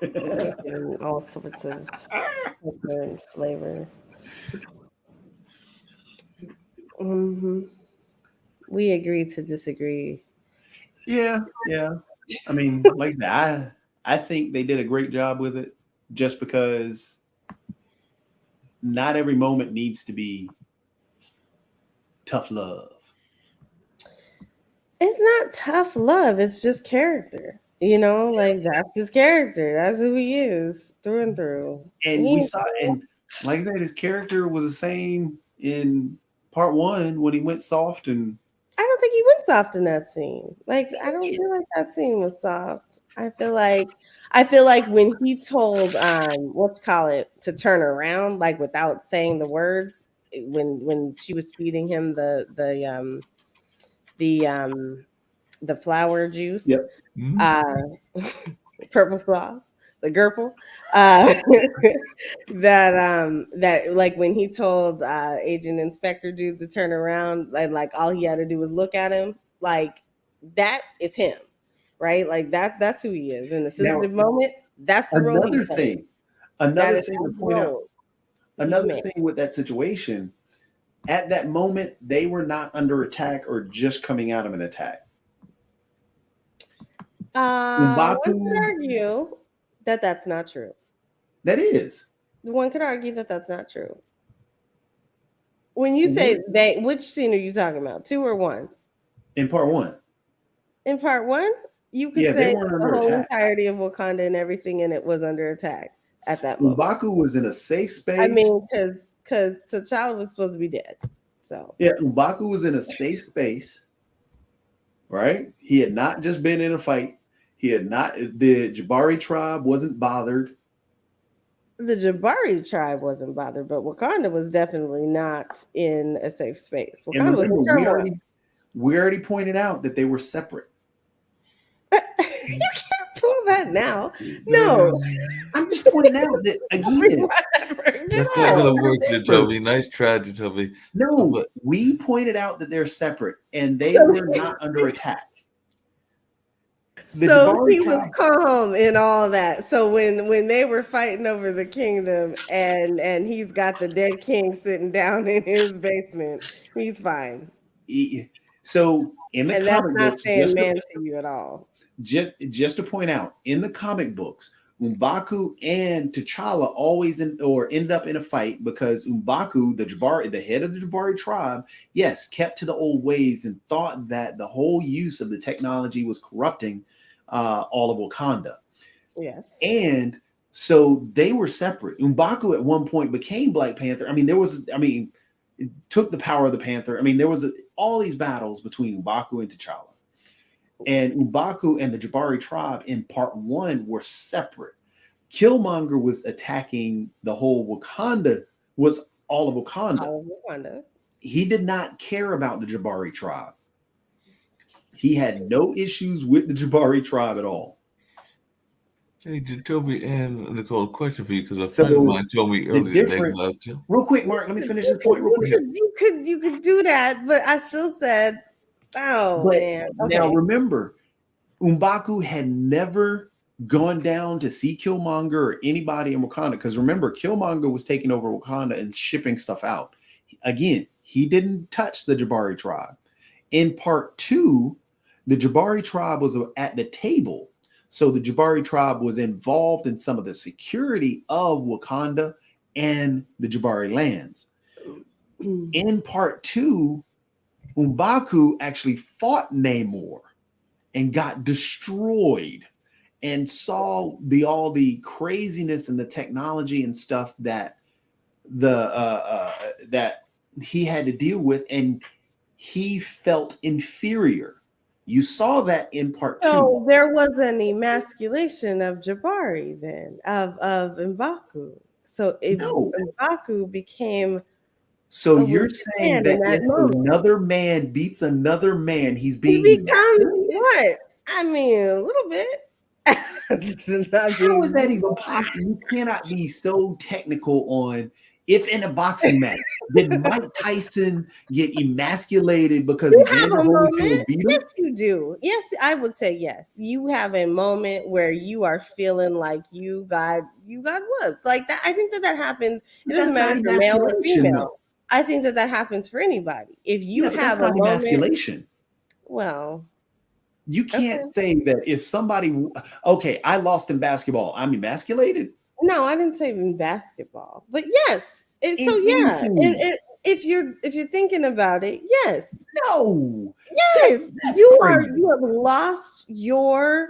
And all sorts of different flavor. We agree to disagree. Yeah. I mean, like I said, I think they did a great job with it, just because not every moment needs to be tough love. It's not tough love. It's just character. You know, like that's his character. That's who he is through and through. And He we ain't saw, and like I said, his character was the same in part one when he went soft, and I don't think he went soft in that scene. Like, I don't feel like that scene was soft. I feel like when he told what you call it to turn around, like without saying the words, when she was feeding him the flower juice, Yep. purple sauce, the Gerple, that like when he told Agent Inspector dude to turn around, and like all he had to do was look at him, like that is him, right? Like that's who he is in the sensitive moment. That's the role another he's playing. thing, another That is thing to his point out, role. another made. thing with that situation, at that moment, they were not under attack or just coming out of an attack. One could M'Baku, argue that that's not true. that is. One could argue that that's not true. When you say they, which scene are you talking about? 2 or 1? In part one. In part 1, you could Yeah, they say weren't the under whole attack. entirety of Wakanda and everything in it was under attack at that moment. M'Baku was in a safe space. I mean, because T'Challa was supposed to be dead. So yeah, M'Baku was in a safe space, right? He had not just been in a fight. He had not, the Jabari tribe wasn't bothered. the Jabari tribe wasn't bothered, but Wakanda was definitely not in a safe space. And Wakanda was remember, in turmoil. we already pointed out that they were separate. You can't pull that now. No. I'm just pointing out that, again, That's not gonna work, Jacoby. Nice try, Jacoby. no, But- we pointed out that they're separate and they were not under attack. The So Jabari he was tribe- calm in all that. So when they were fighting over the kingdom and he's got the dead king sitting down in his basement, he's fine. So in the And that's comic not books, saying just, man to you at all. just to point out, in the comic books, M'Baku and T'Challa always end up in a fight because M'Baku, the head of the Jabari tribe, yes, kept to the old ways and thought that the whole use of the technology was corrupting all of Wakanda. Yes. And so they were separate. M'Baku at one point became Black Panther. It took the power of the Panther. I mean, there was all these battles between M'Baku and T'Challa. And M'Baku and the Jabari tribe in part 1 were separate. Killmonger was attacking the whole Wakanda, was all of Wakanda. All of Wakanda. He did not care about the Jabari tribe. He had no issues with the Jabari tribe at all. Hey, Jacoby and Nicole, question for you because a So, friend of mine told me earlier that they difference- loved you. Real quick, Mark, let me finish this point real quick. You could do that, but I still said, oh But man. now Okay. remember, M'Baku had never gone down to see Killmonger or anybody in Wakanda. Because remember, Killmonger was taking over Wakanda and shipping stuff out. Again, he didn't touch the Jabari tribe. In part 2, the Jabari tribe was at the table. So the Jabari tribe was involved in some of the security of Wakanda and the Jabari lands. In part 2, M'Baku actually fought Namor and got destroyed and saw all the craziness and the technology and stuff that that he had to deal with, and he felt inferior. You saw that in part 2. So there was an emasculation of Jabari then, of M'Baku. So if No. M'Baku became So Oh, you're we saying can in that that if moment. another man beats another man, he's he being becomes what? I mean, a little bit. How is that even possible? You cannot be so technical on if in a boxing match did Mike Tyson get emasculated because You Evander have a Holyfield moment. beat him? Yes, you do. Yes, I would say yes. You have a moment where you are feeling like you got whooped. Like that. I think that happens. It doesn't That's matter not for male or emasculation, female. though. I think that happens for anybody. If you Yeah, but have that's a not moment, emasculation. well, You can't Okay. say that if somebody, okay, I lost in basketball, I'm emasculated. No, I didn't say in basketball, but yes. In So yeah, anything. if you're thinking about it, yes, No, yes, that's you crazy. have lost your.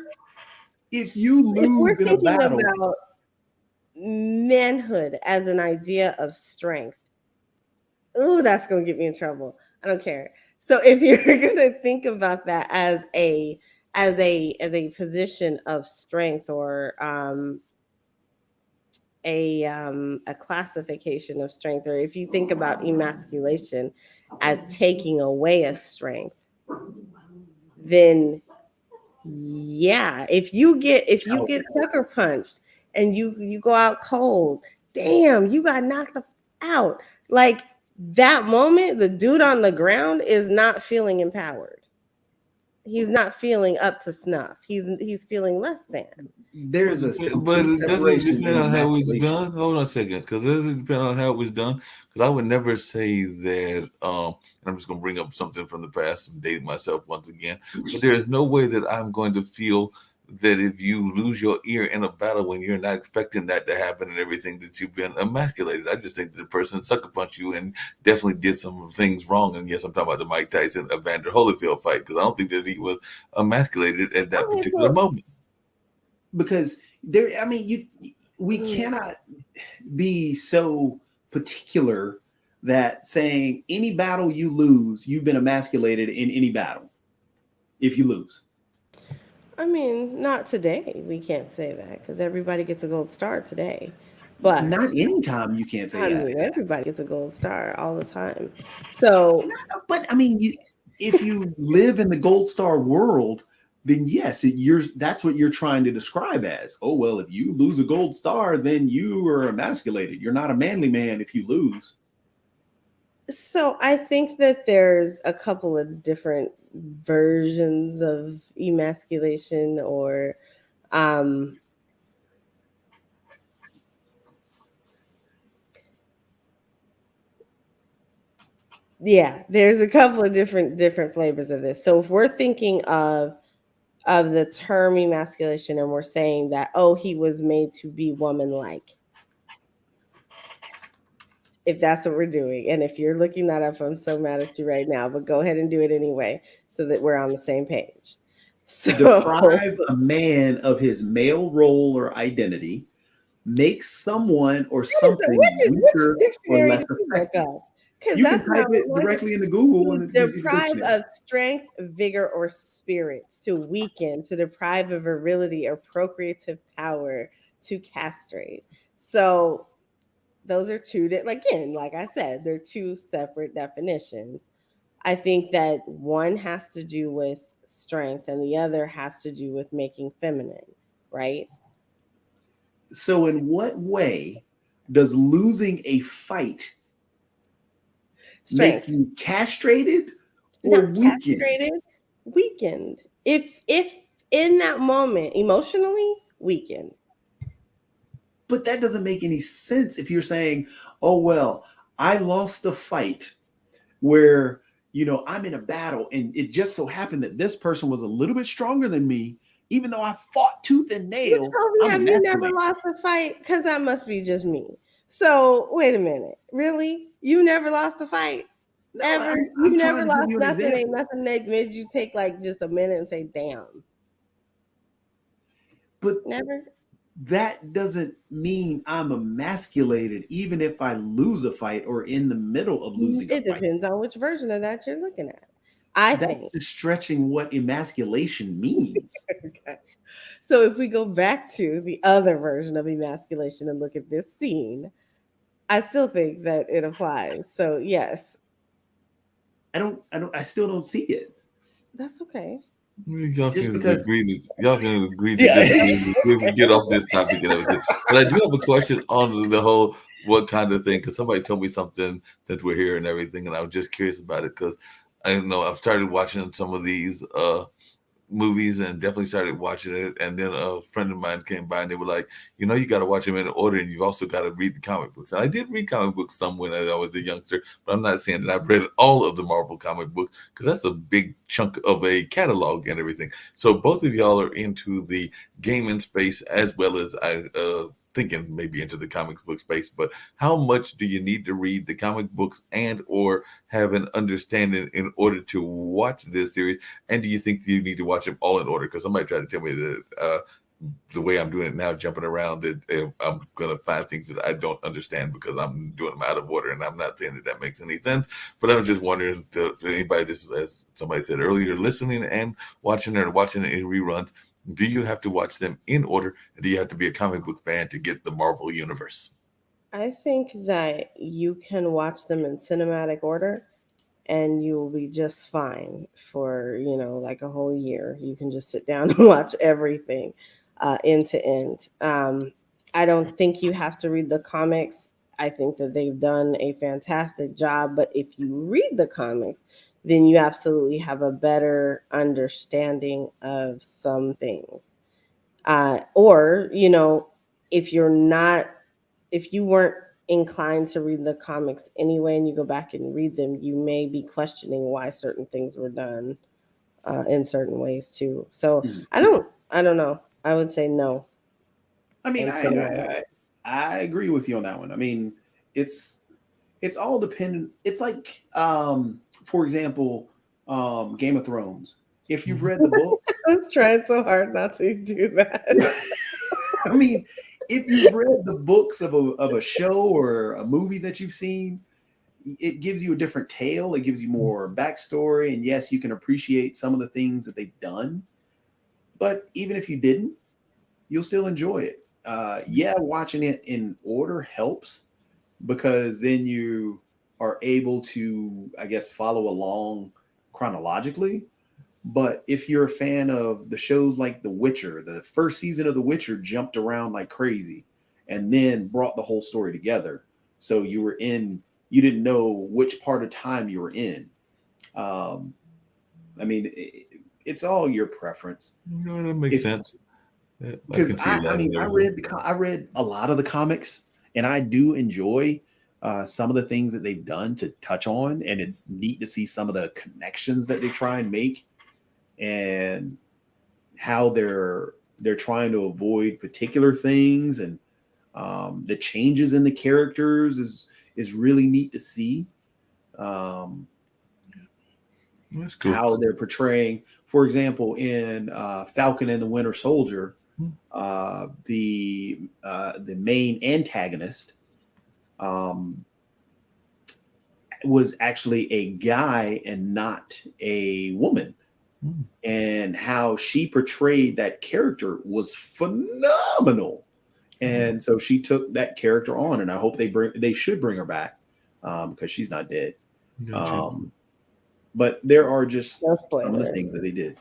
If you If we're lose in a thinking battle, about manhood as an idea of strength, ooh, that's gonna get me in trouble. I don't care. So if you're gonna think about that as a position of strength or a classification of strength, or if you think about emasculation as taking away a strength, then yeah, if you get sucker punched and you go out cold, damn, you got knocked out. Like that moment, the dude on the ground is not feeling empowered. He's not feeling up to snuff. He's feeling less than. there's a But complete it doesn't separation depend in on how it's emasculation. done. Hold on a second, because it doesn't depend on how it was done. Because I would never say that. And I'm just going to bring up something from the past and date myself once again. But there is no way that I'm going to feel that if you lose your ear in a battle when you're not expecting that to happen and everything, that you've been emasculated. I just think that the person sucker punched you and definitely did some things wrong. And yes, I'm talking about the Mike Tyson Evander Holyfield fight, because I don't think that he was emasculated at that Okay, particular moment. Because there, I mean, we cannot be so particular that saying any battle you lose, you've been emasculated in any battle if you lose. I mean, not today. We can't say that because everybody gets a gold star today. But Not anytime you can't say I that. mean, everybody gets a gold star all the time. So But I mean, if you live in the gold star world, then yes, that's what you're trying to describe as. Oh well, if you lose a gold star, then you are emasculated. You're not a manly man if you lose. So I think that there's a couple of different versions of emasculation or um yeah, there's a couple of different flavors of this. So if we're thinking of the term emasculation and we're saying that, oh, he was made to be woman like, if that's what we're doing. And if you're looking that up, I'm so mad at you right now, but go ahead and do it anyway so that we're on the same page. So Deprive a man of his male role or identity, make someone or something weaker which or dictionary less did you look effective. up? Because You can that's type not it what directly into Google and to it gives you the deprive dictionary. of strength, vigor, or spirits, to weaken, to deprive of virility or procreative power, to castrate. So those are two, again, like I said, they're two separate definitions. I think that one has to do with strength and the other has to do with making feminine, right? So, in what way does losing a fight make Strength. you castrated or Not weakened? castrated, weakened. If in that moment, emotionally weakened. But that doesn't make any sense if you're saying, oh, well, I lost the fight where, I'm in a battle and it just so happened that this person was a little bit stronger than me. Even though I fought tooth and You nail, told me, I'm have you never emasculated. lost a fight? Because that must be just me. So wait a minute. Really? You never lost a fight? No, Ever? I'm You trying never to give lost you an nothing? Ain't example. nothing that made you take like just a minute and say, damn. But Never? that doesn't mean I'm emasculated, even if I lose a fight or in the middle of losing a It fight. depends on which version of that you're looking at. I That's think. just stretching what emasculation means. Okay. So if we go back to the other version of emasculation and look at this scene, I still think that it applies. So yes, I still don't see it. that's okay. Y'all Just can because, agree to yeah. disagree. We can get off this topic and everything. But I do have a question on the whole what kind of thing, because somebody told me something since we're here and everything, and I was just curious about it because I know I've started watching some of these movies and definitely started watching it. And then a friend of mine came by and they were like, you know, you got to watch them in order and you've also got to read the comic books. And I did read comic books some when I was a youngster, but I'm not saying that I've read all of the Marvel comic books because that's a big chunk of a catalog and everything. So both of y'all are into the gaming space as well as thinking maybe into the comic book space, but how much do you need to read the comic books and or have an understanding in order to watch this series? And do you think you need to watch them all in order? Because somebody tried to tell me that the way I'm doing it now, jumping around, that I'm going to find things that I don't understand because I'm doing them out of order. And I'm not saying that makes any sense, but I was just wondering to anybody, this as somebody said earlier, listening and watching it in reruns, do you have to watch them in order? And do you have to be a comic book fan to get the Marvel universe? I think that you can watch them in cinematic order and you will be just fine for, like a whole year. You can just sit down and watch everything end to end. I don't think you have to read the comics. I think that they've done a fantastic job. But if you read the comics, then you absolutely have a better understanding of some things. Or, if you weren't inclined to read the comics anyway and you go back and read them, you may be questioning why certain things were done in certain ways too. So I don't know. I would say no. I mean, And so, I agree with you on that one. I mean, it's all dependent. It's like, for example, Game of Thrones. If you've read the book, I was trying so hard not to do that. I mean, if you've read the books of a show or a movie that you've seen, it gives you a different tale. It gives you more backstory. And yes, you can appreciate some of the things that they've done. But even if you didn't, you'll still enjoy it. Watching it in order helps because then you are able to, I guess, follow along chronologically. But if you're a fan of the shows like The Witcher, the first season of The Witcher jumped around like crazy and then brought the whole story together. So you didn't know which part of time you were in. I mean, it's all your preference. That makes sense. Because I read a lot of the comics and I do enjoy some of the things that they've done to touch on. And it's neat to see some of the connections that they try and make and how they're trying to avoid particular things, and the changes in the characters is really neat to see. That's cool. How they're portraying, for example, in Falcon and the Winter Soldier, the main antagonist was actually a guy and not a woman. And how she portrayed that character was phenomenal. And so she took that character on, and I hope they should bring her back because she's not dead. Gotcha. But there are just No some of the spoilers. things that they did.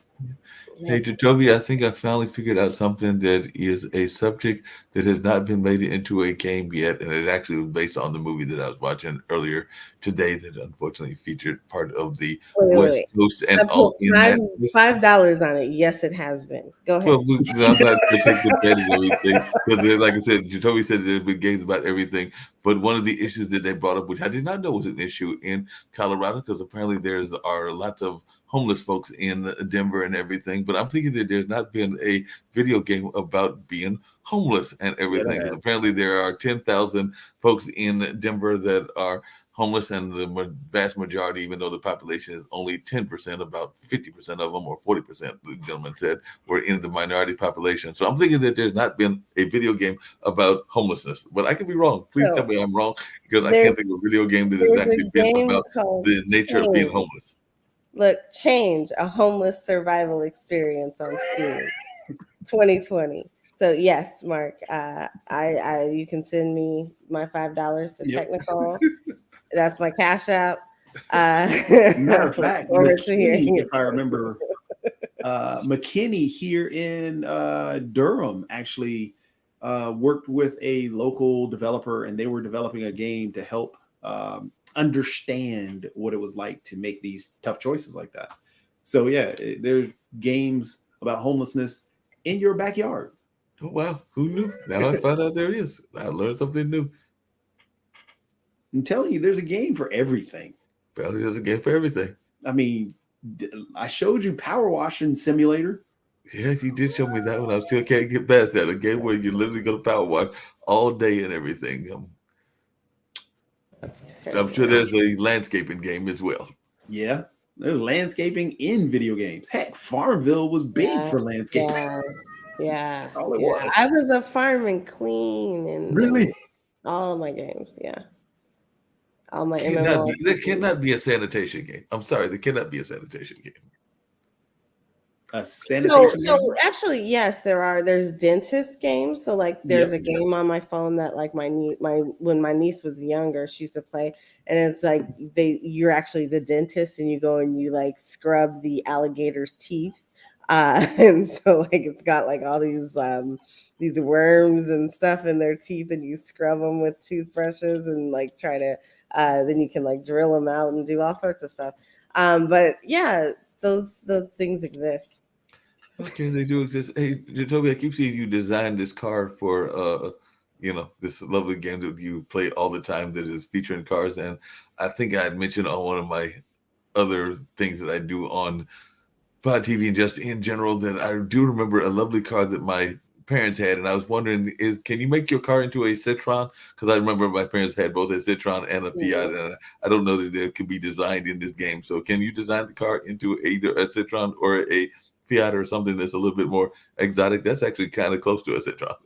Hey, Jacoby, I think I finally figured out something that is a subject that has not been made into a game yet, and it actually was based on the movie that I was watching earlier today that unfortunately featured part of the West Coast and I all put in that. $5 on it. Yes, it has been. Go ahead. Well, I'm not going to take the bet and everything because, like I said, Jacoby said there have been games about everything. But one of the issues that they brought up, which I did not know was an issue in Colorado, because apparently are lots of homeless folks in Denver and everything. But I'm thinking that there's not been a video game about being homeless and everything. Because apparently there are 10,000 folks in Denver that are homeless, and the vast majority, even though the population is only 10%, about 50% of them, or 40%, the gentleman said, were in the minority population. So I'm thinking that there's not been a video game about homelessness. But I could be wrong. Please tell me I'm wrong, because I can't think of a video game that has actually been about the nature of being homeless. Look, Change, a homeless survival experience on Steam, 2020. So yes, Mark, I you can send me my $5 to Technical. That's my Cash App. Matter of fact, McKinney, if I remember, McKinney here in Durham actually worked with a local developer, and they were developing a game to help understand what it was like to make these tough choices like that. So yeah, there's games about homelessness in your backyard. Oh, wow. Who knew? Now I found out there it is. I learned something new. I'm telling you, there's a game for everything. Apparently, there's a game for everything. I mean, I showed you Power Washing Simulator. Yes, you did show me that one. I still can't get past that. A game where you're literally going to power wash all day and everything. I'm sure there's a landscaping game as well. Yeah, there's landscaping in video games. Heck, Farmville was big for landscaping. Yeah. All it was. I was a farming queen and Really? all of my games. Yeah. All my There cannot be a sanitation game. I'm sorry, there cannot be a sanitation game. A sanitation So game? actually, yes, there's dentist games. So like there's a game on my phone that like when my niece was younger, she used to play, and it's like you're actually the dentist and you go and you like scrub the alligator's teeth. And so like it's got like all these worms and stuff in their teeth, and you scrub them with toothbrushes and like try to then you can like drill them out and do all sorts of stuff. But yeah, those things exist. Okay, they do exist. Hey, Toby, I keep seeing you design this car for this lovely game that you play all the time that is featuring cars. And I think I had mentioned on one of my other things that I do on Pod TV and just in general that I do remember a lovely car that my parents had, and I was wondering, can you make your car into a Citroen? Because I remember my parents had both a Citroen and a Fiat, and I don't know that it can be designed in this game. So can you design the car into either a Citroen or a Fiat or something that's a little bit more exotic? That's actually kind of close to a Citroen.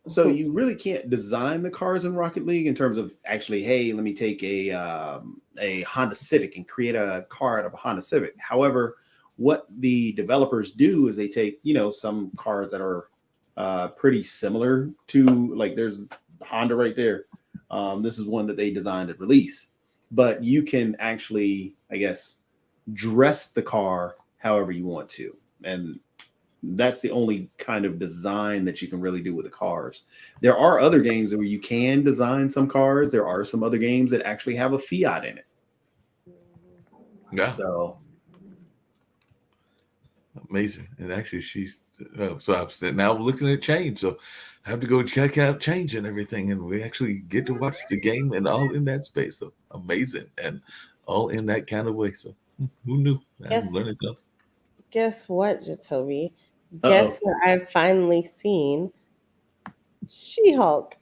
So you really can't design the cars in Rocket League in terms of actually, hey, let me take a Honda Civic and create a car out of a Honda Civic. However, what the developers do is they take, some cars that are pretty similar to, like, there's Honda right there. This is one that they designed and released, but you can actually, I guess, dress the car however you want to. And that's the only kind of design that you can really do with the cars. There are other games where you can design some cars. There are some other games that actually have a Fiat in it. Yeah. So amazing. And actually so I've now looking at Change. So I have to go check out Change and everything. And we actually get to watch the game and all in that space. So amazing. And all in that kind of way. So who knew? I'm learning something. Guess what, Jacoby? Guess what I've finally seen? She-Hulk.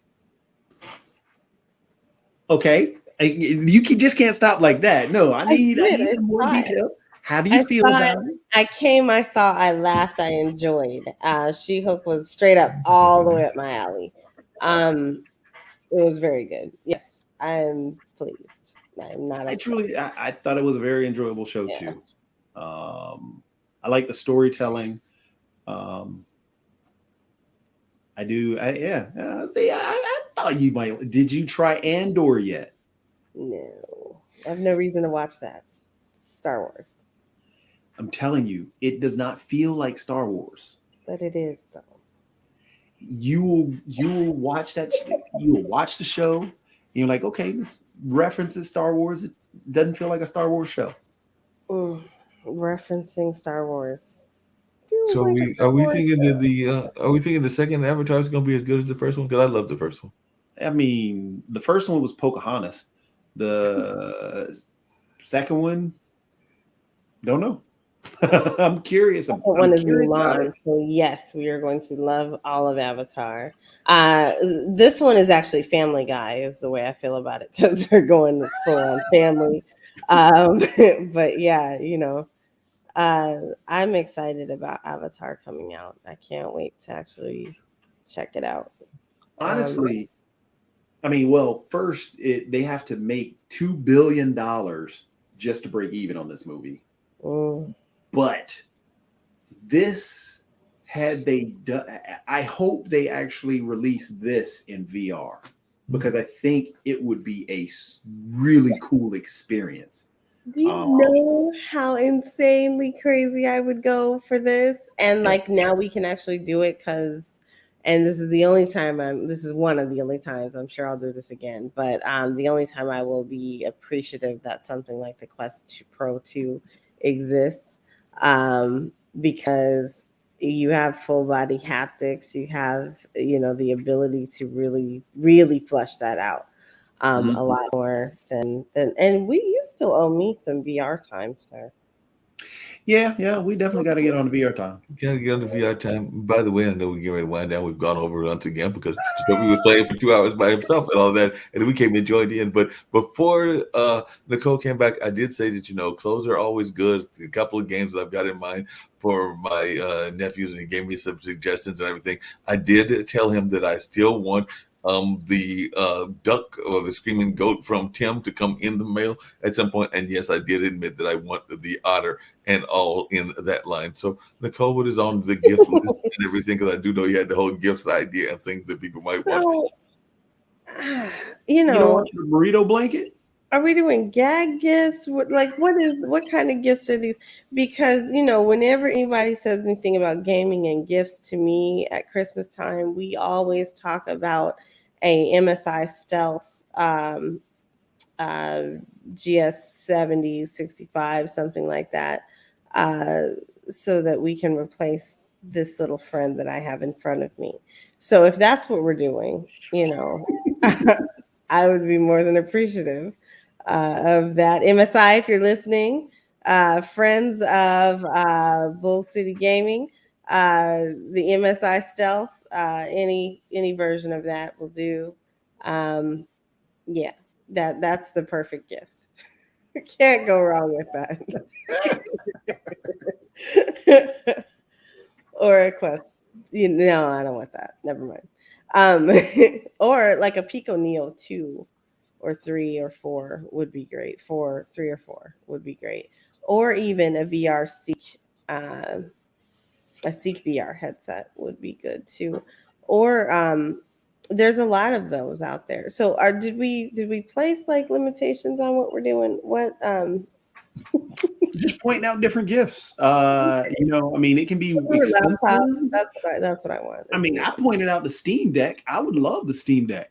Okay. You just can't stop like that. No, I need more detail. How do you feel about it? I saw, I laughed, I enjoyed. She-Hulk was straight up all the way up my alley. It was very good. Yes, I'm pleased. I'm not. I thought it was a very enjoyable show too. I like the storytelling. I do. I thought you might. Did you try Andor yet? No, I have no reason to watch that. Star Wars. I'm telling you, it does not feel like Star Wars. But it is though. You will watch that. You will watch the show. And you're like, okay, this references Star Wars. It doesn't feel like a Star Wars show. Referencing Star Wars. So are we thinking the second Avatar is going to be as good as the first one? Because I love the first one. I mean, the first one was Pocahontas. The second one, don't know. I'm curious. The one is Mulan. So yes, we are going to love all of Avatar. This one is actually Family Guy, is the way I feel about it, because they're going full on family. But yeah, I'm excited about Avatar coming out. I can't wait to actually check it out. Honestly, I mean, well, first they have to make $2 billion just to break even on this movie. But this, had they done, I hope they actually release this in VR, because I think it would be a really cool experience. Do you know how insanely crazy I would go for this? And like now we can actually do it and this is the only time this is one of the only times, I'm sure I'll do this again, but the only time I will be appreciative that something like the Quest 2 Pro 2 exists. because you have full body haptics, you have, the ability to really flush that out Mhm. a lot more than and you still owe me some VR time, sir. Yeah, we definitely got to get on the VR time. Gotta get on the VR time. By the way, I know we're getting ready to wind down. We've gone over it once again because Toby was playing for 2 hours by himself and all that, and then we came and joined in. But before Nicole came back, I did say that clothes are always good. A couple of games that I've got in mind for my nephews, and he gave me some suggestions and everything. I did tell him that I still want the duck or the screaming goat from Tim to come in the mail at some point. And yes, I did admit that I want the otter and all in that line. So Nicole, what is on the gift list and everything? Because I do know you had the whole gifts idea and things that people might want. So, You don't want your burrito blanket? are we doing gag gifts? What kind of gifts are these? Because whenever anybody says anything about gaming and gifts to me at Christmas time, we always talk about a MSI Stealth GS70 65, something like that, so that we can replace this little friend that I have in front of me. So if that's what we're doing, I would be more than appreciative of that. MSI, if you're listening, friends of Bull City Gaming, the MSI Stealth, any version of that will do. Yeah, that's the perfect gift. Can't go wrong with that. Or a quest. No, I don't want that. Never mind. Or like a Pico Neo 2 or 3 or 4 would be great. 3 or 4 would be great. Or even a VR Seek, a Seek VR headset would be good too. Or there's a lot of those out there. So did we place like limitations on what we're doing? What Just pointing out different gifts. I mean, it can be expensive. laptops? That's what I want. I mean, I pointed out the Steam Deck. I would love the Steam Deck.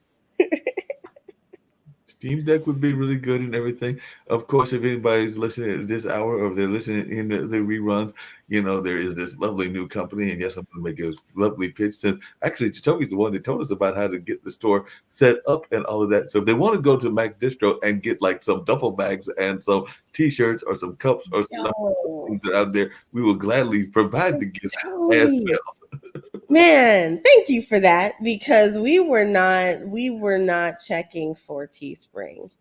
Steam Deck would be really good and everything. Of course, if anybody's listening at this hour or if they're listening in the reruns, there is this lovely new company. And yes, I'm going to make a lovely pitch since actually Toby's the one that told us about how to get the store set up and all of that. So if they want to go to Mac Distro and get like some duffel bags and some T-shirts or some cups or some things that are out there, we will gladly provide the gifts as well. Man, thank you for that, because we were not checking for Teespring.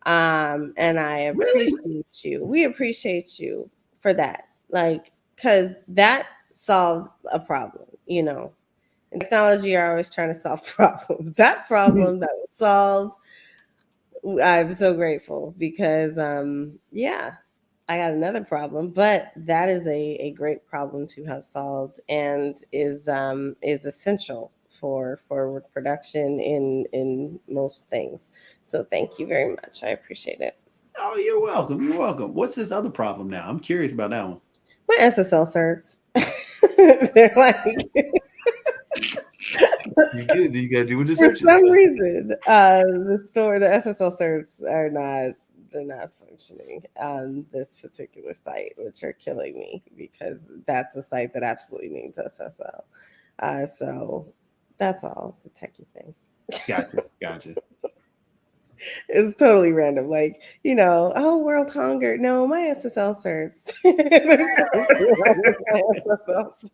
And I appreciate you. We appreciate you for that. Like, because that solved a problem, In technology, you're always trying to solve problems. That problem that was solved, I'm so grateful because I got another problem, but that is a great problem to have solved and is essential for forward production in most things. So thank you very much. I appreciate it. Oh, you're welcome. You're welcome. What's this other problem now? I'm curious about that one. My SSL certs. They're like You gotta do what the for search some reason, the SSL certs are not functioning on this particular site, which are killing me because that's a site that absolutely needs SSL. So that's all. It's a techie thing. Gotcha. It's totally random. Like, world hunger. No, my SSL certs. SSL certs.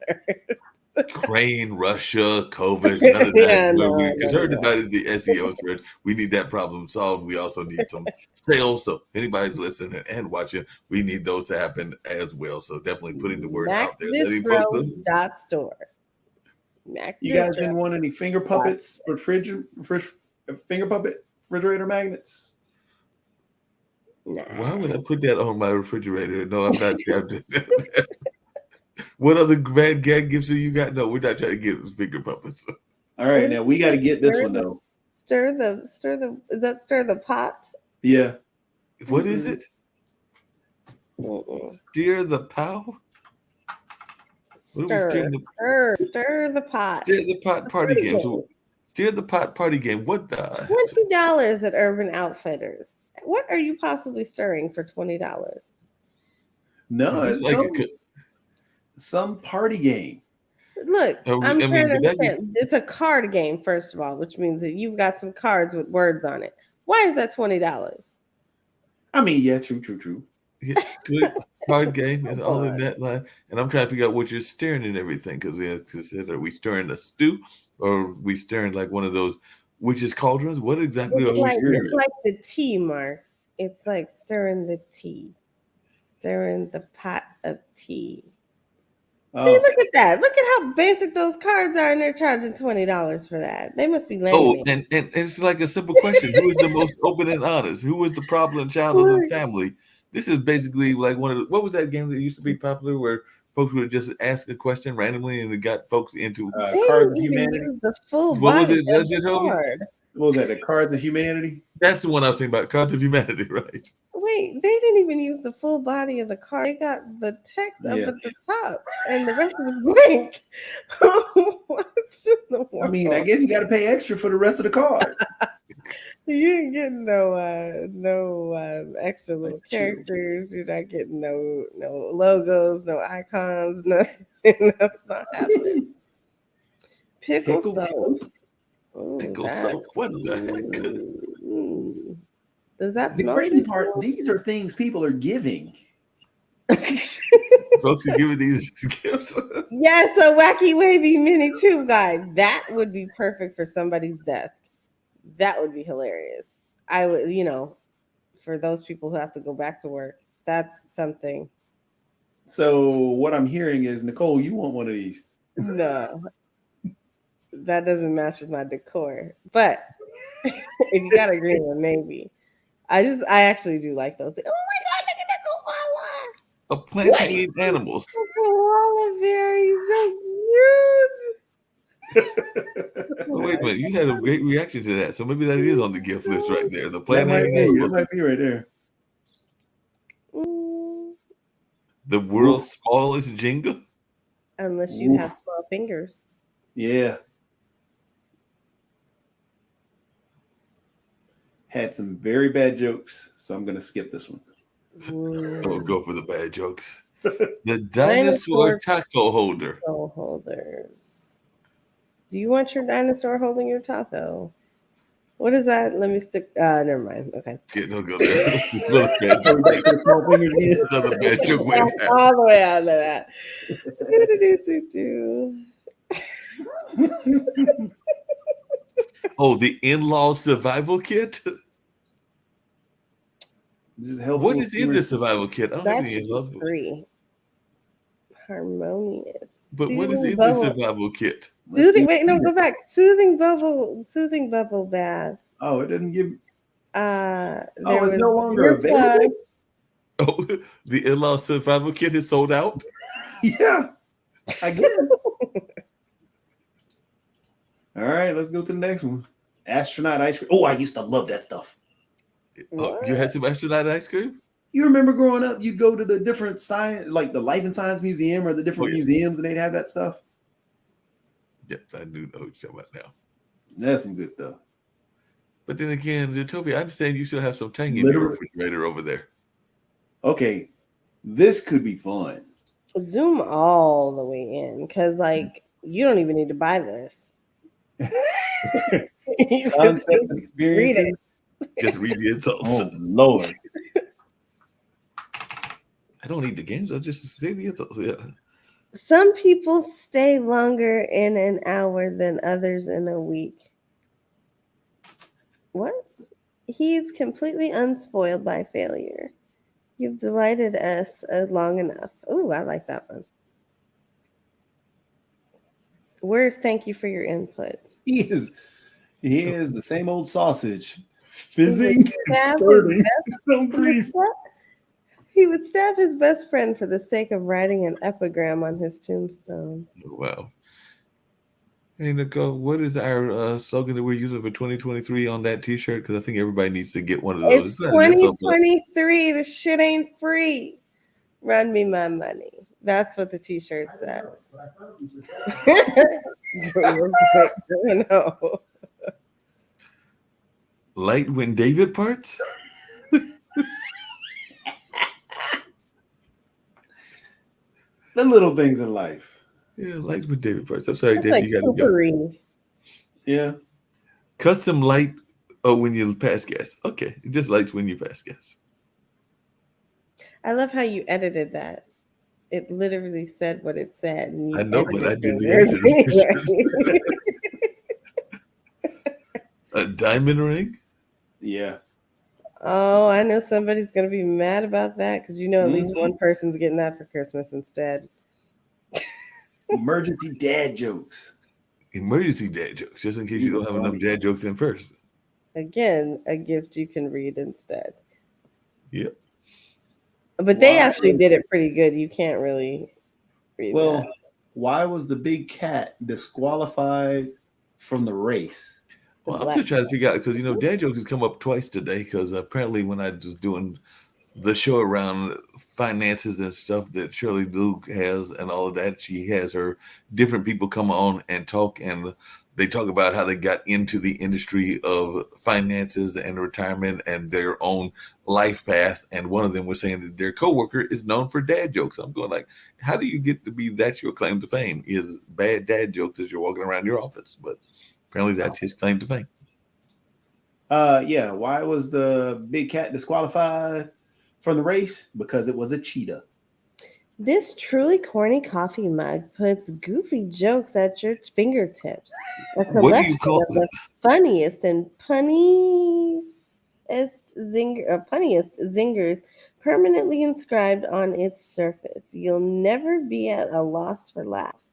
Ukraine, Russia, COVID, none of that. Because no. everybody is the SEO search. We need that problem solved. We also need some sales. So if anybody's listening and watching, we need those to happen as well. So definitely putting the word out there. MacDistro.store. You guys didn't want any finger puppets or finger puppet refrigerator magnets? Nah. Why would I put that on my refrigerator? No, I'm not. What other bad gag gifts do you got? No, we're not trying to get finger puppets. All right, now we got to get this one though. Stir the pot? Yeah. What is it? Steer the pow? Stir the pot. Steer the pot party game. So steer the pot party game. What the? $20 at Urban Outfitters. What are you possibly stirring for $20? No, some party game. Look, I I'm mean, trying to would that be- understand. It's a card game, first of all, which means that you've got some cards with words on it. Why is that $20? I mean, yeah, true. Yeah, to a card game and all in on. that line. And I'm trying to figure out what you're stirring and everything because are we stirring a stew or are we stirring like one of those witches' cauldrons? What exactly are we stirring? It's like the tea, Mark. It's like stirring the tea, stirring the pot of tea. See, look at that. Look at how basic those cards are, and they're charging $20 for that. They must be Oh, laminated. and it's like a simple question. Who is the most open and honest? Who is the problem child of the family? This is basically like one of the, what was that game that used to be popular where folks would just ask a question randomly and it got folks into They Cards of didn't even Humanity. use the full What was body it, of the Toby? card. What was that? The Cards of Humanity. that's the one I was thinking about, Cards of Humanity, right? Wait, they didn't even use the full body of the card. They got the text up Yeah. at the top, and the rest was blank. What's in the world? I mean, I guess you got to pay extra for the rest of the card. You ain't getting no extra little True. characters. You're not getting no logos, no icons, nothing. That's not happening. Pickle soap. Ooh, Pickle that- soap. What the heck? Mm. Does that The smell crazy good? part, these are things people are giving. Folks are giving these gifts. Yes, a wacky wavy mini tube guide. That would be perfect for somebody's desk. That would be hilarious. I would, for those people who have to go back to work, that's something. So what I'm hearing is, Nicole, you want one of these? No, that doesn't match with my decor. But if you got a green one, maybe. I actually do like those. Oh my God, look at that koala! A plant that eats animals. The koala berries, so cute. Oh, wait a minute, you had a great reaction to that, so maybe that is on the gift list right there. The That plant might eating be. That animals. might be right there. Mm, The world's smallest Jenga. unless you have small fingers. Yeah. Had some very bad jokes, so I'm gonna skip this one. Oh, go for the bad jokes. The dinosaur taco holder. Taco holders. Do you want your dinosaur holding your taco? What is that? Let me stick. Never mind. Okay. Yeah, no, go there. Another bad joke. Back to the small fingers again. Another bad joke went down. All the way out of that. Oh, the in-law survival kit. Just helpful What is in the survival kit? I don't have That any should in-laws. be free. Harmonious. But what is Soothing in the bubble- survival kit? Soothing. Wait, no, go back. Soothing bubble bath. Oh, it didn't give. There it's was no longer earplugs. Oh, the in-law survival kit is sold out. Yeah, I guess. All right, let's go to the next one. Astronaut ice cream. Oh, I used to love that stuff. Oh, you had some astronaut ice cream? You remember growing up, you'd go to the different science, like the Life and Science Museum or the different museums, and they'd have that stuff. Yes, I do know what you're talking about now. That's some good stuff. But then again, Utopia, I understand you still have some tang in your Literally. refrigerator over there. Okay, this could be fun. Zoom all the way in, because you don't even need to buy this. You can Concepts just and experiences. read it. Just read the insults. Oh Lord. I don't need the games. I'll just say the insults. Yeah. Some people stay longer in an hour than others in a week. What? He's completely unspoiled by failure. You've delighted us long enough. Ooh, I like that one. Where's thank you for your input? He is the same old sausage. Fizzing and Stab his spurting best- from grease. He would stab his best friend for the sake of writing an epigram on his tombstone. Wow. Hey, Nicole, what is our slogan that we're using for 2023 on that T-shirt? Because I think everybody needs to get one of those. It's 2023. The shit ain't free. Run me my money. That's what the T-shirt says. No. Light when David parts? It's the little things in life. Yeah, lights with David Price. I'm sorry, That's David, like you gotta go. coopery. Yeah. Custom light when you pass gas. Okay, it just lights when you pass gas. I love how you edited that. It literally said what it said. And you I know, but I edited did the it. editing. A diamond ring? Yeah. Oh, I know somebody's gonna be mad about that because at least one person's getting that for Christmas instead. Emergency dad jokes. Emergency dad jokes, just in case you don't have enough dad jokes in first. Again, a gift you can read instead. Yep. But they actually did it pretty good. You can't really read Well, that. why was the big cat disqualified from the race? Well, I'm still trying to figure out because dad jokes has come up twice today because apparently when I was doing the show around finances and stuff that Shirley Luke has and all of that, she has her different people come on and talk, and they talk about how they got into the industry of finances and retirement and their own life path. And one of them was saying that their coworker is known for dad jokes. I'm going like, how do you get to be that's your claim to fame? Is bad dad jokes as you're walking around your office, but apparently that's his claim to fame. Yeah. Why was the big cat disqualified from the race? Because it was a cheetah. This truly corny coffee mug puts goofy jokes at your fingertips. A What do collection you call of the funniest and punniest zingers permanently inscribed on its surface. You'll never be at a loss for laughs.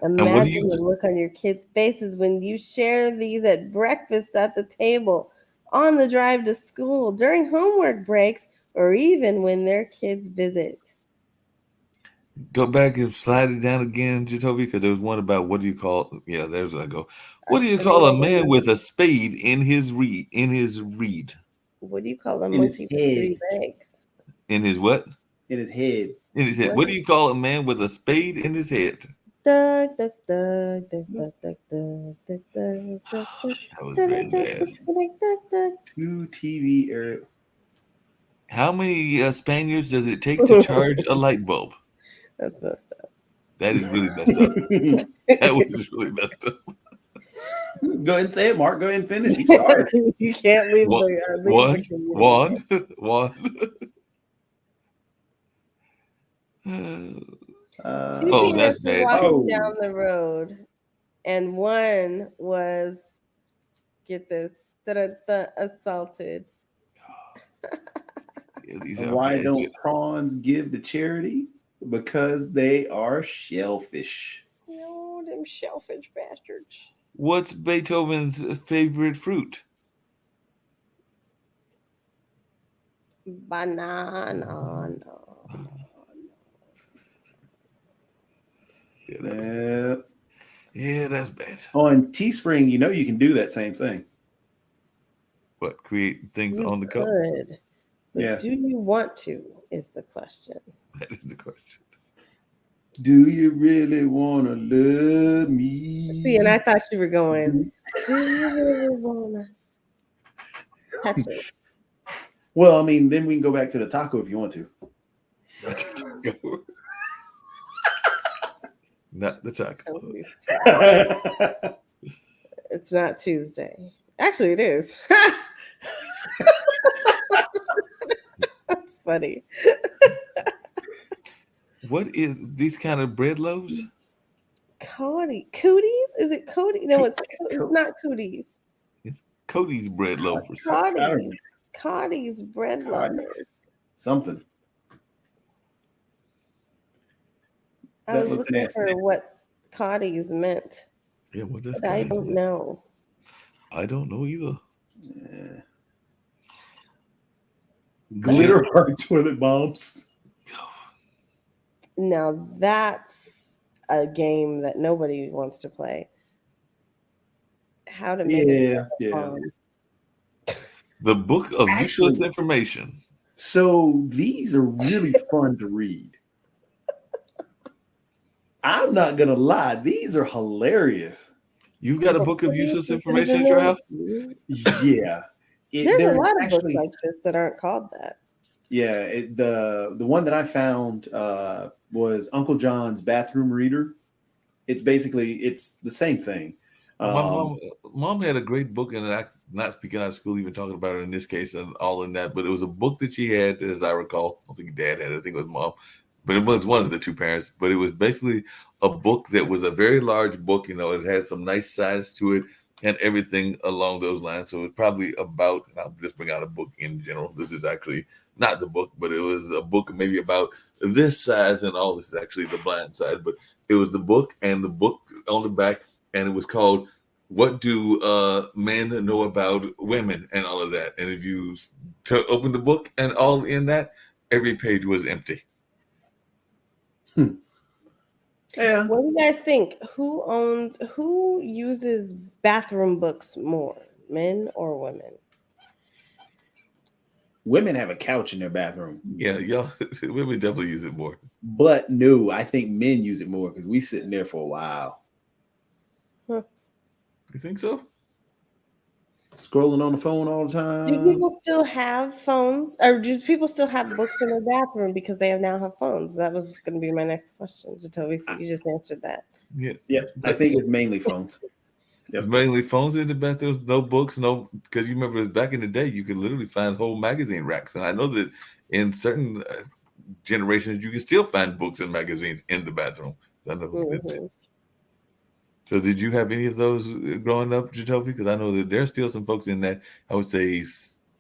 Imagine the look on your kids' faces when you share these at breakfast at the table, on the drive to school, during homework breaks, or even when their kids visit. Go back and slide it down again, Jacoby, because there was one about what do you call? Yeah, there's I go. What do you call a man with a spade in his reed? What do you call them In once his he has head. 3 legs? In his what? In his head. In his head. What do you call a man with a spade in his head? Duck, duck, duck, duck, duck, duck, duck, duck, duck, duck, duck. That was very bad. 2 TV or How many Spaniards does it take to charge a light bulb? That's messed up. That is really messed up. That was really messed up. Go ahead and say it, Mark. Go ahead and finish. You start. You can't leave One. Two Oh, peanuts that's were bad. walking Oh. down the road, and one was, get this, assaulted. Yeah, these And are why bad don't jokes. prawns give to charity? Because they are shellfish. No, them shellfish bastards. What's Beethoven's favorite fruit? Banana. Yeah, that's bad. On Teespring, you can do that same thing. What, create things You on the cup? could, but Yeah. do you want to is the question. That is the question. Do you really want to love me? See, and I thought you were going, do you really want to touch it? Well, I mean, then we can go back to the taco if you want to. Not the taco. It's not Tuesday. Actually, it is. That's funny. What is these kind of bread loaves? Cooties? Is it Cody? No, it's not cooties. It's Cody's bread loafers. Cody's bread lovers. Something. I was looking for what Cody's meant. Yeah, what does I don't know. I don't know either. Yeah. Glitter heart toilet bombs. Now that's a game that nobody wants to play. How to make it The book of useless information. So these are really fun to read. I'm not gonna lie, these are hilarious. You've got a book of useless information at your house? Yeah. There's a lot of books like this that aren't called that. Yeah, the one that I found was Uncle John's Bathroom Reader. It's the same thing. My mom had a great book, and not speaking out of school, even talking about it in this case and all in that, but it was a book that she had, as I recall. I don't think dad had it, I think it was mom, but it was one of the two parents. But it was basically a book that was a very large book. It had some nice size to it and everything along those lines. So it's probably about, and I'll just bring out a book in general. This is actually not the book, but it was a book maybe about this size, and all this is actually the blind side. But it was the book, and the book on the back, and it was called "What Do Men Know About Women" and all of that. And if you open the book and all in that, every page was empty. Yeah. What do you guys think? Who uses bathroom books more, men or women? Women have a couch in their bathroom. Yeah, y'all, women definitely use it more. But no, I think men use it more because we sitting there for a while. You think so? Scrolling on the phone all the time. Do people still have phones, or do people still have books in their bathroom because they now have phones? That was going to be my next question. Jacoby, so you just answered that. Yeah. Yep, I think it's mainly phones. It's mainly phones in the bathrooms, no books, because you remember back in the day, you could literally find whole magazine racks. And I know that in certain generations, you can still find books and magazines in the bathroom. I know that. So did you have any of those growing up, Jacoby? Because I know that there's still some folks in that, I would say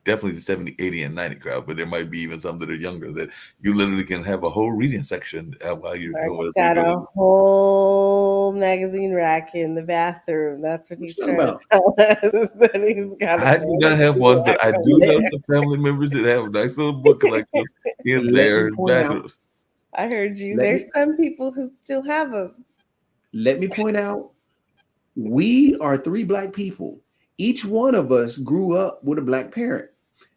definitely the 70, 80, and 90 crowd, but there might be even some that are younger that you literally can have a whole reading section while you're doing got a whole magazine rack in the bathroom. That's what he's trying to tell us. I do not have one, but I do know some family members that have a nice little book collection in their bathrooms. I heard you. There's some people who still have them. Let me point out, we are 3 Black people. Each one of us grew up with a Black parent.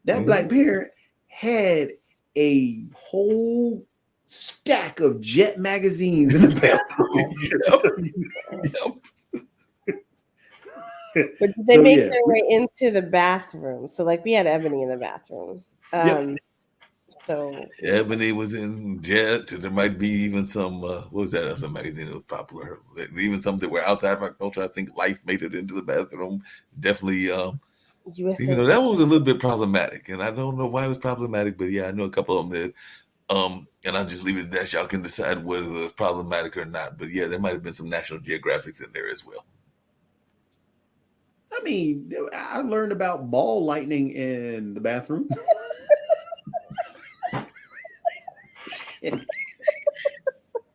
That Black parent had a whole stack of Jet magazines in the bathroom. But they make their way into the bathroom. So like we had Ebony in the bathroom. So Ebony was in Jet. There might be even some what was that other magazine that was popular? Even some that were outside of our culture. I think Life made it into the bathroom. Definitely that one was a little bit problematic. And I don't know why it was problematic, but yeah, I know a couple of them that and I'll just leave it at that. Y'all can decide whether it's problematic or not. But yeah, there might have been some National Geographics in there as well. I mean, I learned about ball lightning in the bathroom.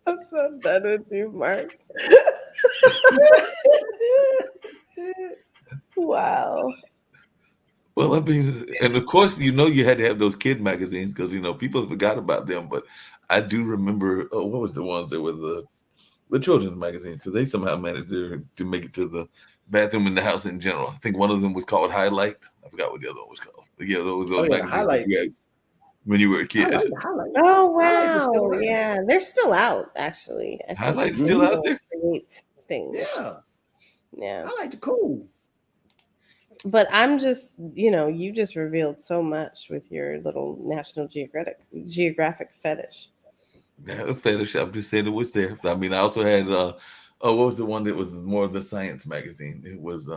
I'm so done with you, Mark. Wow. Well, I mean, and of course, you had to have those kid magazines because people forgot about them. But I do remember, what was the ones that were the children's magazines? Because they somehow managed to make it to the bathroom in the house in general. I think one of them was called Highlight. I forgot what the other one was called. But yeah, those magazines Highlight. You had when you were a kid. Oh wow! Yeah, they're still out actually. Highlight's still out there. Things. Yeah. Highlight's cool. But I'm just, you just revealed so much with your little National Geographic fetish. Yeah, a fetish. I'm just saying it was there. I mean, I also had what was the one that was more of the science magazine? It was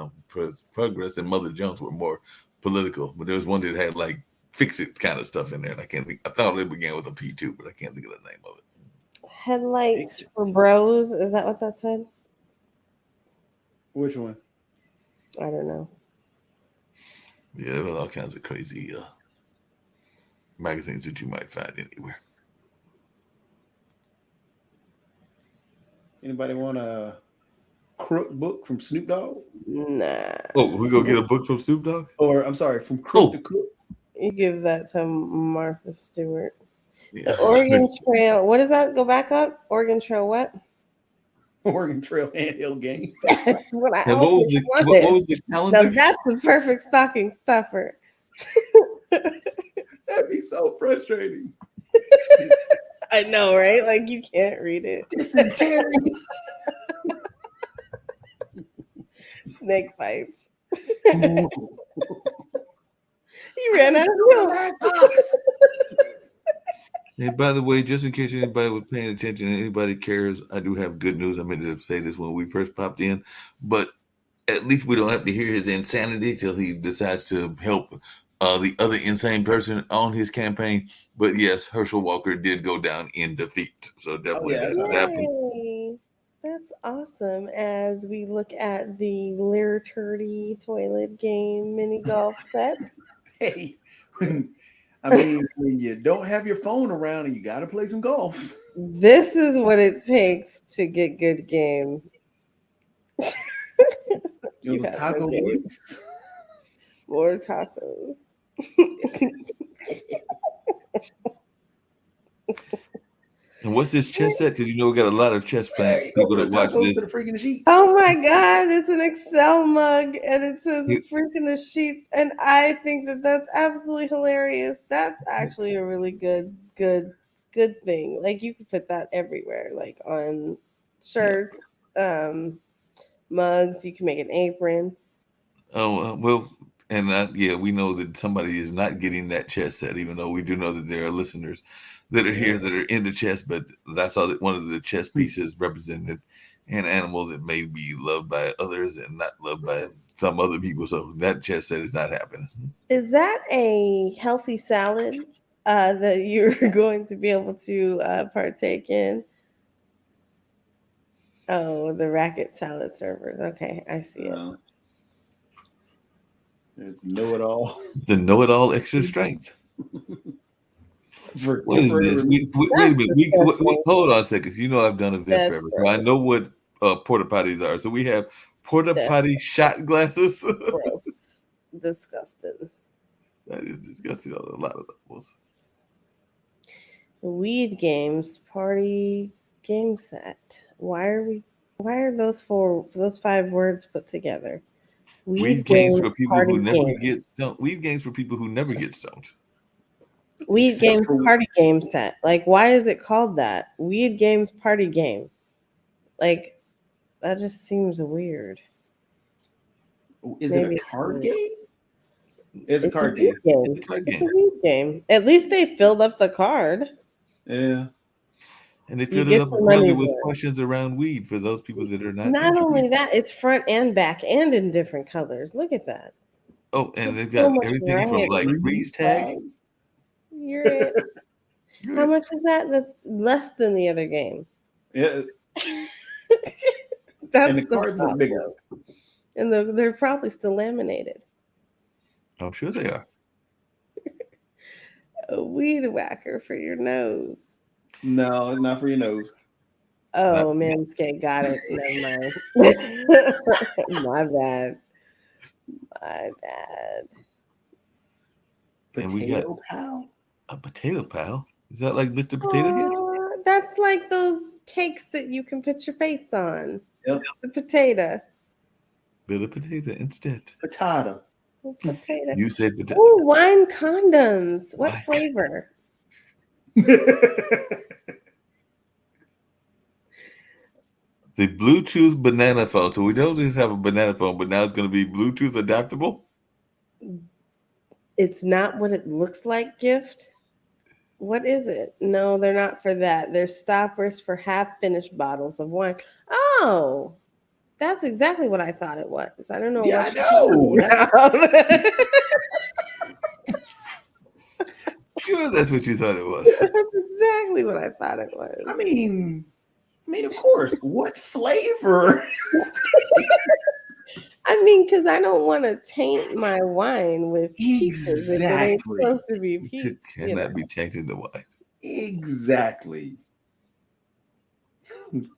Progress and Mother Jones were more political, but there was one that had like fix it kind of stuff in there, and I can't think. I thought it began with a P too, but I can't think of the name of it. Headlights for Bros. Is that what that said? Which one? I don't know. Yeah, there were all kinds of crazy magazines that you might find anywhere. Anybody want a Crook book from Snoop Dogg? Nah. Oh, we go get a book from Snoop Dogg? Or I'm sorry, from Crook to Crook. You give that to Martha Stewart. Yeah. The Oregon Trail. What does that? Go back up. Oregon Trail. What? Oregon Trail handheld game. what was the calendar? Now that's the perfect stocking stuffer. That'd be so frustrating. I know, right? Like you can't read it. Dysentery. Snake bites. He ran out of milk. And by the way, just in case anybody was paying attention and anybody cares, I do have good news. I meant to say this when we first popped in, but at least we don't have to hear his insanity till he decides to help the other insane person on his campaign. But yes, Herschel Walker did go down in defeat. So definitely yeah, that's what happened. Yay. That's awesome. As we look at the Lear Turdy toilet game mini golf set. Hey, when you don't have your phone around and you got to play some golf. This is what it takes to get good game. It You was a have taco no game. Blitz. More tacos. And what's this chess set? Because you know we got a lot of chess There fan you go, people the that watch tacos this. to the freaking sheets. Oh my god, it's an Excel mug and it says You- freaking the sheets, and I think that that's absolutely hilarious. That's actually a really good thing. Like you could put that everywhere, like on shirts, mugs. You can make an apron. Oh well, and yeah, we know that somebody is not getting that chess set, even though we do know that there are listeners that are here that are into chess. But that's all that one of the chess pieces represented an animal that may be loved by others and not loved by some other people. So that chess set is not happening. Is that a healthy salad that you're going to be able to partake in? Oh, the racket salad servers. Okay, I see it. There's know-it-all The know-it-all extra strength. for What is temporary this? relief. Wait a minute. Hold on a second. You know I've done events That's forever, so I know what porta potties are. So we have porta That's potty shot glasses. gross. Disgusting. That is disgusting on a lot of levels. Weed games party game set. Why are those 5 words put together? Weed games for people party who never game. get stoned. Weed games for people who never get stoned. Weed Except games for- party game set. Like, why is it called that? Weed games party game. Like, that just seems weird. Is it Maybe a it's card weird. game? It's a It's card a weed game. game. It's a card It's a game. weed game. At least they filled up the card. Yeah. And they You filled it get up your apparently money's with worth. questions around weed for those people that are not. Not into only weed. that, it's front and back and in different colors. Look at that. Oh, and they've So got much everything from variety. like freeze tags. You're it. How much is that? That's less than the other game. Yeah. That's And the cards are bigger. problem. And they're probably still laminated. I'm sure they are. A weed whacker for your nose. No, it's not for your nose. Oh, Manscaped got it. Never mind. My bad. My bad. And we got- Potato pal. A potato pal. Is that like Mr. Potato Head? That's like those cakes that you can put your face on. Yep. The potato. Bill of potato instead. Potato. Potato. You said potato. Oh, wine condoms. What Wine. flavor? The Bluetooth banana phone. So we don't just have a banana phone, but now it's going to be Bluetooth adaptable. It's not what it looks like gift. What is it? No, they're not for that. They're stoppers for half-finished bottles of wine. Oh, that's exactly what I thought it was. I don't know. Yeah, what I know. That's- Sure, that's what you thought it was. That's exactly what I thought it was. I mean, of course. What flavor? I mean, because I don't want to taint my wine with peaches. If it ain't Exactly. supposed to be peach. It cannot be tainted to wine. Exactly.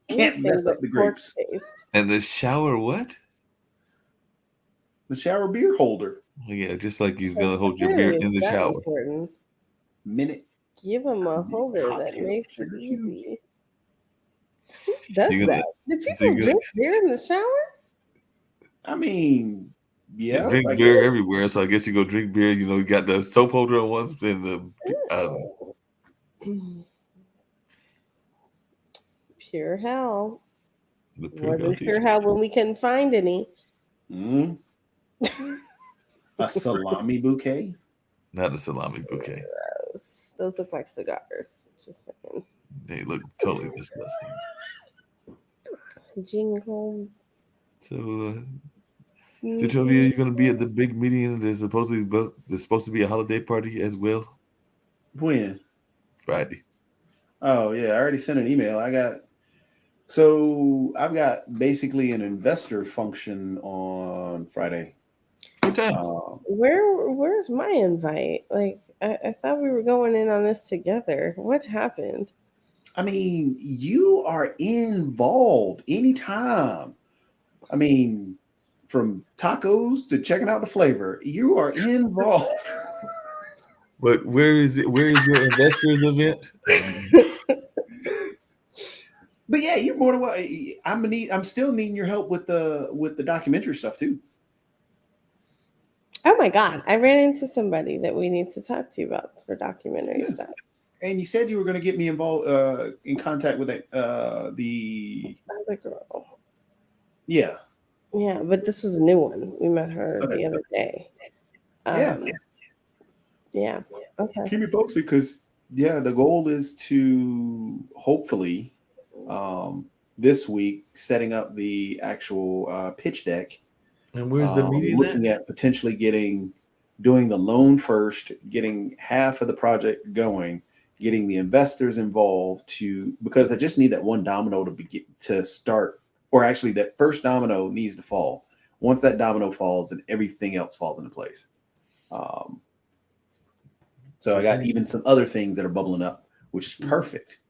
Can't mess up the grapes. And the shower what? The shower beer holder. Well, yeah, just like you're going to hold your beer in the shower. Important. Minute. Give them a holder that Cocktail makes it sugar easy. Who does You gonna- that? Do so people you gonna- drink beer in the shower? I mean, yeah. You drink like beer that. everywhere, so I guess you go drink beer. You know, you got the soap holder on one and Pure hell. the pure Wasn't rotation. pure hell when we couldn't find any. Mm. A salami bouquet. Not a salami bouquet. Gross. Those look like cigars. Just saying. They look totally disgusting. Jingle. So, Jachovia, you're going to be at the big meeting. There's supposed to be a holiday party as well. When? Friday. Oh yeah, I already sent an email. I've got basically an investor function on Friday. What time? Where's my invite? Like I thought we were going in on this together. What happened? I mean, you are involved anytime. I mean, from tacos to checking out the flavor, you are involved. But where is it? Where is your investors event? But yeah, you're more than welcome. I'm still needing your help with the documentary stuff too. Oh my God. I ran into somebody that we need to talk to you about for documentary stuff. And you said you were going to get me involved in contact with the Other girl. Yeah. Yeah, but this was a new one. We met her the other day. Yeah. Okay. Keep me posted because the goal is to hopefully this week setting up the actual pitch deck. And where's the meeting? Looking at potentially doing the loan first, getting half of the project going, getting the investors involved because I just need that one domino to start, or actually that first domino needs to fall. Once that domino falls, then everything else falls into place. So I got even some other things that are bubbling up, which is perfect.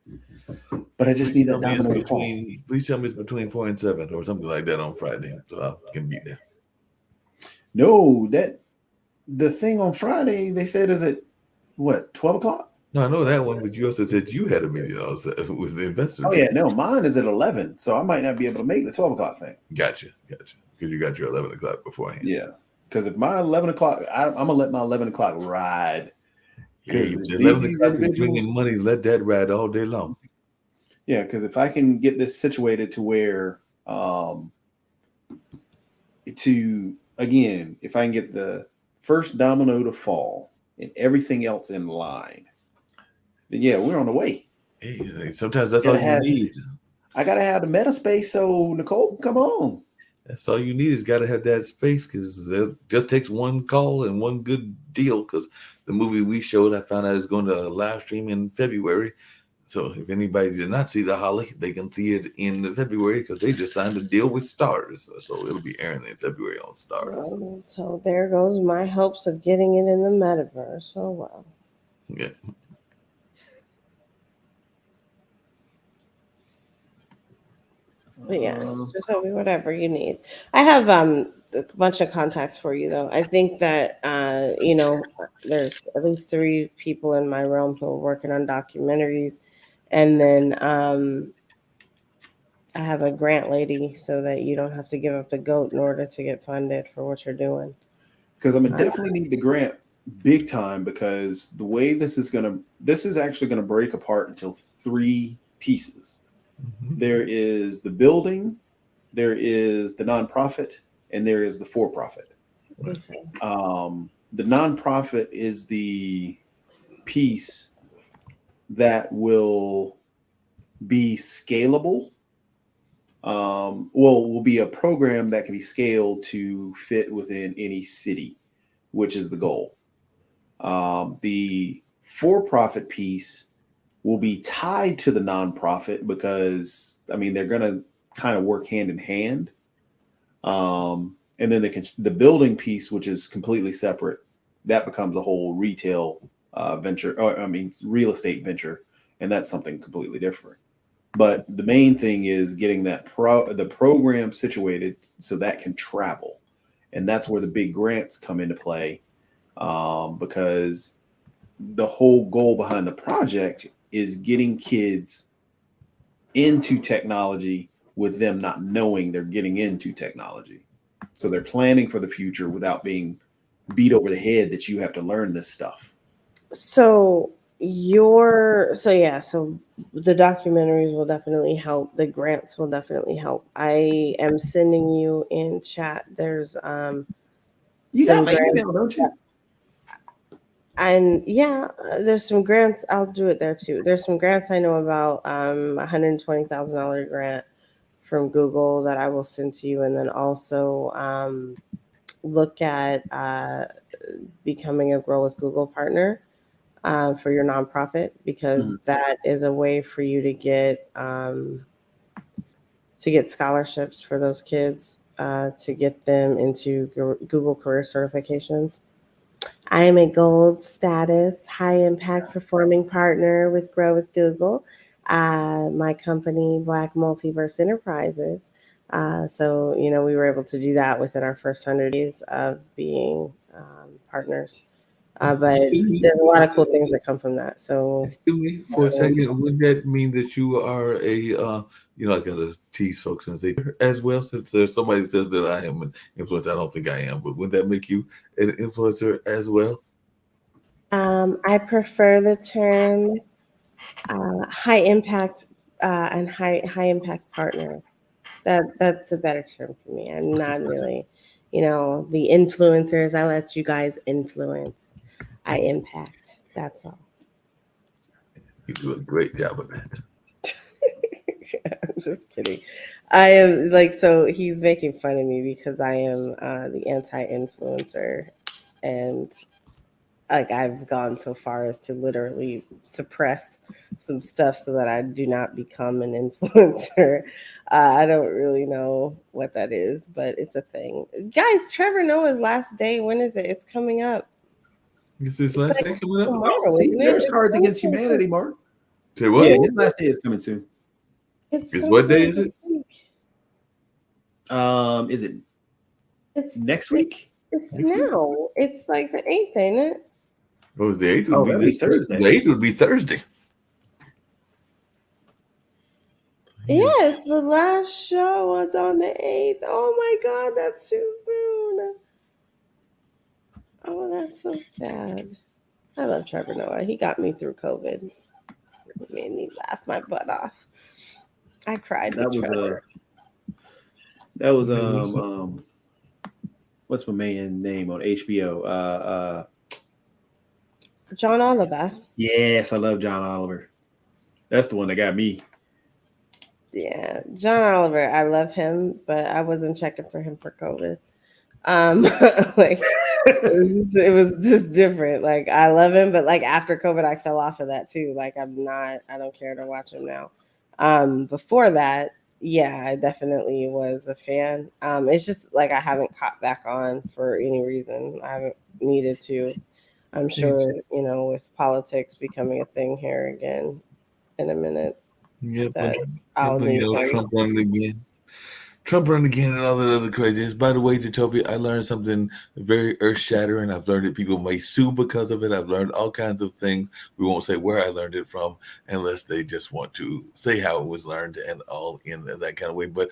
But I just need that domino to fall. Please tell me it's between 4 and 7 or something like that on Friday, so I can be there. No, the thing on Friday they said is at what 12 o'clock? No, I know that one, but you also said you had a meeting with the investors. Oh yeah, no, mine is at 11, so I might not be able to make the 12 o'clock thing. Gotcha. Because you got your 11 o'clock beforehand. Yeah, because if my 11 o'clock, I'm gonna let my 11 o'clock ride. Because 11 o'clock is bringing money, let that ride all day long. Yeah, because if I can get this situated to where, if I can get the first domino to fall and everything else in line, then yeah, we're on the way. Hey, sometimes that's all you need. I gotta have the meta space, so Nicole, come on. That's all you need is got to have that space because it just takes one call and one good deal. Because the movie we showed, I found out is going to live stream in February. So if anybody did not see the Holly, they can see it in February because they just signed a deal with Stars. So it'll be airing in February on Stars. So there goes my hopes of getting it in the metaverse. Oh, wow. Yeah. But yes, just tell me whatever you need. I have a bunch of contacts for you, though. I think that, there's at least 3 people in my realm who are working on documentaries. And then I have a grant lady so that you don't have to give up the goat in order to get funded for what you're doing. Because I'm gonna definitely need the grant big time because the way this is actually gonna break apart into 3 pieces. Mm-hmm. There is the building, there is the nonprofit, and there is the for-profit. Okay. The nonprofit is the piece that will be scalable. Will be a program that can be scaled to fit within any city, which is the goal. The for-profit piece will be tied to the nonprofit because, they're going to kind of work hand in hand. And then the building piece, which is completely separate, that becomes a whole retail real estate venture. And that's something completely different. But the main thing is getting the program situated so that can travel. And that's where the big grants come into play because the whole goal behind the project is getting kids into technology with them not knowing they're getting into technology. So they're planning for the future without being beat over the head that you have to learn this stuff. So the documentaries will definitely help. The grants will definitely help. I am sending you in chat. There's you got my email, don't you? And yeah, there's some grants. I'll do it there too. There's some grants I know about. $120,000 grant from Google that I will send to you, and then also look at becoming a Grow with Google partner for your nonprofit, because that is a way for you to get scholarships for those kids, to get them into Google career certifications. I am a gold status, high impact performing partner with Grow with Google, my company, Black Multiverse Enterprises. So, we were able to do that within our first 100 days of being partners. But there's a lot of cool things that come from that. So, Excuse me for a second. Would that mean that you are a, I gotta tease folks and say as well, since there's somebody says that I am an influencer. I don't think I am, but would that make you an influencer as well? I prefer the term high impact and high impact partner. That's a better term for me. I'm not really, the influencers. I let you guys influence. I impact. That's all. You do a great job of that. I'm just kidding. I am so he's making fun of me because I am the anti-influencer, and I've gone so far as to literally suppress some stuff so that I do not become an influencer. I don't really know what that is, but it's a thing. Guys, Trevor Noah's last day, when is it? It's coming up. Is this last day coming up? Tomorrow, See, isn't it? there's It's Cards Against sometime Humanity, Mark. Say what? Yeah, his last day is coming soon. It's what day is it? Is it It's next week? It's now. It's like the 8th, ain't it? What was the 8th? Oh, Would be that'd be this Thursday. The 8th would be Thursday. Yes, the last show was on the 8th. Oh my God, that's too soon. Oh, that's so sad. I love Trevor Noah. He got me through COVID. It made me laugh my butt off. I cried with Trevor. That was what's my man's name on HBO? John Oliver. Yes, I love John Oliver. That's the one that got me. Yeah, John Oliver. I love him, but I wasn't checking for him for COVID. It was just different. Like, I love him, but after COVID, I fell off of that too. I don't care to watch him now. Before that, yeah, I definitely was a fan. It's just I haven't caught back on for any reason. I haven't needed to. I'm sure, with politics becoming a thing here again in a minute. Yeah, that I'll need Trump running again. Trump running again and all that other craziness. By the way, Jatovi, I learned something very earth-shattering. I've learned that people may sue because of it. I've learned all kinds of things. We won't say where I learned it from unless they just want to say how it was learned and all in that kind of way. But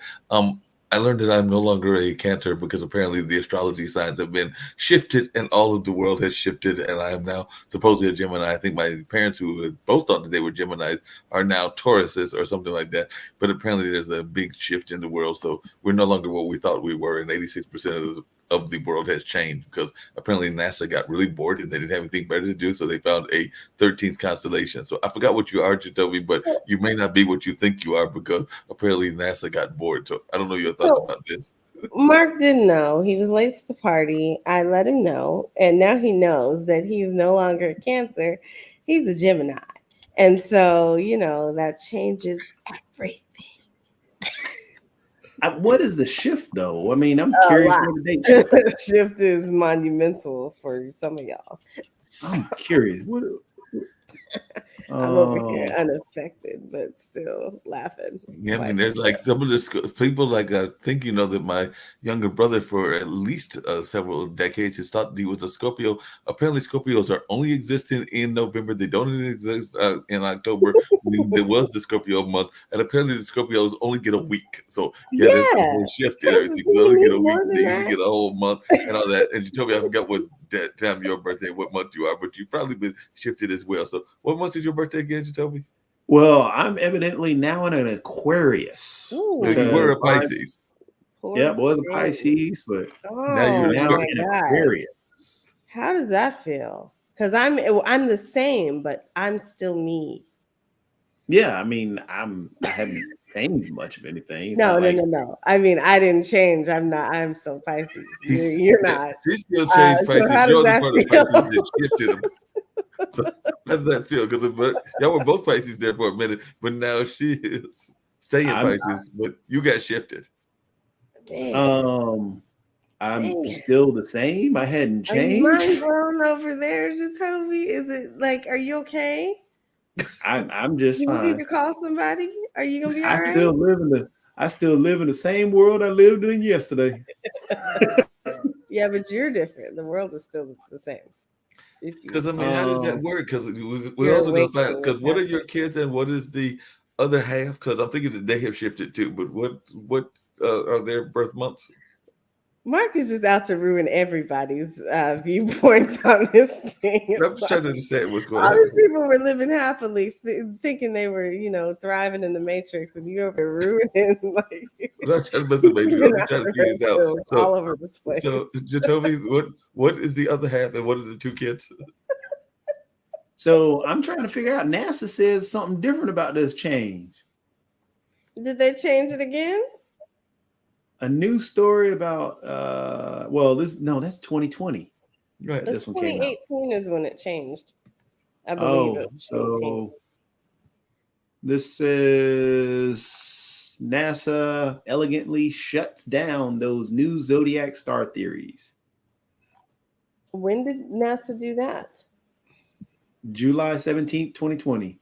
I learned that I'm no longer a Cancer because apparently the astrology signs have been shifted and all of the world has shifted, and I am now supposedly a Gemini. I think my parents, who both thought that they were Geminis, are now Tauruses or something like that. But apparently there's a big shift in the world, so we're no longer what we thought we were, and 86% of the world has changed because apparently NASA got really bored and they didn't have anything better to do, so they found a 13th constellation. So I forgot what you are, Jatovi, but you may not be what you think you are because apparently NASA got bored. So I don't know your thoughts about this. Mark didn't know. He was late to the party. I let him know, and now he knows that he's no longer a Cancer. He's a Gemini. And so, that changes everything. What is the shift, though? I mean, I'm curious what the date shift. The shift is monumental for some of y'all. I'm curious. What? I'm over here unaffected, but still laughing. Yeah, I mean, there's some of the people I think that my younger brother for at least several decades has thought he was a Scorpio. Apparently, Scorpios are only existing in November. They don't even exist in October. There was the Scorpio month, and apparently the Scorpios only get a week. So there's a whole shift in everything. They only get a week. They even get a whole month and all that. And you told me I forgot what time your birthday, what month you are, but you've probably been shifted as well. So what month is your birthday again, Jatovi? Well, I'm evidently now in an Aquarius. Ooh. You were a Pisces. Yeah, was a Pisces, but now you're now in Aquarius. How does that feel? Because I'm the same, but I'm still me. Yeah, I mean, I haven't changed much of anything. It's No, not no, like no, no. I mean, I didn't change. I'm still Pisces. He's You're not. he still changed So Pisces. how does You're the that part of feel? Pisces that shifted him. So how does that feel? Because y'all were both Pisces there for a minute, but now she is staying I'm Pisces, but you got shifted. Man, I'm man. still the same. I hadn't Are you mind changed. blown over there, Jacoby? Is it like, are you okay? I'm just Do you need to fine. call somebody? Are you gonna be all right? I still live in the same world I lived in yesterday. Yeah, but you're different. The world is still the same. It's you. Because I mean, how does that work? Because we're You're also going to find awakening. because what are your kids and what is the other half? Because I'm thinking that they have shifted too. But what are their birth months? Mark is just out to ruin everybody's viewpoints on this thing. I'm just trying to understand what's going All on. these people were living happily, thinking they were, thriving in the Matrix, and you're over ruining. Like, I'm not trying to mess with Matrix. I'm just trying to figure this out. all over the place. So Jacoby, what is the other half and what are the two kids? So I'm trying to figure out. NASA says something different about this change. Did they change it again? A new story about that's 2020. Right. This This one came out. 2018 is when it changed. I believe it. Was 2018. So this says NASA elegantly shuts down those new zodiac star theories. When did NASA do that? July 17th, 2020.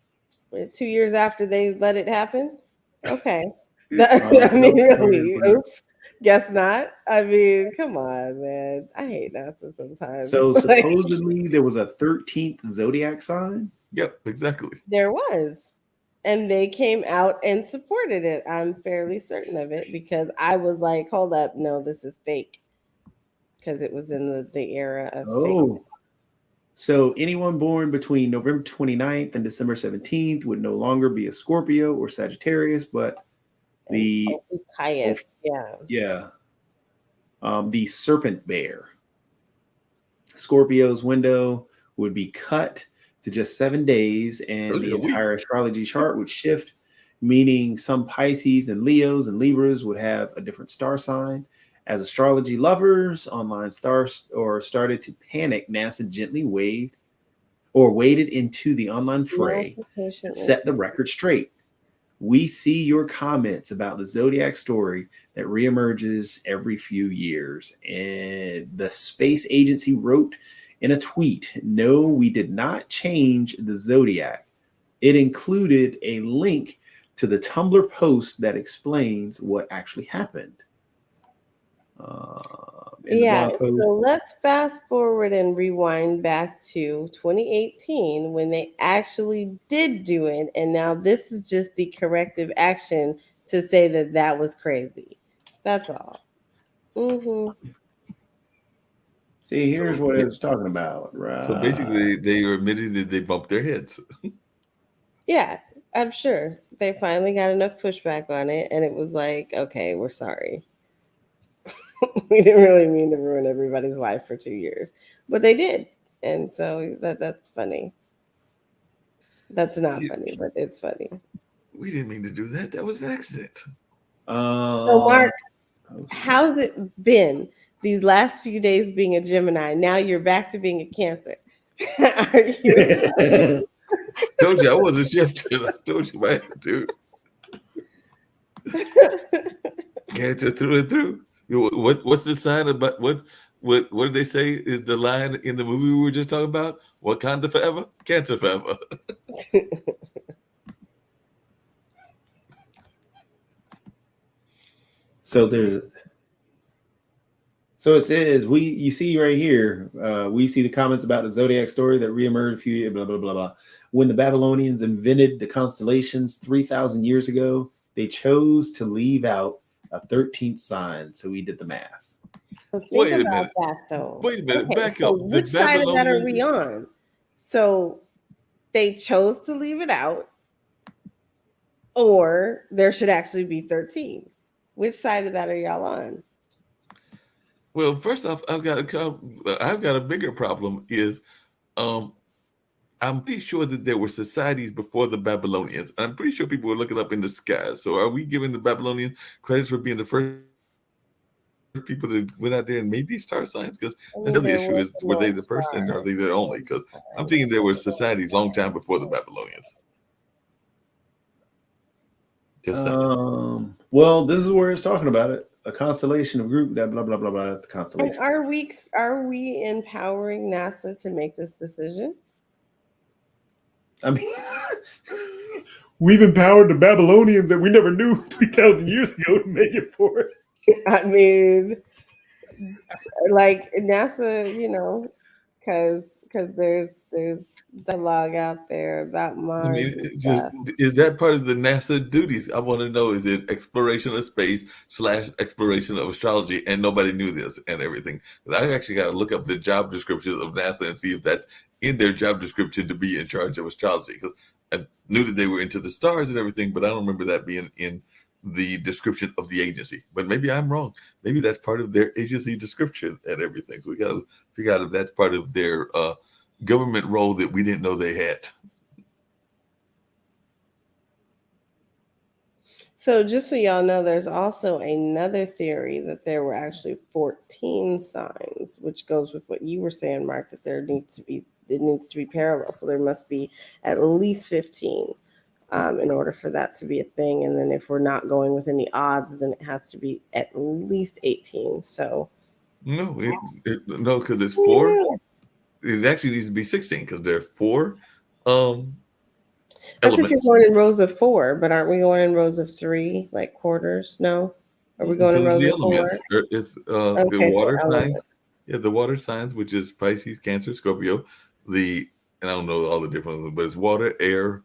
2 years after they let it happen? Okay. I mean, really? Oops. Guess not. I mean, come on, man. I hate NASA sometimes. So Like, supposedly there was a 13th zodiac sign. Yep, exactly. there was. And they came out and supported it. I'm fairly certain of it because I was like, hold up, no, this is fake. Because it was in the era of fake. So anyone born between November 29th and December 17th would no longer be a Scorpio or Sagittarius, but the pious, the serpent bear. Scorpio's window would be cut to just 7 days, and the entire astrology chart would shift, meaning some Pisces and Leos and Libras would have a different star sign. As astrology lovers, online stars started to panic, NASA gently waded into the online fray to set the record straight. We see your comments about the zodiac story that reemerges every few years. And the space agency wrote in a tweet, no, we did not change the zodiac. It included a link to the Tumblr post that explains what actually happened. So let's fast forward and rewind back to 2018 when they actually did do it, and now this is just the corrective action to say that was crazy. That's all. See, here's what I was talking about. Right. So basically, they are admitting that they bumped their heads. Yeah, I'm sure they finally got enough pushback on it, and it was like, okay, we're sorry. We didn't really mean to ruin everybody's life for 2 years, but they did, and so that's funny. That's not funny, but it's funny. We didn't mean to do that. That was an accident. So, Mark, how's it been these last few days being a Gemini? Now you're back to being a Cancer. Are you? Told you I wasn't shifted. I told you my attitude. Cancer through and through. What's the sign about what did they say is the line in the movie we were just talking about? Wakanda forever, Cancer forever. So it says you see right here, we see the comments about the zodiac story that reemerged a few years, blah blah blah blah. When the Babylonians invented the constellations 3,000 years ago, they chose to leave out a 13th sign. So we did the math. Wait a minute. That, though. Wait a minute. Okay, Back so up. which side of that are we on? So they chose to leave it out, or there should actually be 13. Which side of that are y'all on? Well, first off, I've got a bigger problem. Is I'm pretty sure that there were societies before the Babylonians. I'm pretty sure people were looking up in the sky. So are we giving the Babylonians credits for being the first people that went out there and made these star signs? Because that's the other issue is, were they the first and are they the only? Because I'm thinking there were societies long time before the Babylonians. Just saying. Well, this is where it's talking about it. A constellation of group that blah blah blah blah. That's the And constellation. are we empowering NASA to make this decision? I mean, we've empowered the Babylonians that we never knew 3,000 years ago to make it for us. I mean, like NASA, you know, because there's dialogue out there about Mars. I mean, and just, stuff. is that part of the NASA duties? I want to know, is it exploration of space / exploration of astrology? And nobody knew this and everything. I actually got to look up the job descriptions of NASA and see if that's in their job description to be in charge of astrology. Because I knew that they were into the stars and everything, but I don't remember that being in the description of the agency. But maybe I'm wrong. Maybe that's part of their agency description and everything. So we got to figure out if that's part of their government role that we didn't know they had. So just so y'all know, there's also another theory that there were actually 14 signs, which goes with what you were saying, Mark, that it needs to be parallel. So there must be at least 15 in order for that to be a thing. And then if we're not going with any odds, then it has to be at least 18. So No, no, because it's 4. It actually needs to be 16 because there are 4 that's if you're elements. going in rows of 4, but aren't we going in rows of 3, like quarters? No? Are we going in Because rows the of 4? elements. It's Okay, the so water signs. elements. Yeah, the water signs, which is Pisces, Cancer, Scorpio. And I don't know all the different ones, but it's water, air,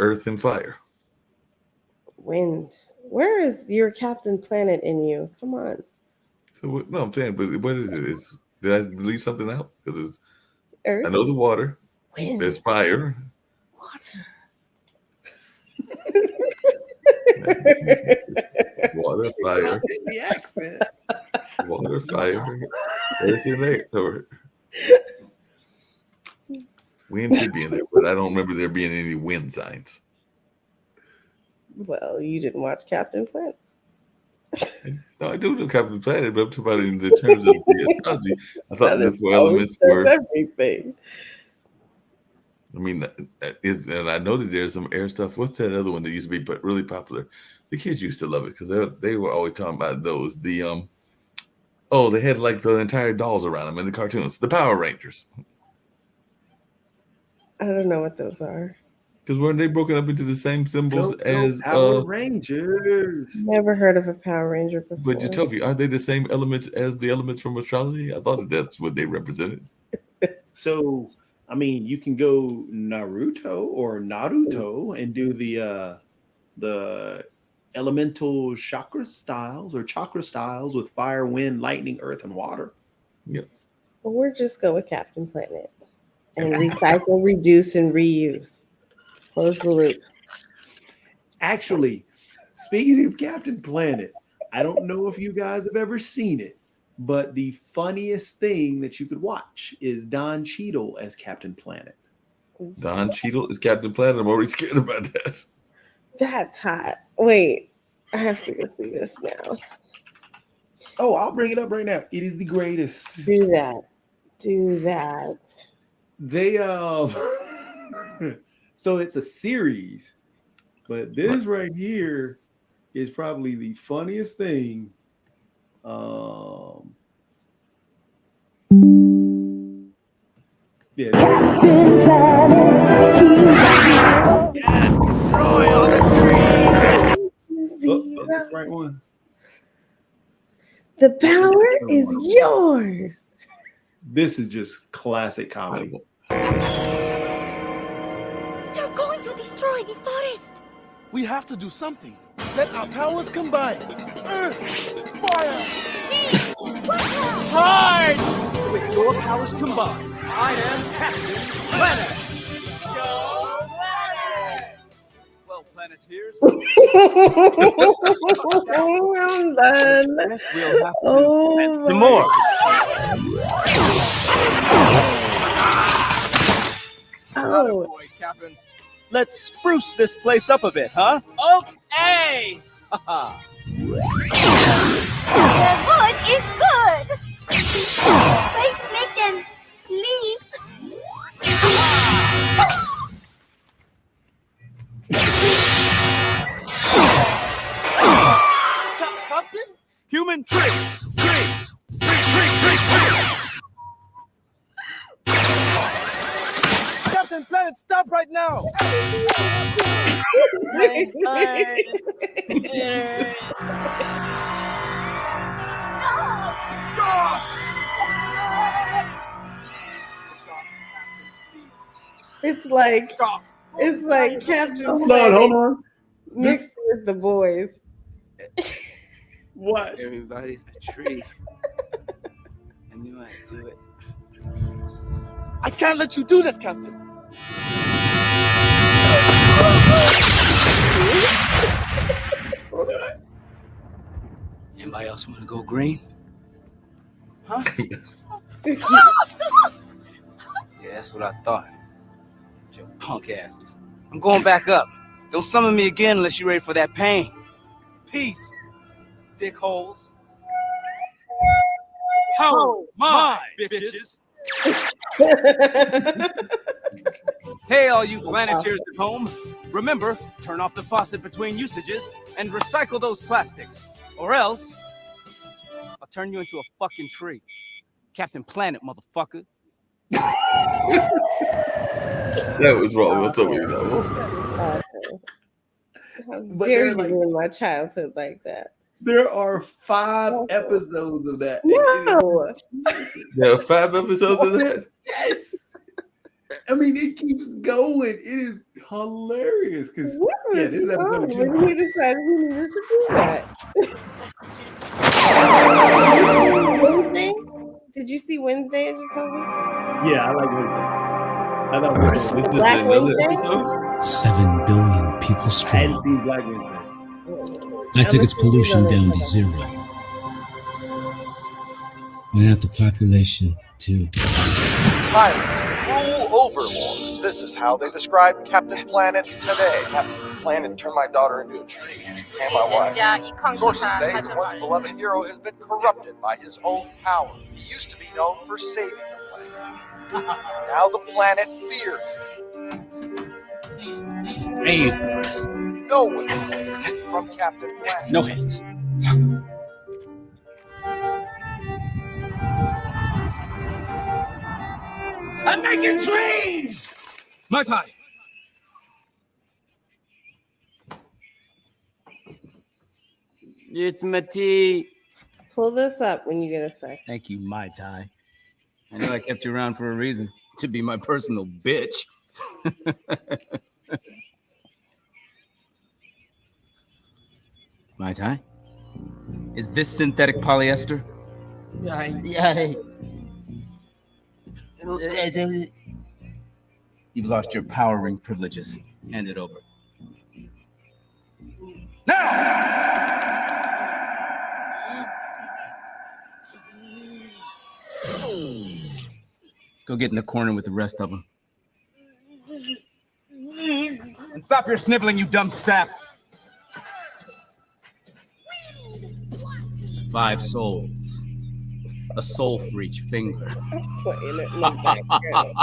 earth, and fire. Wind. Where is your Captain Planet in you? Come on. So no, I'm saying, but what is it? Did I leave something out? Because Earth. I know the water. Wind. There's fire. Water. Water, fire, The accent. water, fire, earth, and air. Wind should be in there, but I don't remember there being any wind signs. Well, you didn't watch Captain Planet. No, I do know Captain Planet, but I'm talking about in the terms of the astrology. I thought the 4 elements That's were. everything. I mean, that is, and I know that there's some air stuff. What's that other one that used to be really popular? The kids used to love it because they were always talking about those. They had like the entire dolls around them in the cartoons. The Power Rangers. I don't know what those are. Because weren't they broken up into the same symbols as Power Rangers. Never heard of a Power Ranger before. But Utopia, aren't they the same elements as the elements from astrology? I thought that's what they represented. So, I mean, you can go Naruto or Naruto and do the elemental chakra styles with fire, wind, lightning, earth, and water. Yep. Well, we'll just go with Captain Planet and recycle, reduce, and reuse. Close the loop. Actually, speaking of Captain Planet, I don't know if you guys have ever seen it, but the funniest thing that you could watch is Don Cheadle as Captain Planet. Don Cheadle is Captain Planet. I'm already scared about that. That's hot. Wait, I have to go see this now. Oh, I'll bring it up right now. It is the greatest. Do that. Do that. They so it's a series, but this right here is probably the funniest thing. Yeah. Yes, destroy all the trees. Oh, that's the right one. The power is yours. This is just classic comedy. They're going to destroy the forest. We have to do something. Let our powers combine. Earth, fire, tide. With your powers combined, I am Captain Planet. Go Planet! Well, Planeteers, I'm done. next we'll have to Oh, some more. Oh, Boy, Captain. Let's spruce this place up a bit, huh? Okay! Haha. The wood is good. Wait, Nathan, please. Captain? Human tree! Tree! Captain Planet, stop right now! it's like Stop! Captain Hold Planet on. mixed with the boys. What? Everybody's a tree. I knew I'd do it. I can't let you do this, Captain. Anybody else want to go green? Huh? Yeah, that's what I thought. Your punk asses. I'm going back up. Don't summon me again unless you're ready for that pain. Peace, dickholes. How my bitches. Hey, all you Planeteers at home. Remember, turn off the faucet between usages and recycle those plastics. Or else, I'll turn you into a fucking tree. Captain Planet, motherfucker. That was wrong. What's up with that? How But dare they're you like- ruin my childhood like that? There are 5 episodes of that. No. There are 5 episodes of that. Yes. I mean, it keeps going. It is hilarious because What was yeah, this he episode on two. when he decided he needed to do that? Wednesday? Did you see Wednesday, Jacoby? Yeah, I like Wednesday. I thought Wednesday. This is Black another Wednesday? episode? 7 billion people I hadn't strong. seen Black Wednesday. I took its pollution down to 0. Went out the population too. Tyrant, cruel overlord. This is how they describe Captain Planet today. Captain Planet turned my daughter into a tree, and my wife. Sources say the once beloved hero has been corrupted by his own power. He used to be known for saving the planet. Now the planet fears him. Hey, No one is safe from Captain Planet. no hits. I'm making trees! My time. It's my tea. Pull this up when you get a sec. Thank you, Mai Tai. I know I kept you around for a reason. To be my personal bitch. Mai Tai? Is this synthetic polyester? Yeah. You've lost your power ring privileges. Hand it over. Now! Go get in the corner with the rest of them. And stop your sniveling, you dumb sap. 5 souls. A soul for each finger. Putting it in the background.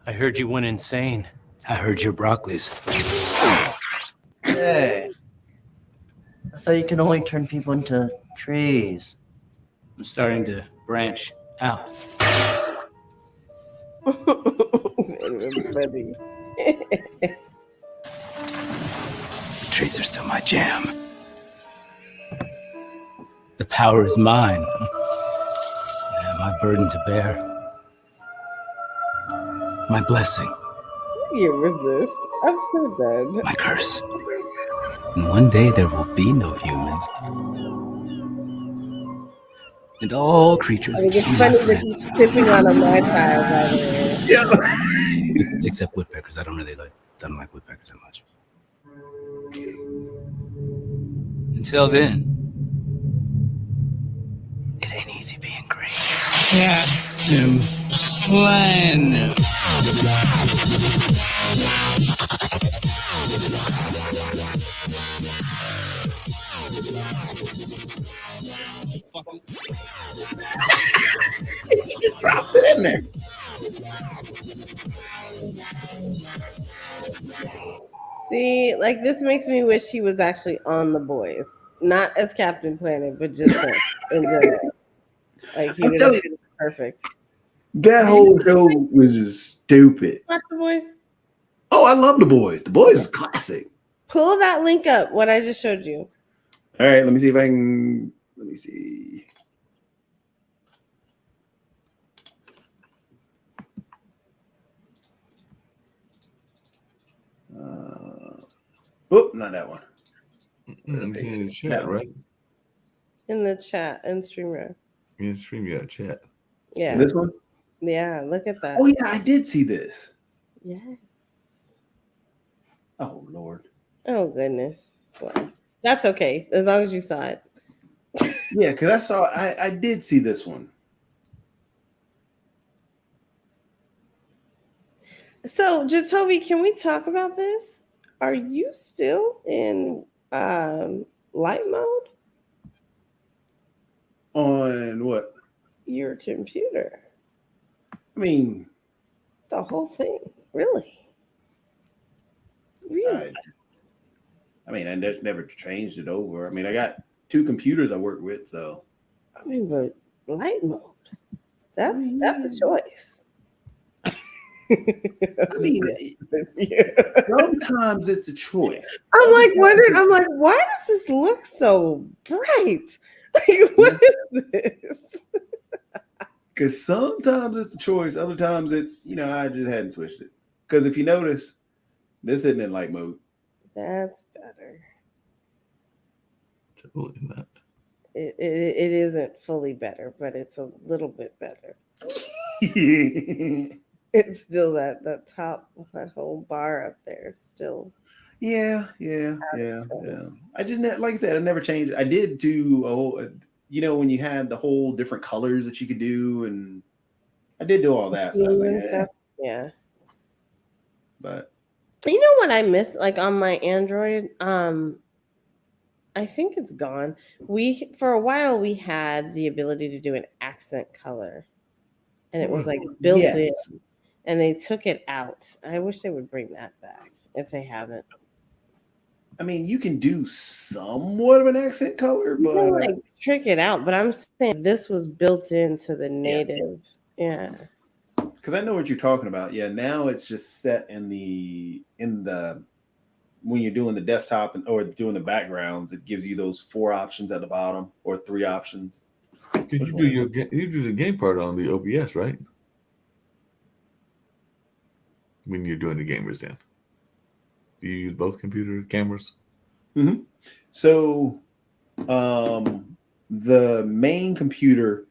I heard you went insane. I heard your broccolis. Hey. I thought you could only turn people into trees. I'm starting to branch out. Funny. Trees are still my jam. The power is mine. My burden to bear. My blessing. What year was this? I'm so done. My curse. And one day there will be no humans. And all creatures I think it's will be funny my that friends. he's sipping on a Mai Tai, by the way. Yeah. Except woodpeckers. I don't like woodpeckers that much. Until then, it ain't easy being great. Captain Planet. He just drops it in there. See, like this makes me wish he was actually on The Boys, not as Captain Planet, but just in general. Like he I'm would have telling been perfect. That whole show was just stupid. Watch The Boys. Oh, I love The Boys. The Boys is classic. Pull that link up. What I just showed you. All right, let me see if I can. Let me see. Not that one. I'm seeing in the chat, right? In the chat, in StreamYard. In StreamYard chat. Yeah. This one? Yeah, look at that. Oh, yeah, I did see this. Yes. Oh, Lord. Oh, goodness. Well, that's okay, as long as you saw it. Yeah, because I did see this one. So, Jacoby, can we talk about this? Are you still in light mode? On what? Your computer. I mean, the whole thing. Really? Really? I just never changed it over. I mean, I got 2 computers I work with, so. I mean, but light mode. That's a choice. I mean, sometimes it's a choice. I'm like wondering, why does this look so bright? Like, what is this? Because sometimes it's a choice, other times it's, I just hadn't switched it. Because if you notice, this isn't in light mode. That's better. Totally not. It isn't fully better, but it's a little bit better. It's still that top, that whole bar up there still. Yeah. I just, like I said, I never changed it. I did do a whole, when you had the whole different colors that you could do, and I did do all that. But Yeah. But you know what I miss, like on my Android? I think it's gone. For a while we had the ability to do an accent color, and it was like built in, and they took it out. I wish they would bring that back if they haven't. I mean, you can do somewhat of an accent color, but you can, like, trick it out. But I'm saying this was built into the native. Yeah. Because I know what you're talking about. Yeah, now it's just set in the when you're doing the desktop or doing the backgrounds, it gives you those 4 options at the bottom or 3 options. You do the game part on the OBS, right? When you're doing the gamers, then do you use both computer cameras? Mm-hmm. So, the main computer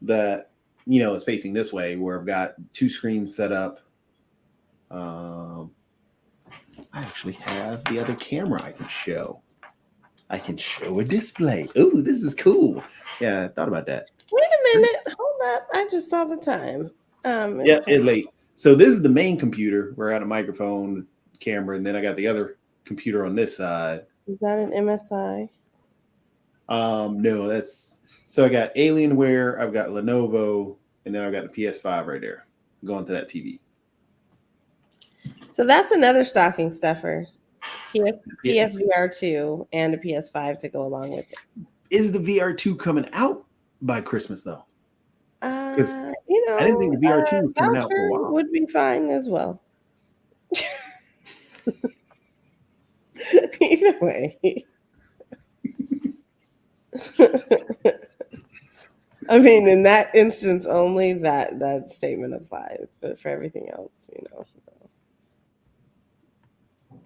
that is facing this way, where I've got 2 screens set up. I actually have the other camera I can show. I can show a display. Ooh, this is cool. Yeah, I thought about that. Wait a minute. Hold up. I just saw the time. Yeah, it's late. So this is the main computer. We're at a microphone, camera, and then I got the other computer on this side. Is that an MSI? No, that's so I got Alienware, I've got Lenovo, and then I've got the PS5 right there going to that TV. So that's another stocking stuffer. PSVR 2 and a PS5 to go along with it. Is the VR2 coming out by Christmas though? I didn't think the VR2 was coming out for a while. Would be fine as well. Either way. I mean, in that instance only, that statement applies. But for everything else,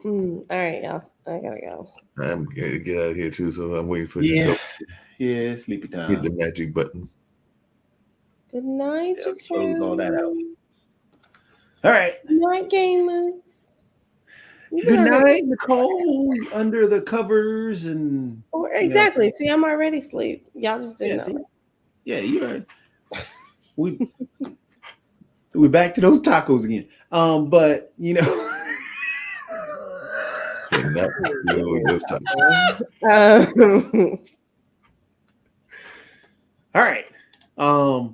All right, y'all. I gotta go. I'm gonna get out of here too, so I'm waiting for you Yeah. to Yeah, sleepy hit time. the magic button. Good night, Yeah, close all that out. Japan. All right. Good night, gamers. You Good can already- night, Nicole. Under the covers and Exactly. See, I'm already asleep. Y'all just yeah, didn't see? know. Yeah, you are. We're back to those tacos again. But you know. And that's with those times. All right.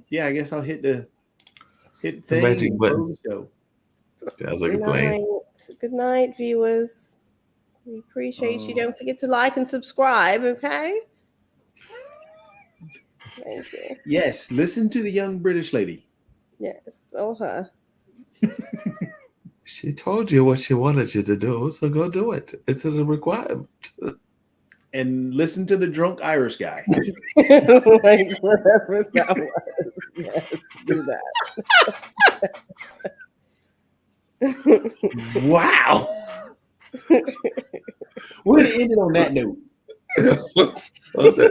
Yeah, I guess I'll hit the thing. magic and button. close the show. Sounds like Good a plan. night. Good night, viewers. We appreciate you. Don't forget to like and subscribe, okay? Thank you. Yes, listen to the young British lady. Yes. Oh, her. She told you what she wanted you to do, so go do it. It's a requirement. And listen to the drunk Irish guy. Like whatever that was. Yes, do that. Wow. We're gonna end it on that note. Okay.